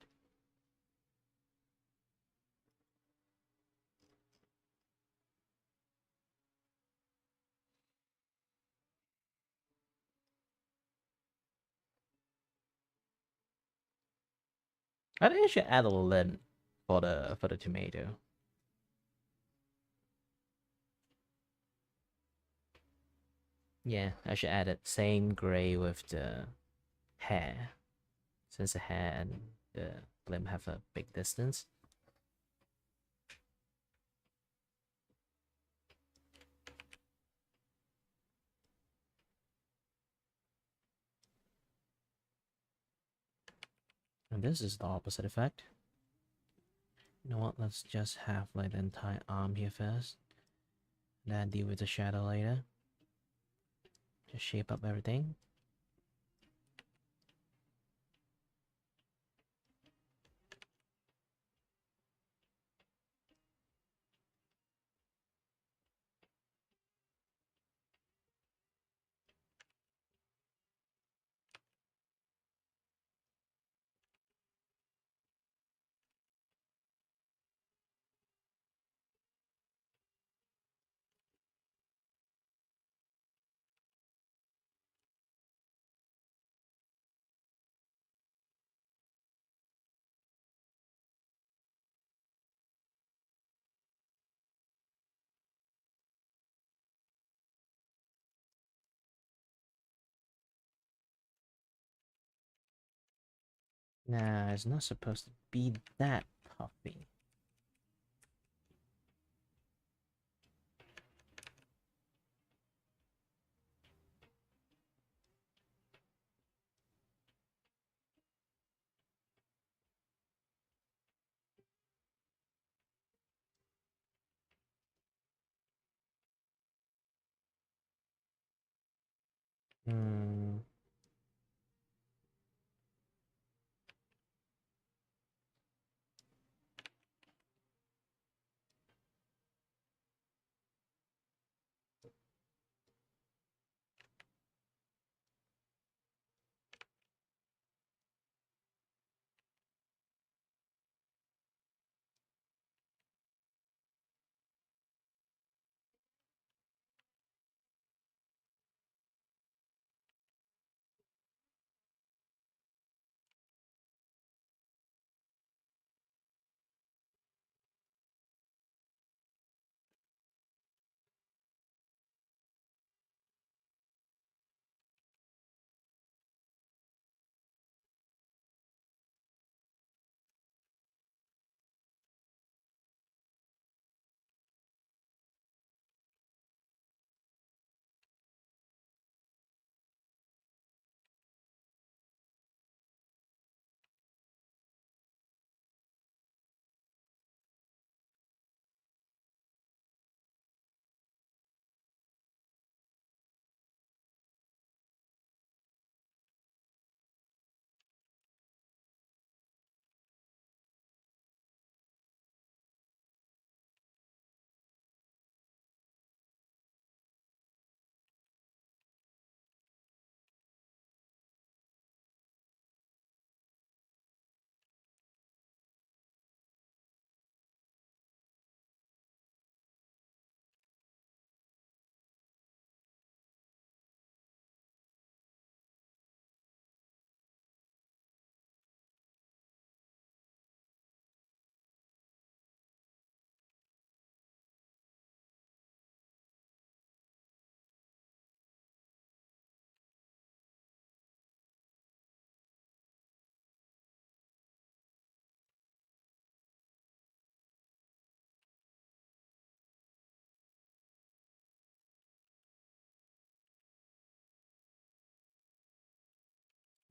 [SPEAKER 2] I think I should add a lid for the tomato. Yeah, I should add it same gray with the hair. Since the hair and the
[SPEAKER 1] let them have a big distance. And this is the opposite effect. You know what? Let's just have like the entire arm here first. Then deal with the shadow later. Just shape up everything. Nah, it's not supposed to be that puffy. Hmm.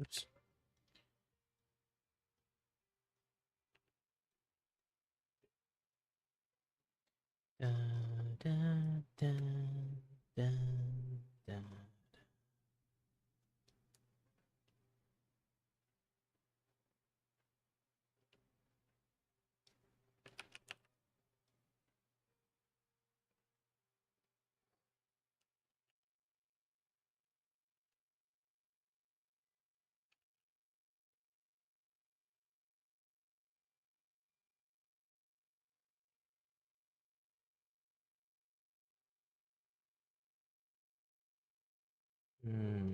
[SPEAKER 1] Oops. Dun, dun, dun, dun, dun. Hmm.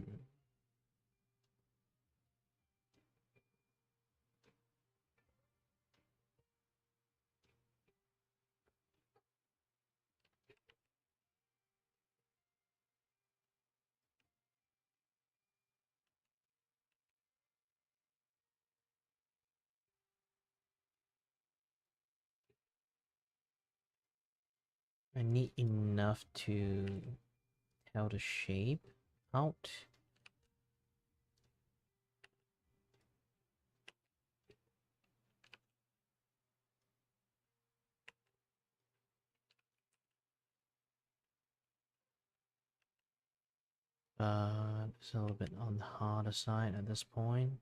[SPEAKER 2] I need enough to tell the shape out. But it's a little bit on the harder side at this point.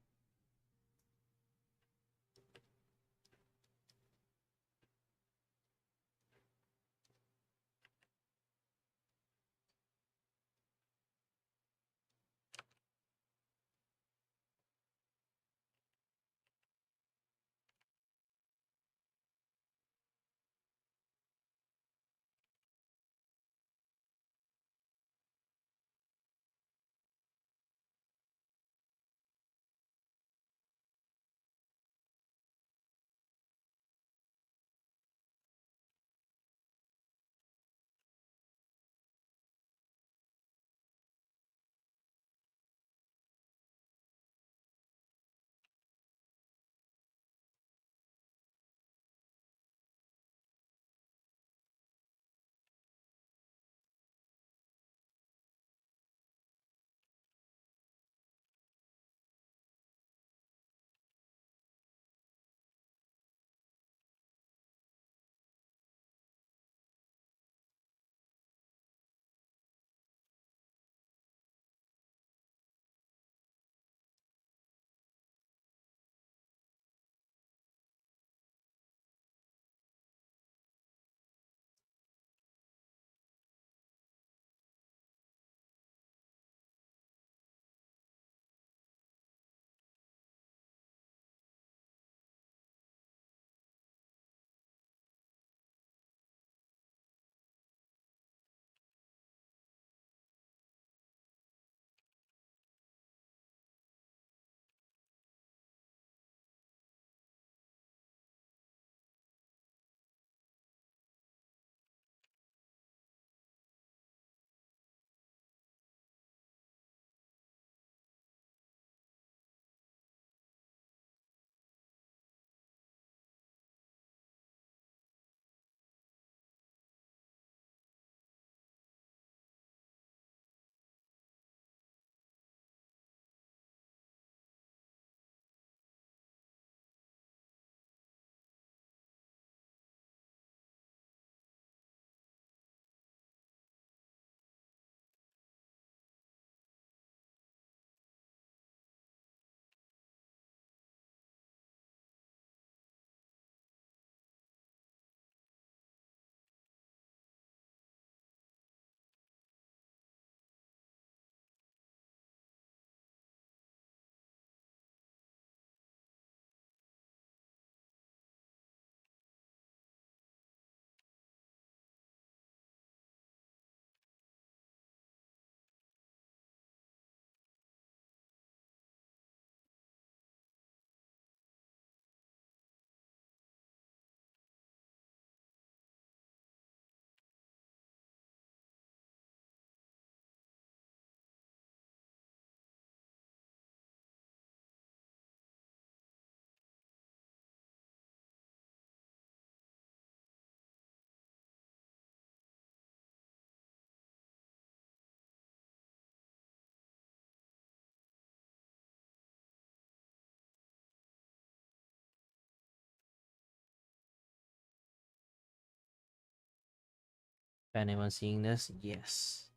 [SPEAKER 2] If anyone's seeing this, yes.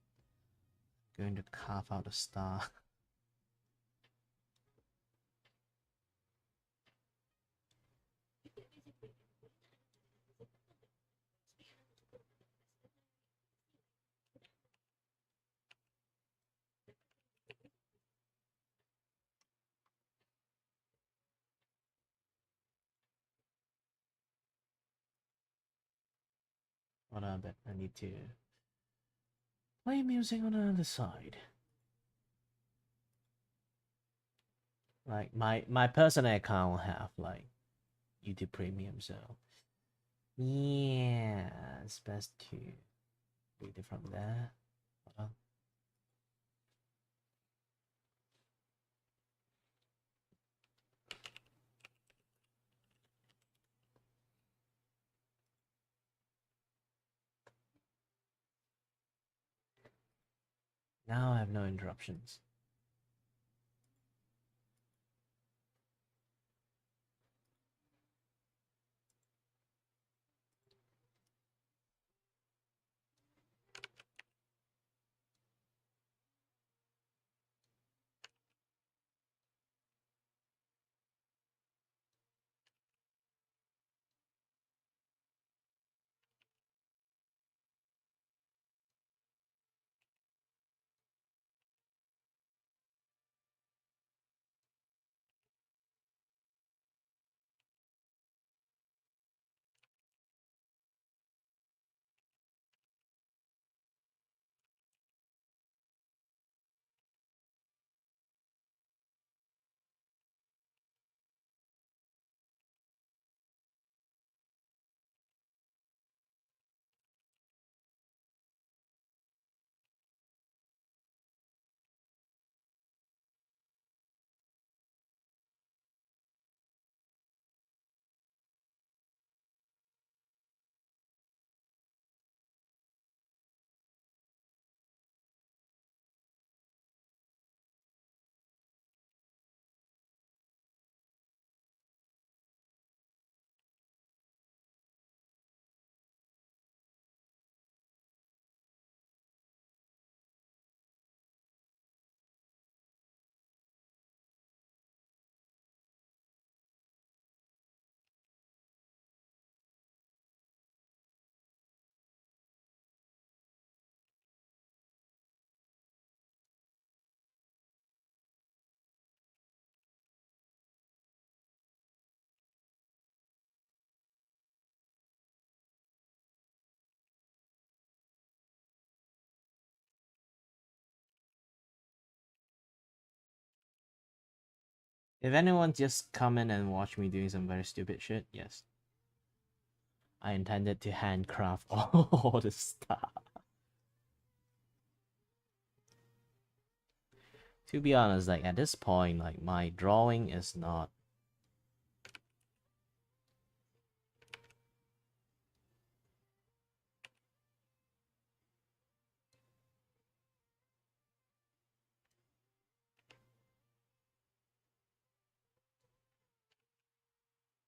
[SPEAKER 2] Going to carve out a star. Hold on a bit, I need to play music on the other side. Like my personal account will have like YouTube Premium, so yeah, it's best to read it from there. Hold on. Now I have no interruptions. If anyone just come in and watch me doing some very stupid shit, yes. I intended to handcraft all the stuff. To be honest, like at this point, like my drawing is not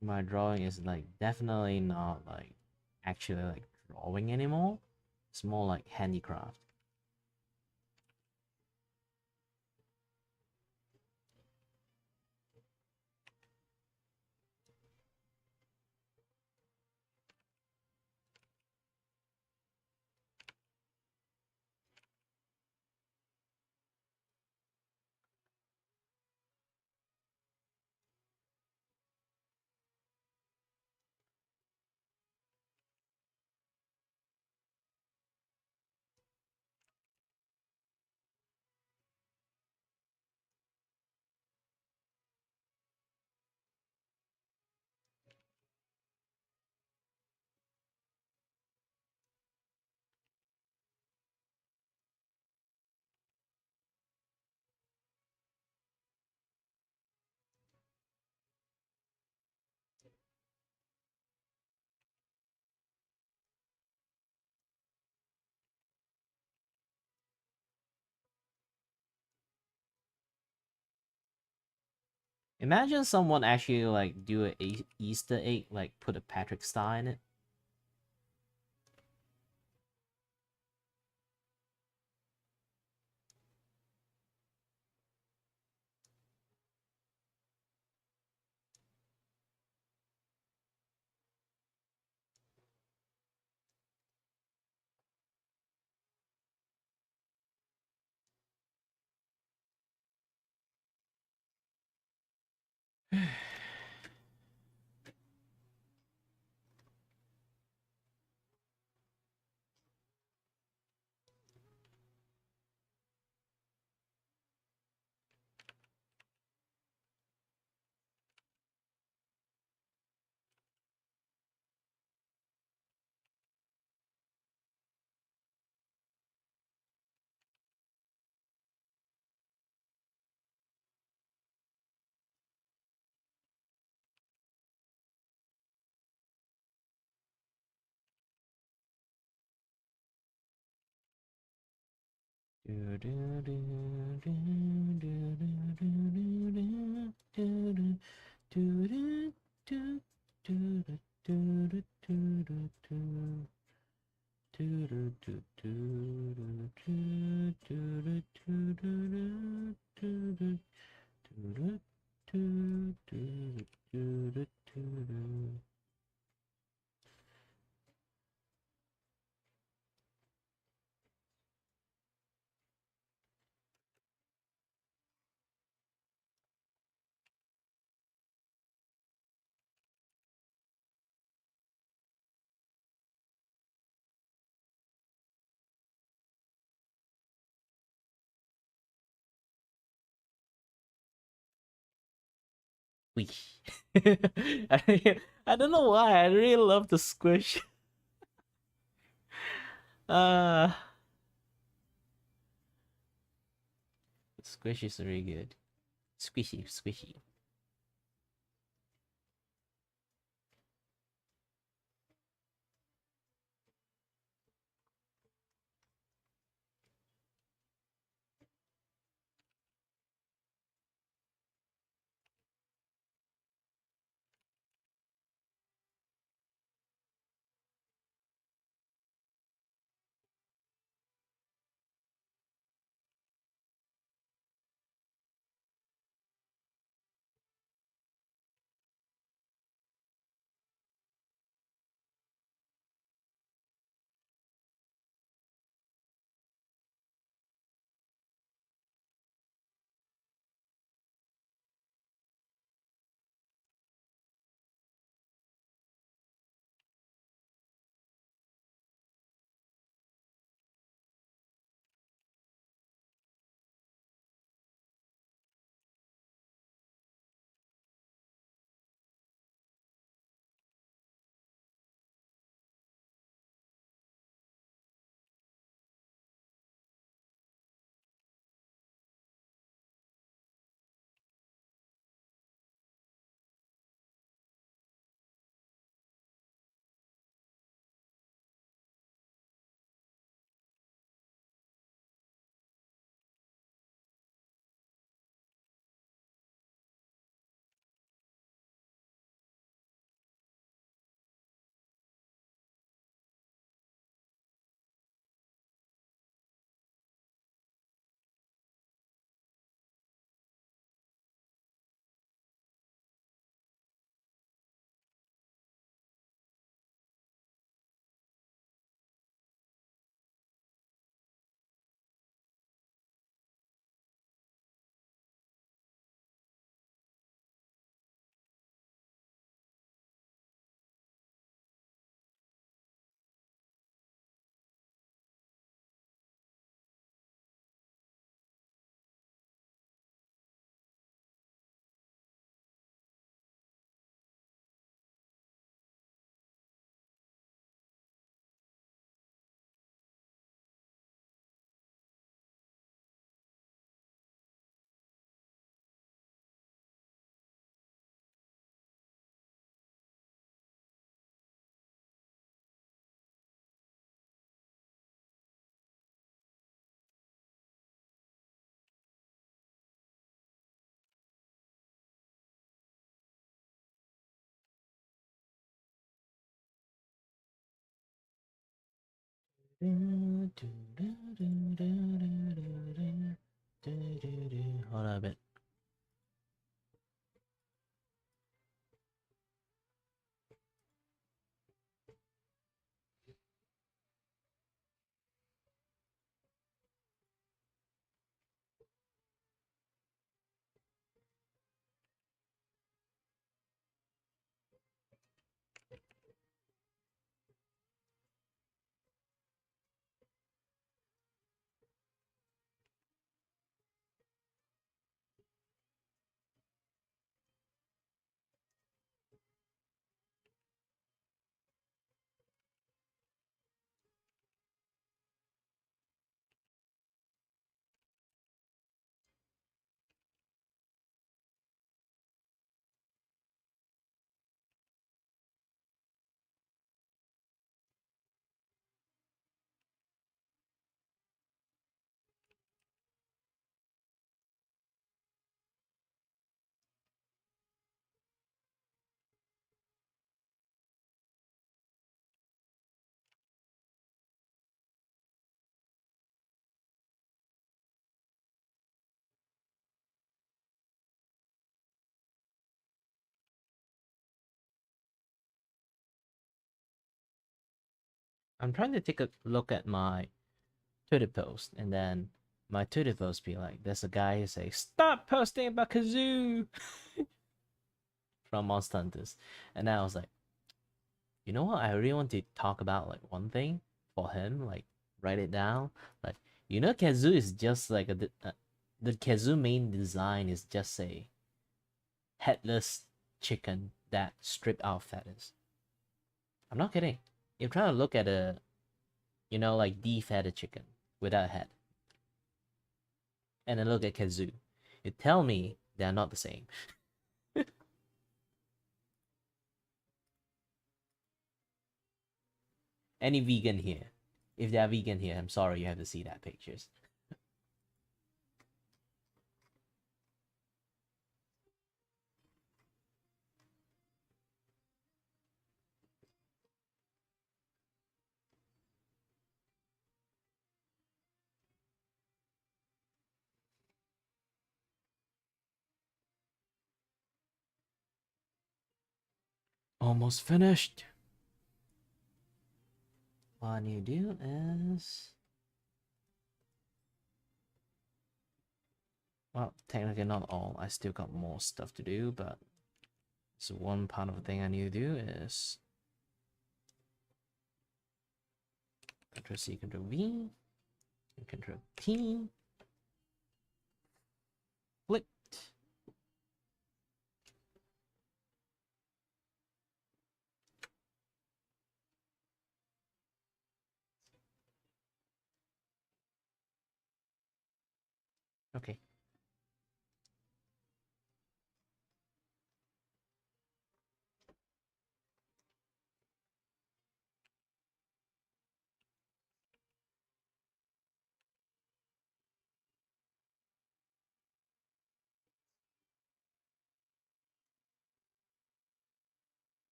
[SPEAKER 2] my drawing is like definitely not like actually like drawing anymore. It's more like handicraft. Imagine someone actually like do a Easter egg, like put a Patrick Star in it.
[SPEAKER 1] Squish. I don't know why. I really love the squish. Uh Squish is really good. Squishy, squishy. Hold on a bit.
[SPEAKER 2] I'm trying to take a look at my Twitter post, and then my Twitter post be like, there's a guy who say, "Stop posting about Kazoo" from Monster Hunters, and then I was like, you know what? I really want to talk about like one thing for him, like write it down. Like, Kazoo is just like the Kazoo main design is just a headless chicken that stripped out feathers. I'm not kidding. You're trying to look at a, like de-feathered chicken without a head, and then look at Kazoo. You tell me they're not the same. Any vegan here? If they're vegan here, I'm sorry you have to see that pictures. Almost finished. What I need to do is, well, technically not all. I still got more stuff to do, but so one part of the thing I need to do is Ctrl+C, Ctrl+V, and Ctrl+T. Flipped. Okay.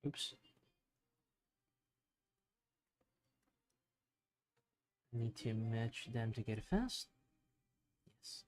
[SPEAKER 2] Oops. Need to match them together fast. Yes.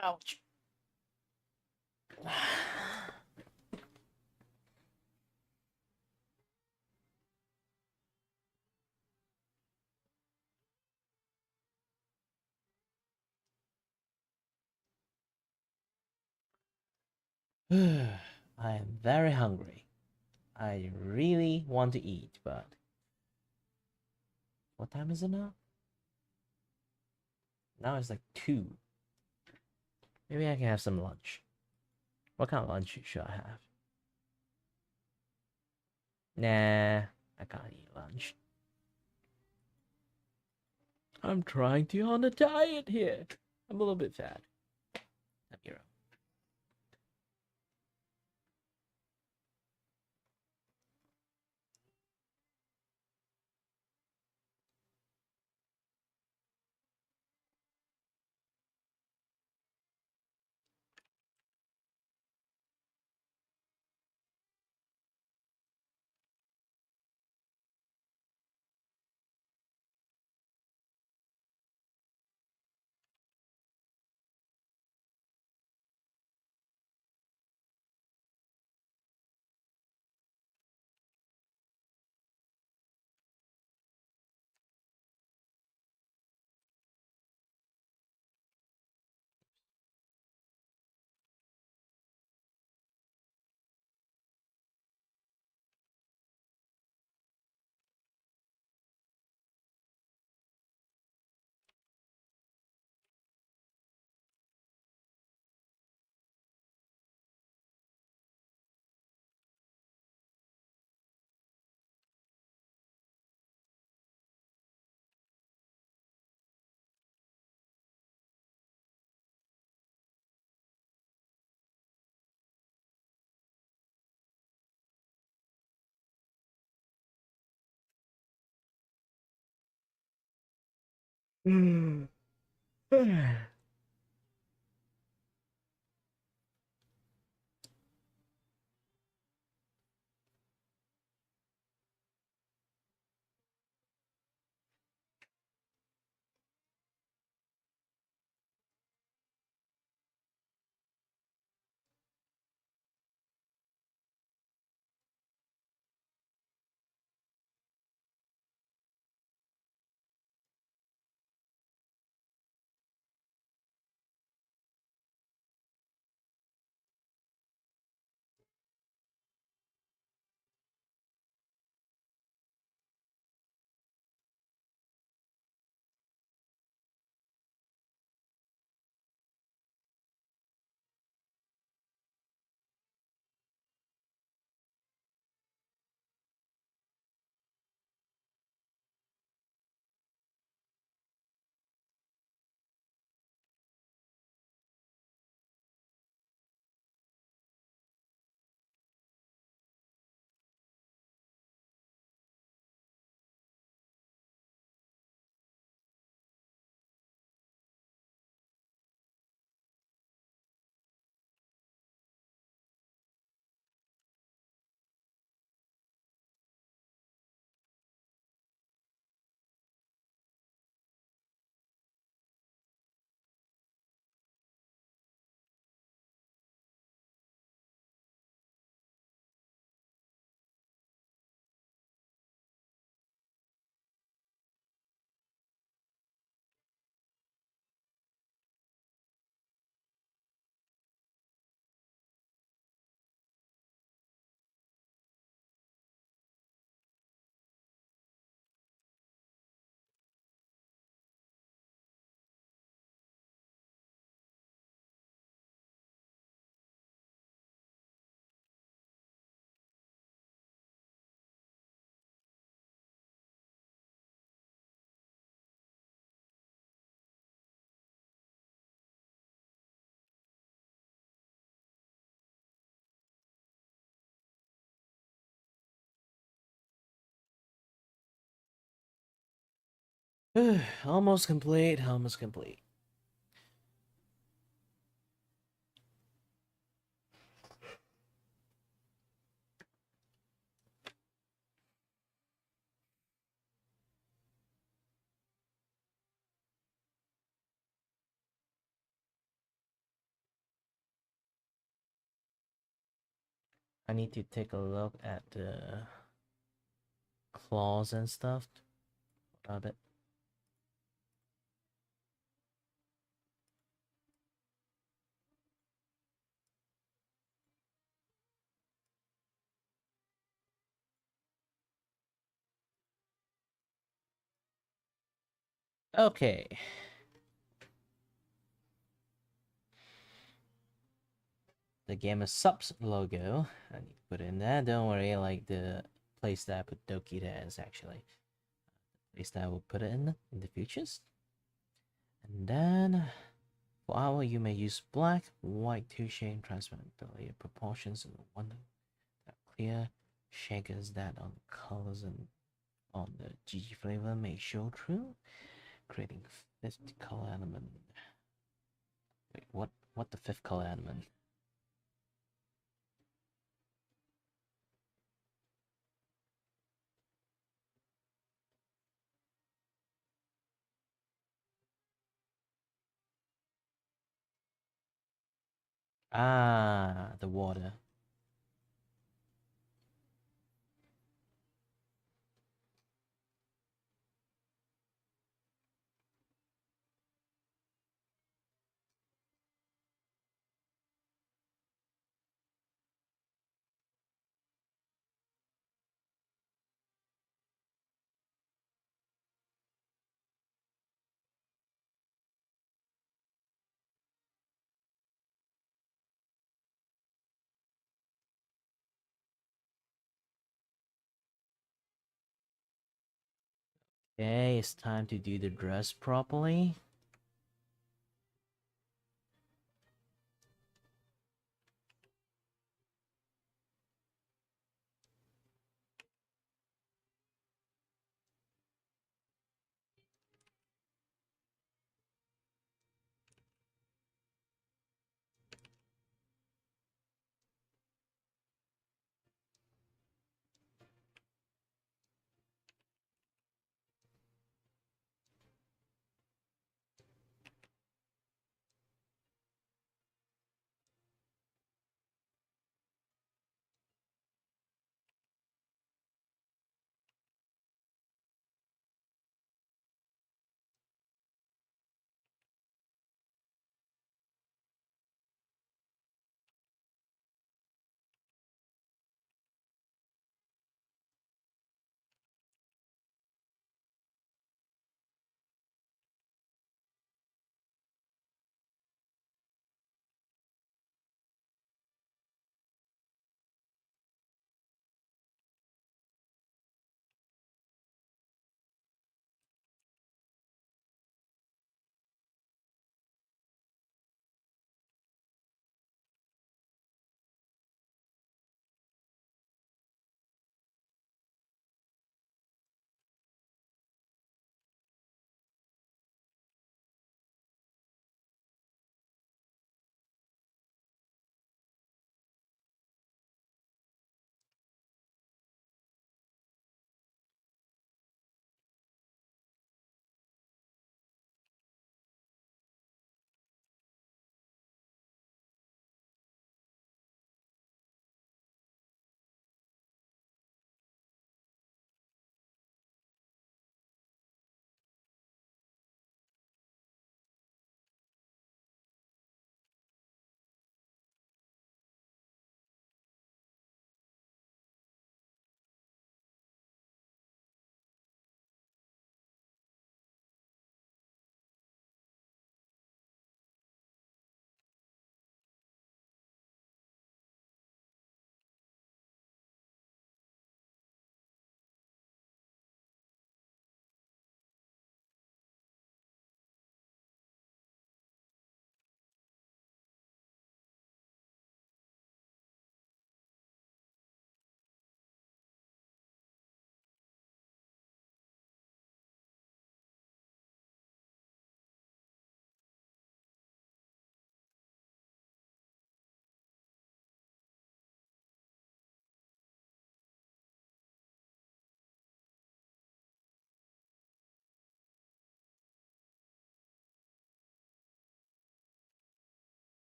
[SPEAKER 1] Ouch. I am very hungry. I really want to eat, but what time is it now? Now it's like 2. Maybe I can have some lunch. What kind of lunch should I have? Nah, I can't eat lunch. I'm trying to on a diet here. I'm a little bit fat. I'm hero. Almost complete, almost complete. I need to take a look at the claws and stuff a bit. Okay. The Game of Subs logo. I need to put it in there. Don't worry, like the place that I put Doki there is actually the place that I will put it in the futures. And then for our, you may use black, white, two shade, transparent layer proportions, and one that clear shakers that on colors and on the GG flavor may show through, creating fifth color element. Wait, what the fifth color element? Ah, the water. Okay, it's time to do the dress properly.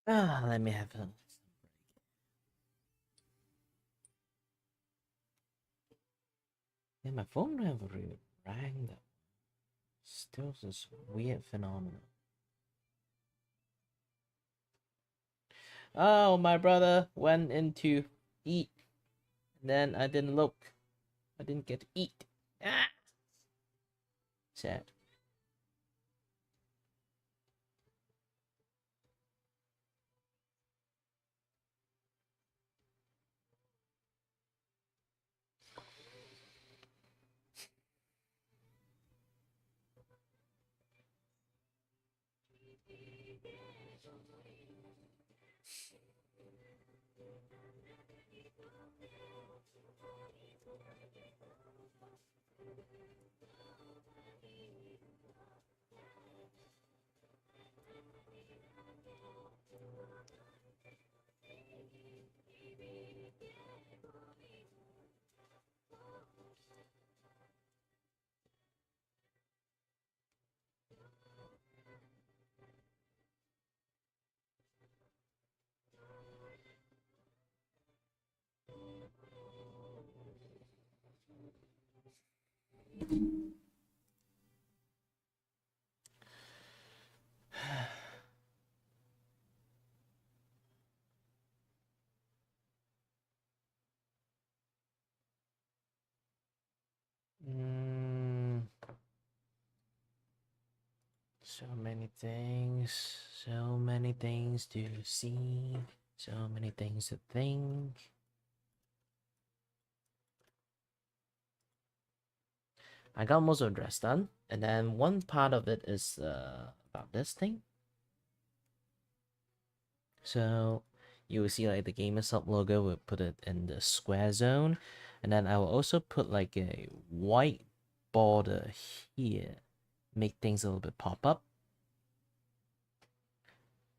[SPEAKER 1] Let me have a. Yeah, my phone never really rang that. Still this weird phenomenon. Oh, my brother went in to eat. And then I didn't look. I didn't get to eat. Ah! Sad. Mm, so many things to see, so many things to think. I got most of the dress done, and then one part of it is about this thing. So you will see like the gamer sub logo, we'll put it in the square zone, and then I will also put like a white border here, make things a little bit pop up.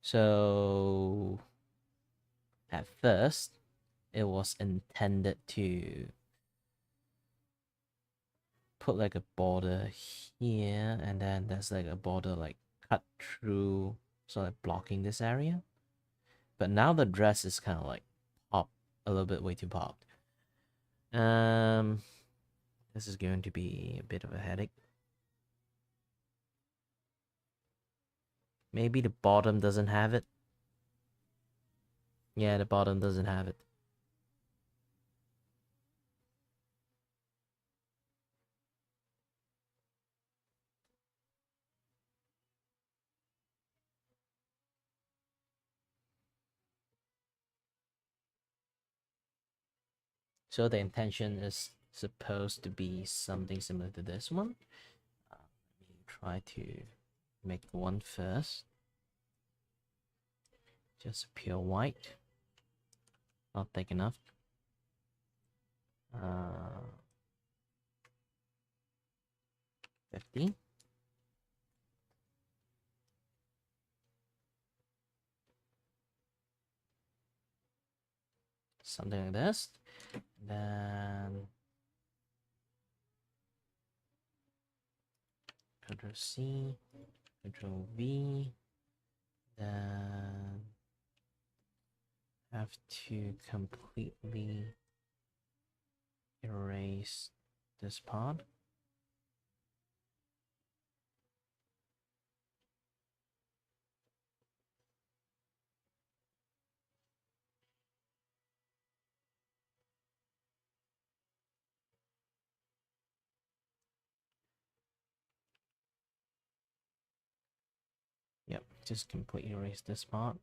[SPEAKER 1] So at first it was intended to put like a border here, and then there's like a border like cut through, so like blocking this area. But now the dress is kind of like pop a little bit way too popped. This is going to be a bit of a headache. Maybe the bottom doesn't have it. Yeah, the bottom doesn't have it. So the intention is supposed to be something similar to this one. Let me try to make one first. Just pure white. Not thick enough. 50. Something like this. Then Control C, Control V. Then have to completely erase this part. Yep, just completely erase this part.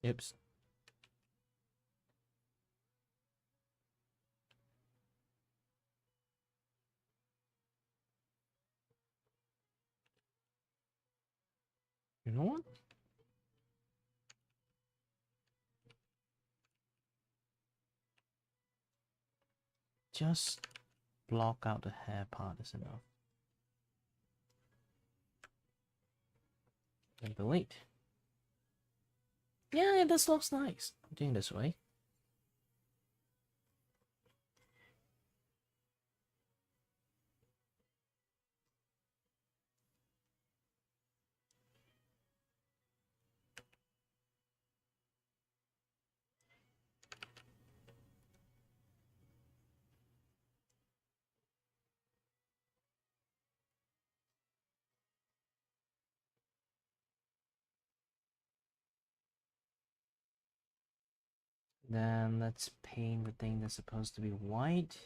[SPEAKER 1] Oops. You know what?
[SPEAKER 2] just block out the hair part is enough. And wait. Yeah, this looks nice. Doing this way. Then let's paint the thing that's supposed to be white.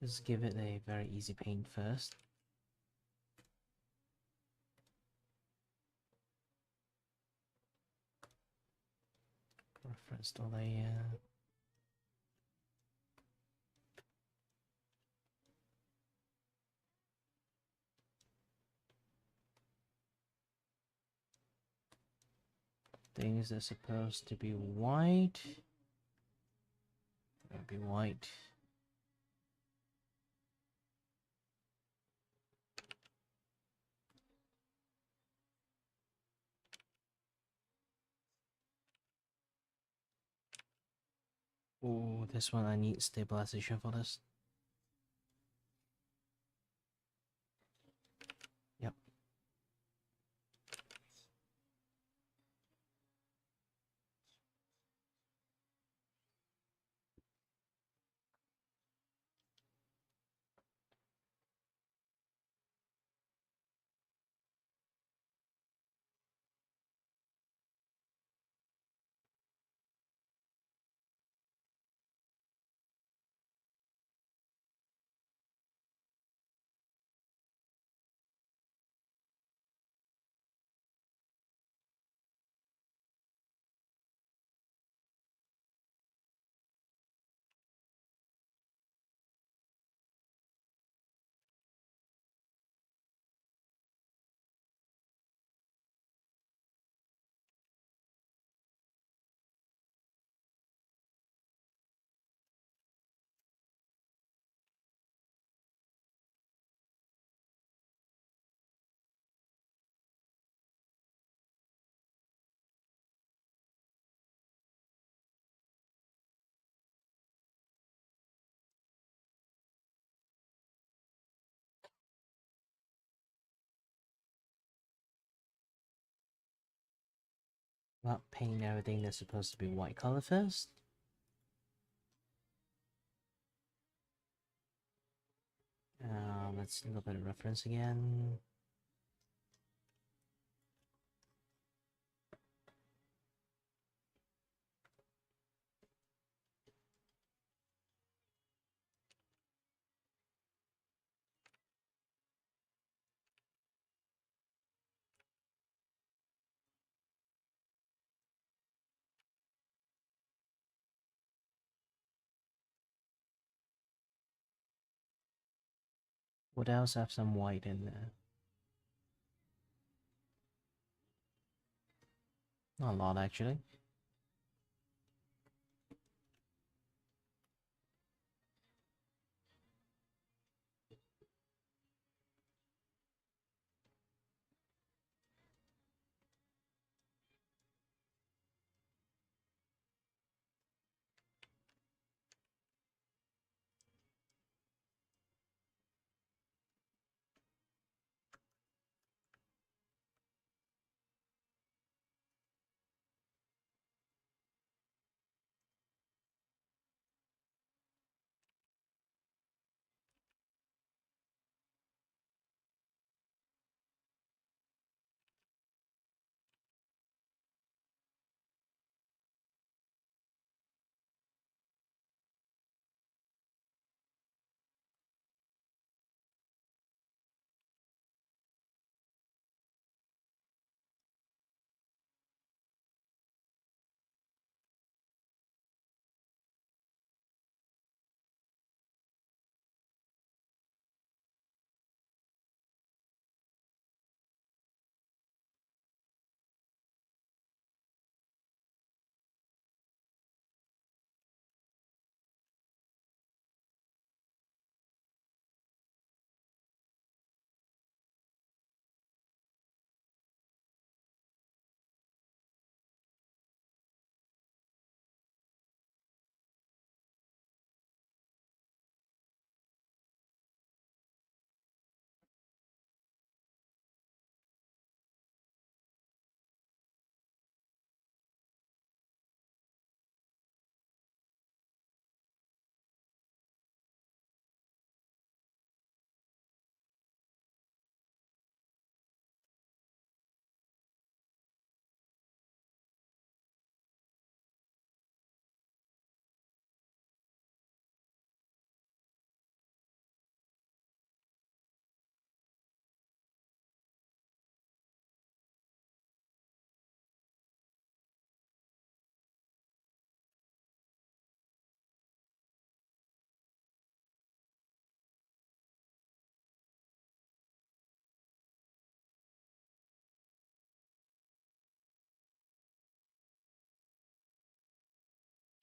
[SPEAKER 2] Just give it a very easy paint first. Reference to layer. Things that are supposed to be white. It'll be white. Oh, this one I need stabilization for this. Yep. Well, paint everything that's supposed to be white color first. Let's look at the reference again. What else have some white in there? Not a lot actually.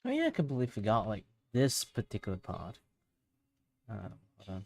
[SPEAKER 1] Oh yeah, I completely forgot like this particular part. Hold on.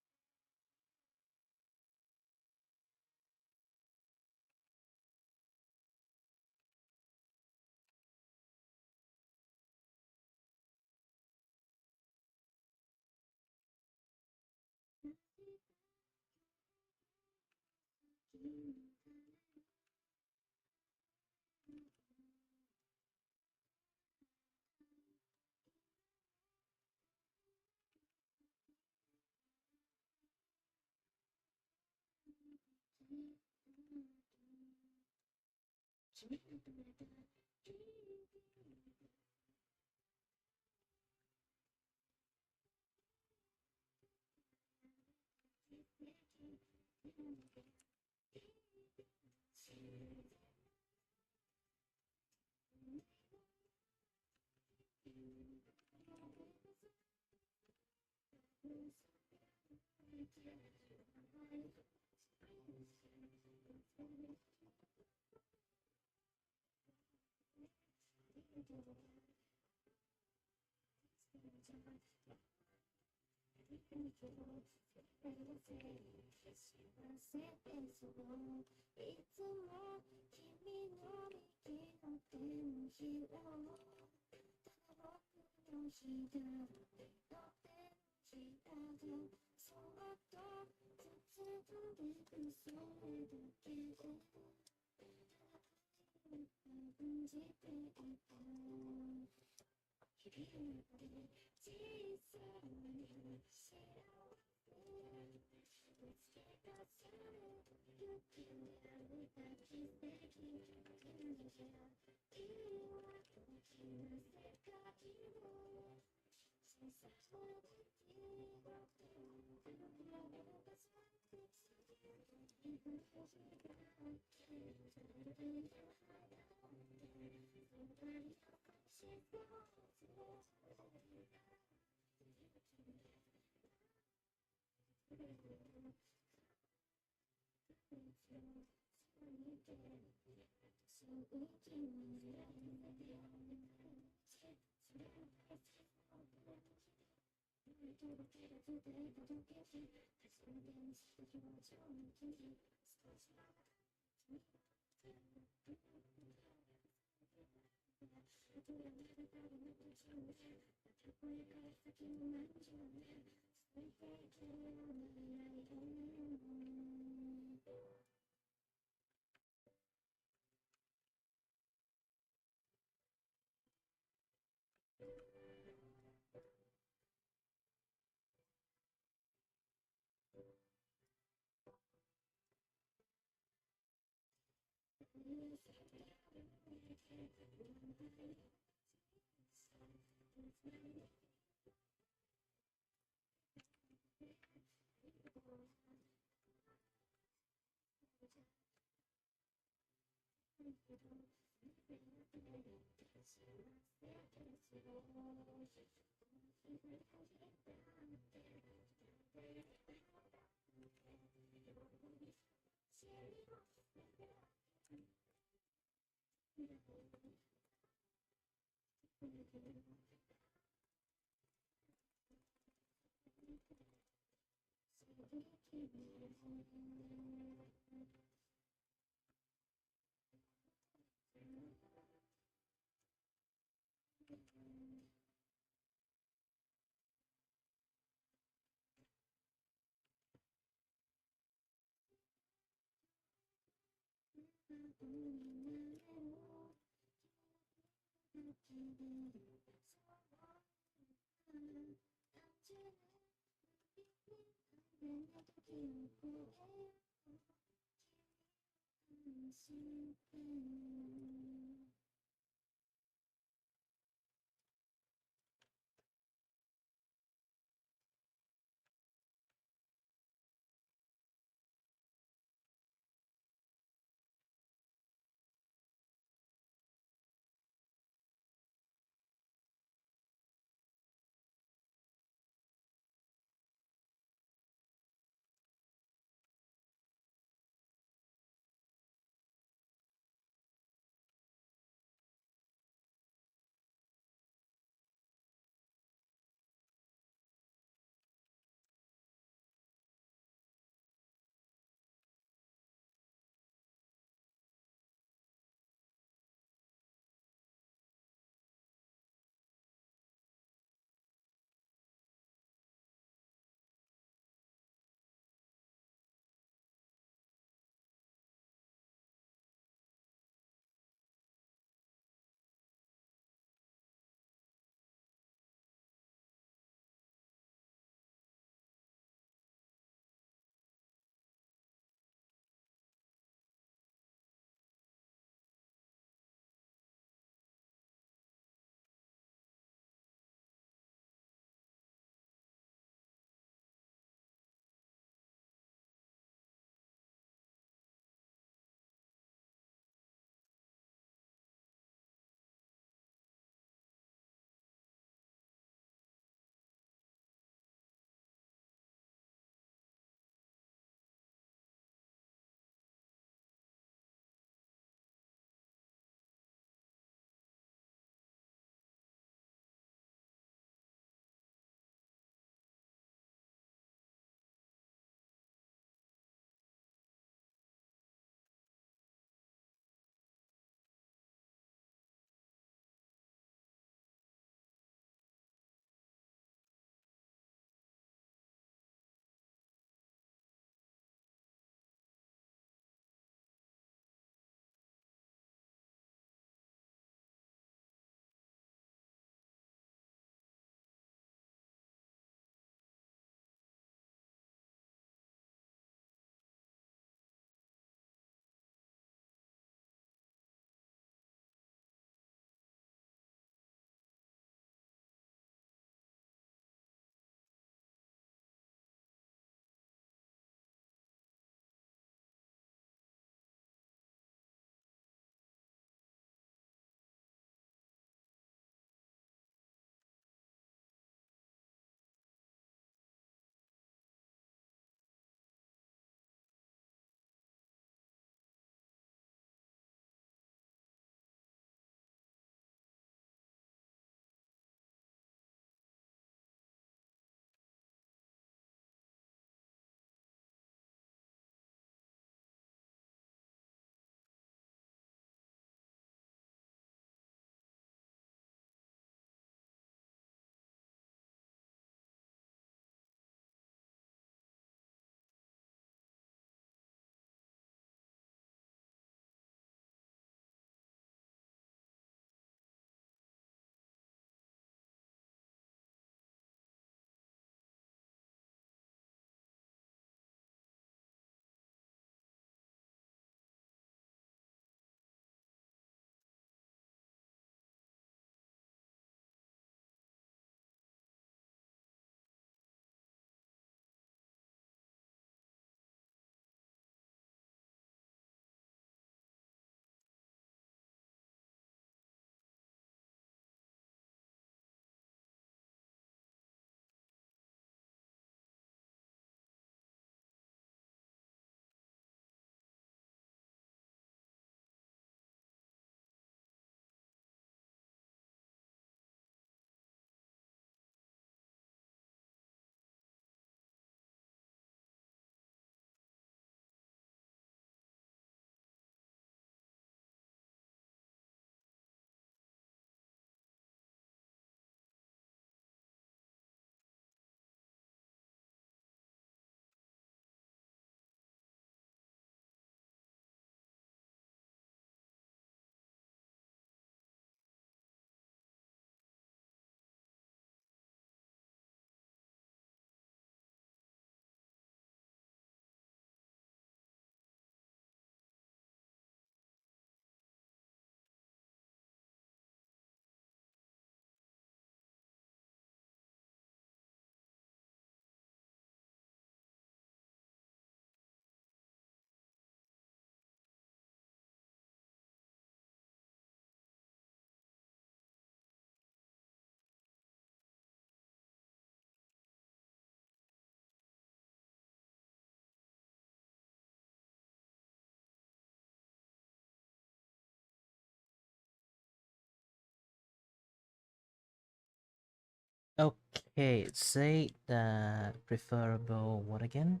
[SPEAKER 1] Okay, it say that preferable what again?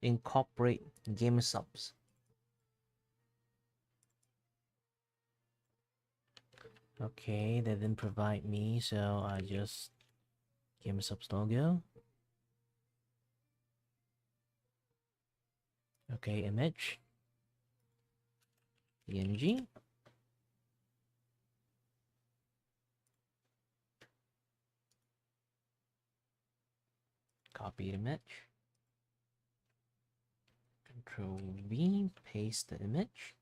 [SPEAKER 1] Incorporate game subs. Okay, they didn't provide me, so I just game subs logo. Okay, image. PNG. Copy image. Control V, paste the image.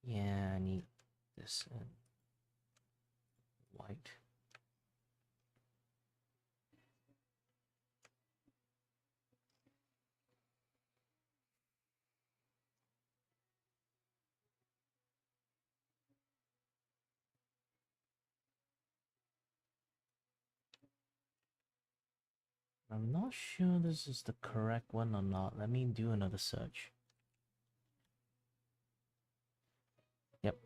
[SPEAKER 1] Yeah, I need this in white. I'm not sure this is the correct one or not. Let me do another search. Yep.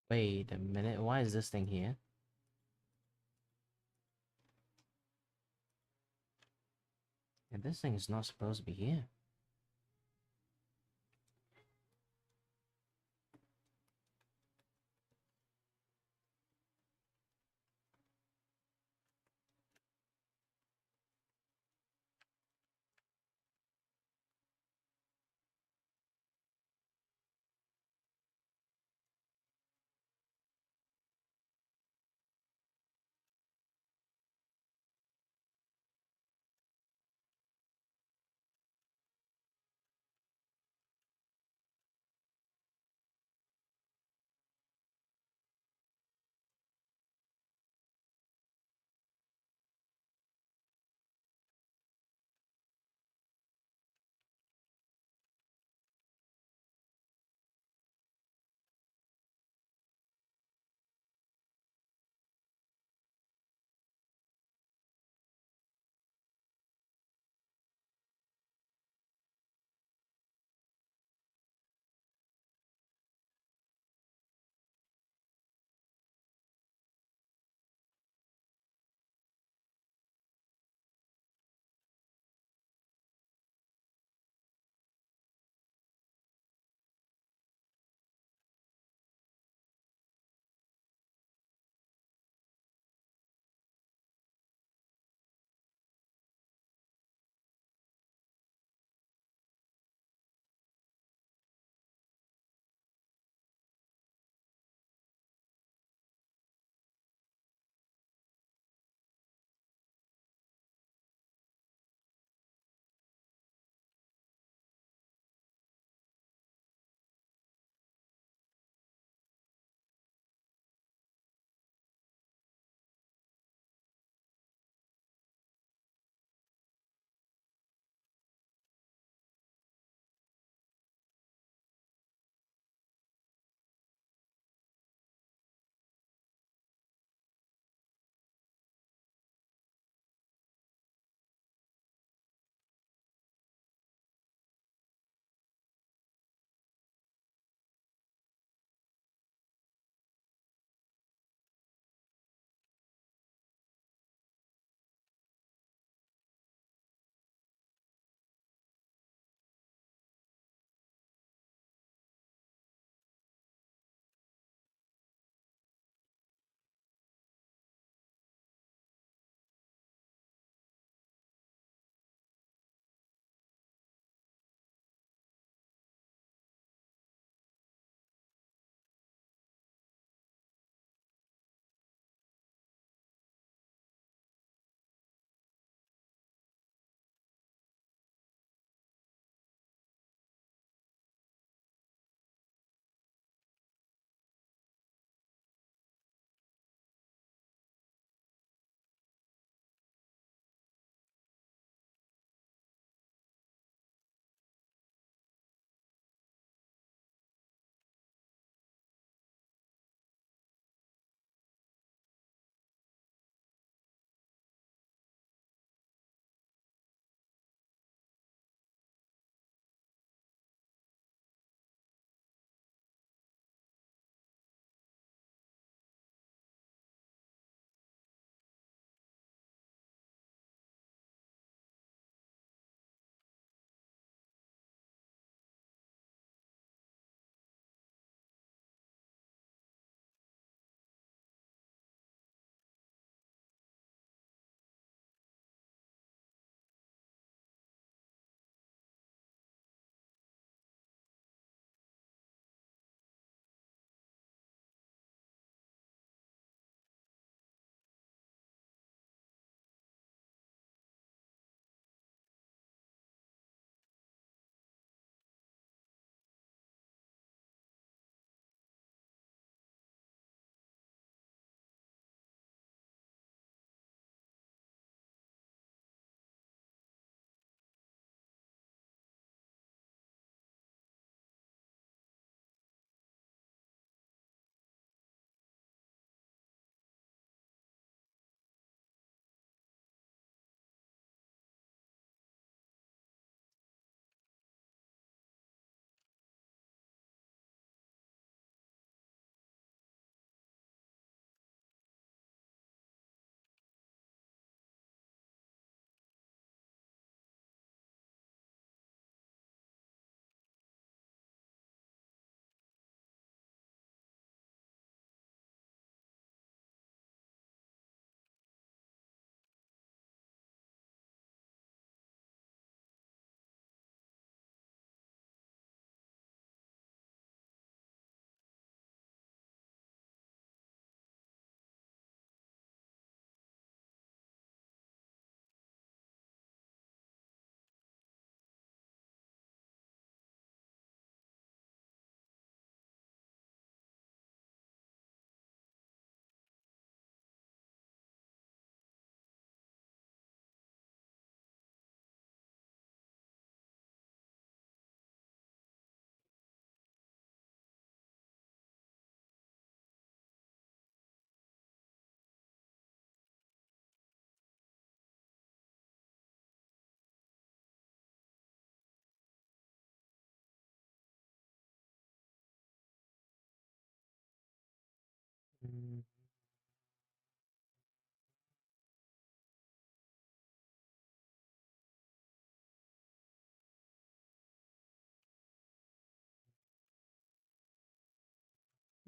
[SPEAKER 1] Wait a minute. Why is this thing here? And this thing is not supposed to be here.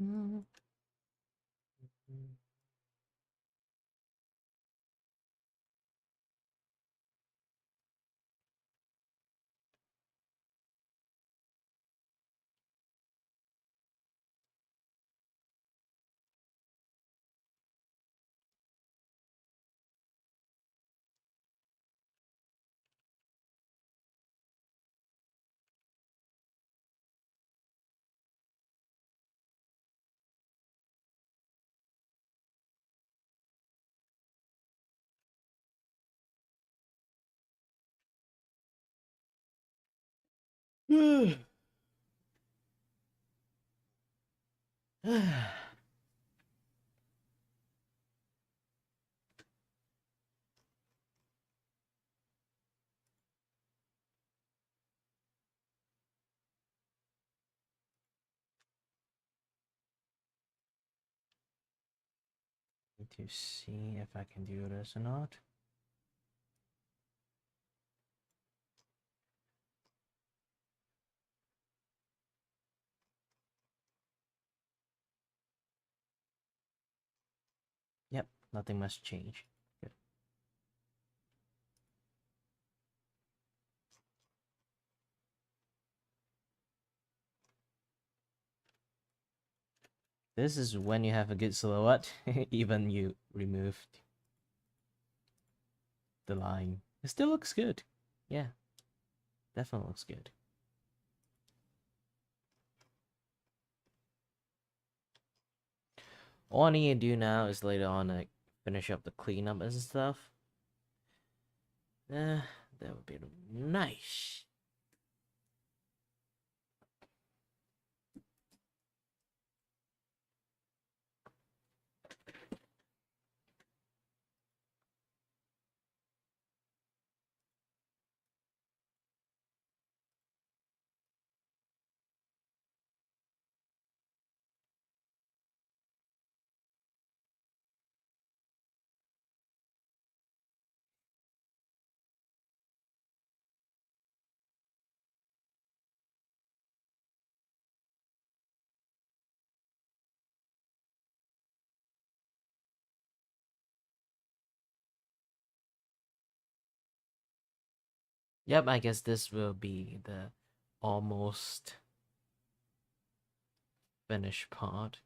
[SPEAKER 2] Mm. Need to see if I can do this or not. Yep, nothing must change. Good. This is when you have a good silhouette, even you removed the line. It still looks good. Yeah, definitely looks good. All I need to do now is later on like finish up the cleanup and stuff. That would be nice. Yep, I guess this will be the almost finished part.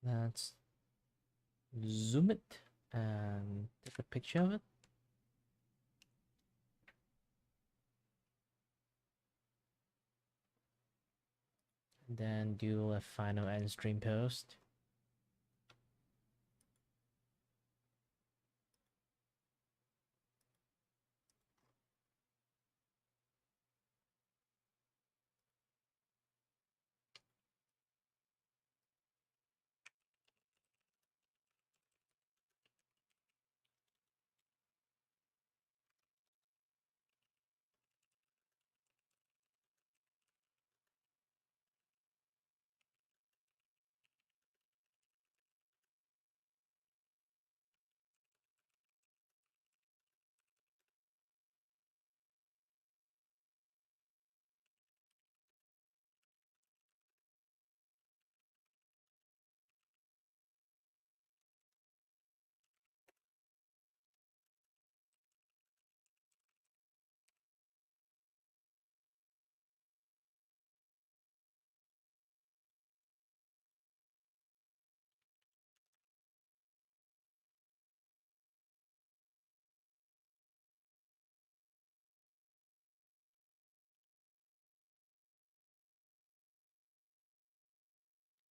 [SPEAKER 2] Let's zoom it and take a picture of it. And then do a final end stream post.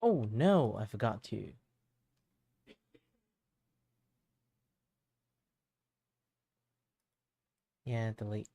[SPEAKER 2] Oh no, I forgot to. Yeah, delete.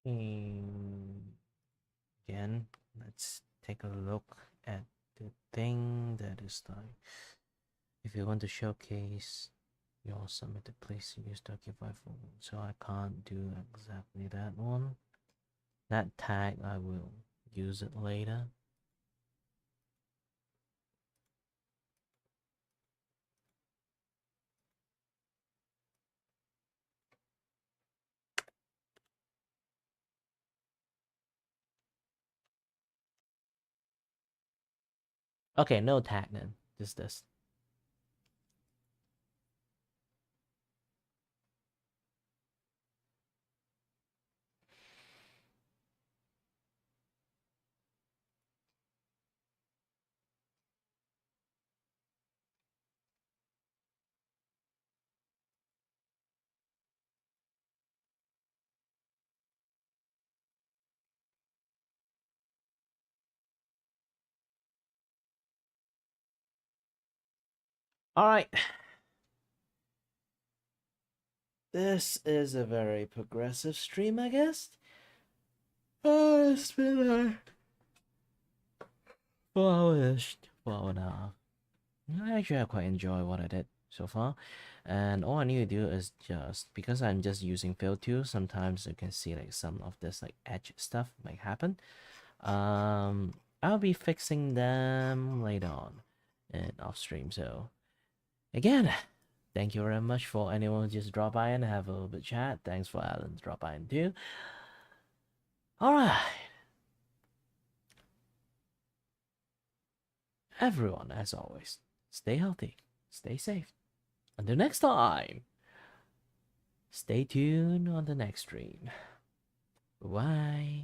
[SPEAKER 2] Again, let's take a look at the thing that is like, if you want to showcase your submitted place, you use to occupy for. So I can't do exactly that one. That tag, I will use it later.
[SPEAKER 1] Okay, no tag then. Just this. All right. This is a very progressive stream, I guess. Oh, it's been like 4 hours, 4.5 hours. Actually, I quite enjoy what I did so far. And all I need to do is just, because I'm just using fill tools, sometimes you can see like some of this like edge stuff might happen. I'll be fixing them later on and off stream. So again, thank you very much for anyone who just drop by and have a little bit chat. Thanks for Alan to drop by and do. Alright. Everyone, as always, stay healthy, stay safe. Until next time, stay tuned on the next stream. Bye.